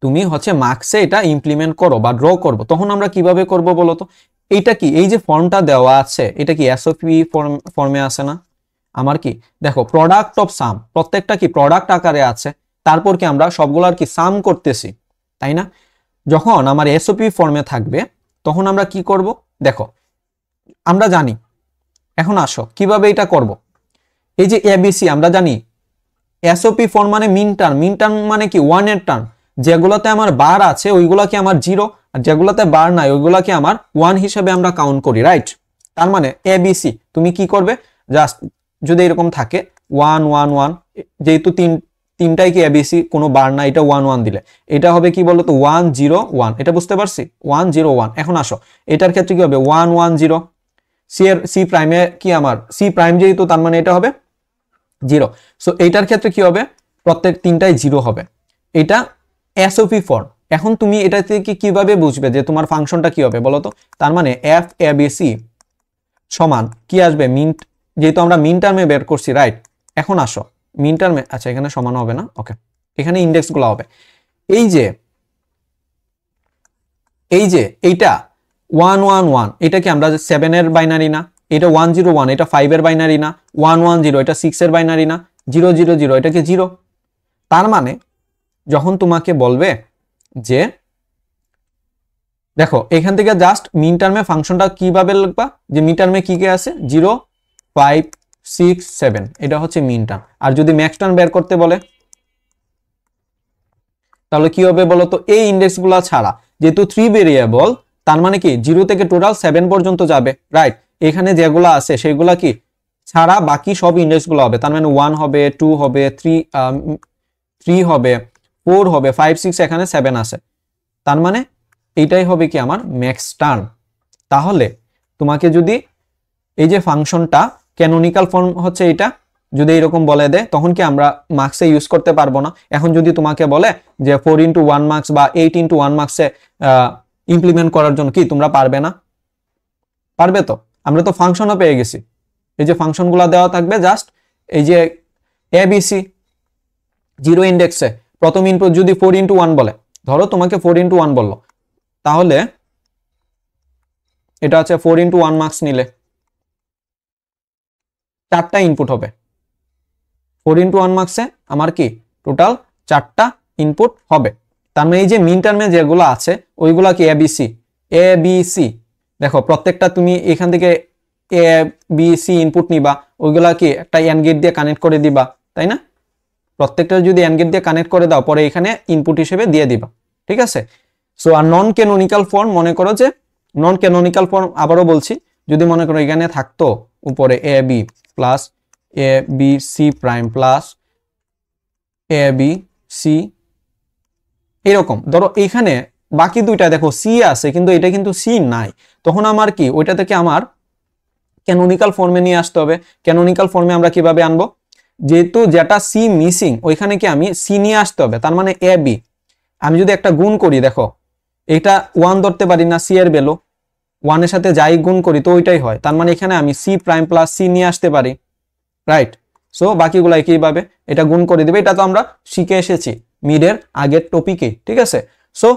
তুমি হচ্ছে মার্কসে এটা ইমপ্লিমেন্ট করো বা ড্র করবো, তখন আমরা কিভাবে করব বলো তো? এইটা কি, এই যে ফর্মটা দেওয়া আছে এটা কি এসওপি ফর্মে আছে না? আমার কি দেখো প্রোডাক্ট অফ সাম, প্রত্যেকটা কি প্রোডাক্ট আকারে আছে, তারপর কি আমরা সবগুলার কি সাম করতেছি, তাই না? যখন আমার এসওপি ফর্মে থাকবে তখন আমরা কি করব, দেখো আমরা জানি, এখন আসো কিভাবে এটা করব। এই যে এবিসি আমরা জানি, এসওপি ফর্ম মানে মিন টার্ম মানে কি ওয়ানের টার্ম, যেগুলোতে আমার বার আছে ওইগুলাকে আমার 0, আর যেগুলোতে বার নাই ওইগুলাকে আমার 1 হিসেবে আমরা কাউন্ট করি, রাইট? তার মানে এবিসি তুমি কি করবে, জাস্ট যদি এরকম থাকে 1 1 1, যেহেতু তিনটাই কি এবিসি, কোনো বার না, এটা 1 1 দিলে এটা হবে কি বলতো 1 0 1, এটা বুঝতে পারছি 1 0 1। এখন আসো এটার ক্ষেত্রে কি হবে 1 1 0, সি প্রাইমে কি আমার সি প্রাইম যেহেতু, তার মানে এটা হবে 0। সো এইটার ক্ষেত্রে কি হবে, প্রত্যেক তিনটাই 0 হবে। এটা এসওপি ফর্ম। এখন তুমি এটা থেকে কিভাবে বুঝবে যে তোমার ফাংশনটা কি হবে বলো তো? তার মানে এফ এ বি সি সমান কি আসবে, মিন, যেহেতু আমরা মিন টার্মে বের করছি, রাইট? এখন আসো মিন টার্মে, আচ্ছা এখানে সমান হবে না, ওকে, এখানে ইন্ডেক্স গুলো হবে এই যে এইটা 1 1 1, এটা কি আমরা 7 এর বাইনারি না? এটা 1 0 1, এটা 5 এর বাইনারি না? 1 1 0, এটা 6 এর বাইনারি না? 0 0 0, এটা কি 0? তার মানে যখন তোমাকে বলবে যে দেখো এখান থেকে জাস্ট মিন টার্মে ফাংশনটা কিভাবে লিখবা, যে মিন টার্মে কি কি আছে 0 5 6 7, এটা হচ্ছে মিন টার্ম। আর যদি ম্যাক্স টার্ম বের করতে বলে তাহলে কি হবে বলো তো? এই ইন্ডেক্স গুলা ছাড়া, যেহেতু 3 ভেরিয়েবল, তার মানে কি 0 থেকে টোটাল 7 পর্যন্ত যাবে, রাইট? এখানে যেগুলো আছে সেগুলা কি ছাড়া বাকি সব ইন্ডেক্স গুলো হবে, তার মানে 1 হবে 2 হবে 3 হবে 4 হবে 5 6, এখানে 7 আছে, তার মানে এইটাই হবে কি আমার ম্যাক্স টার্ম। তাহলে তোমাকে যদি এই যে ফাংশনটা ক্যানোনিক্যাল ফর্ম হচ্ছে এটা, যদি এরকম বলে দেয় তখন কি আমরা মার্কসে ইউজ করতে পারবো না। এখন যদি তোমাকে বলে যে 4 × 1 মার্কস বা 8 × 1 মার্কসে ইমপ্লিমেন্ট করার জন্য, কি তোমরা পারবে না? পারবে তো, আমরা তো ফাংশনও পেয়ে গেছি, এই যে ফাংশনগুলো দেওয়া থাকবে, জাস্ট এই যে এবিসি 0 ইন্ডেক্সে প্রথম ইনপুট যদি 4 × 1 বলে, ধরো তোমাকে 4 × 1 বললো, তাহলে এটা আছে 4 × 1 মার্কস নিলে 4টা ইনপুট হবে। 4 × 1 মার্কসে আমার কি টোটাল 4টা ইনপুট হবে। তার মানে এই যে মিন টার্মে যেগুলো আছে ওইগুলা কি এবিসি, দেখো প্রত্যেকটা তুমি এখান থেকে এবিসি ইনপুট নিবা, ওইগুলা কি একটা এন্ড গেট দিয়ে কানেক্ট করে দিবা, তাই না? প্রত্যেকটা যদি এন্ড গেট দিয়ে কানেক্ট করে দাও, পরে এখানে ইনপুট হিসেবে দিয়ে দিবা, ঠিক আছে? সো আর নন ক্যানোনিক্যাল ফর্ম, মনে করো যে নন ক্যানোনিক্যাল ফর্ম, আবারও বলছি, যদি মনে করো এখানে থাকতো উপরে A B plus A B C prime plus A B C, এরকম ধরো এখানে বাকি দুইটা দেখো সি আছে কিন্তু এটা কিন্তু সি নাই, তখন আমার কি ওইটা থেকে আমার ক্যানোনিক্যাল ফর্মে নিয়ে আসতে হবে। ক্যানোনিক্যাল ফর্মে আমরা কিভাবে আনবো, যেহেতু যেটা সি মিসিং ওইখানে কি আমি সি নিয়ে আসতে হবে, তার মানে এ বি, আমি যদি একটা গুণ করি, দেখো এটা 1 ধরতে পারি না, সি এর ভ্যালু 1 এর সাথে যাই গুণ করি তো ওইটাই হয়, তার মানে এখানে আমি সি প্রাইম প্লাস সি নিয়ে আসতে পারি, রাইট? সো বাকিগুলো একইভাবে এটা গুণ করে দিবে, এটা তো আমরা শিখে এসেছি মিডের আগের টপিকে, ঠিক আছে? সো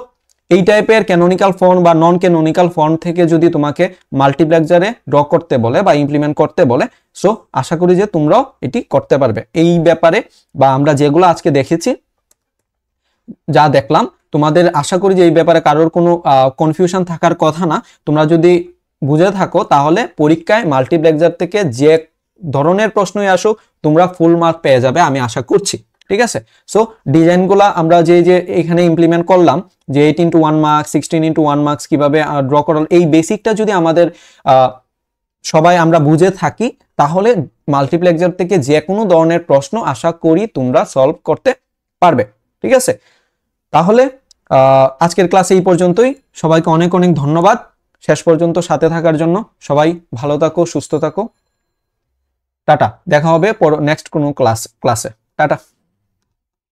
এই টাইপের ক্যানোনিক্যাল ফর্ম বা নন ক্যানোনিক্যাল ফর্ম থেকে যদি তোমাকে মাল্টিপ্লেক্সারে ড্র করতে বলে বা ইমপ্লিমেন্ট করতে বলে, সো আশা করি যে তোমরাও এটি করতে পারবে। এই ব্যাপারে বা আমরা যেগুলো আজকে দেখেছি, যা দেখলাম, তোমাদের আশা করি যে এই ব্যাপারে কারোর কোনো কনফিউশন থাকার কথা না। তোমরা যদি বুঝে থাকো তাহলে পরীক্ষায় মাল্টিপ্লেক্সার থেকে যে ধরনের প্রশ্নই আসুক তোমরা ফুল মার্ক পেয়ে যাবে, আমি আশা করছি, ঠিক আছে? সো ডিজাইনগুলা আমরা যে এখানে ইমপ্লিমেন্ট করলাম, যে 8 × 1 মার্কস 16 × 1 মার্কস কিভাবে ড্র করাল, এই বেসিকটা যদি আমাদের সবাই আমরা বুঝে থাকি তাহলে মাল্টিপ্লেক্সার থেকে যে কোনো ধরনের প্রশ্ন আশা করি তোমরা সলভ করতে পারবে, ঠিক আছে? তাহলে আজকের ক্লাস এই পর্যন্তই। সবাইকে অনেক অনেক ধন্যবাদ শেষ পর্যন্ত সাথে থাকার জন্য। সবাই ভালো থাকো, সুস্থ থাকো, টাটা, দেখা হবে নেক্সট কোনো ক্লাসে। টাটা।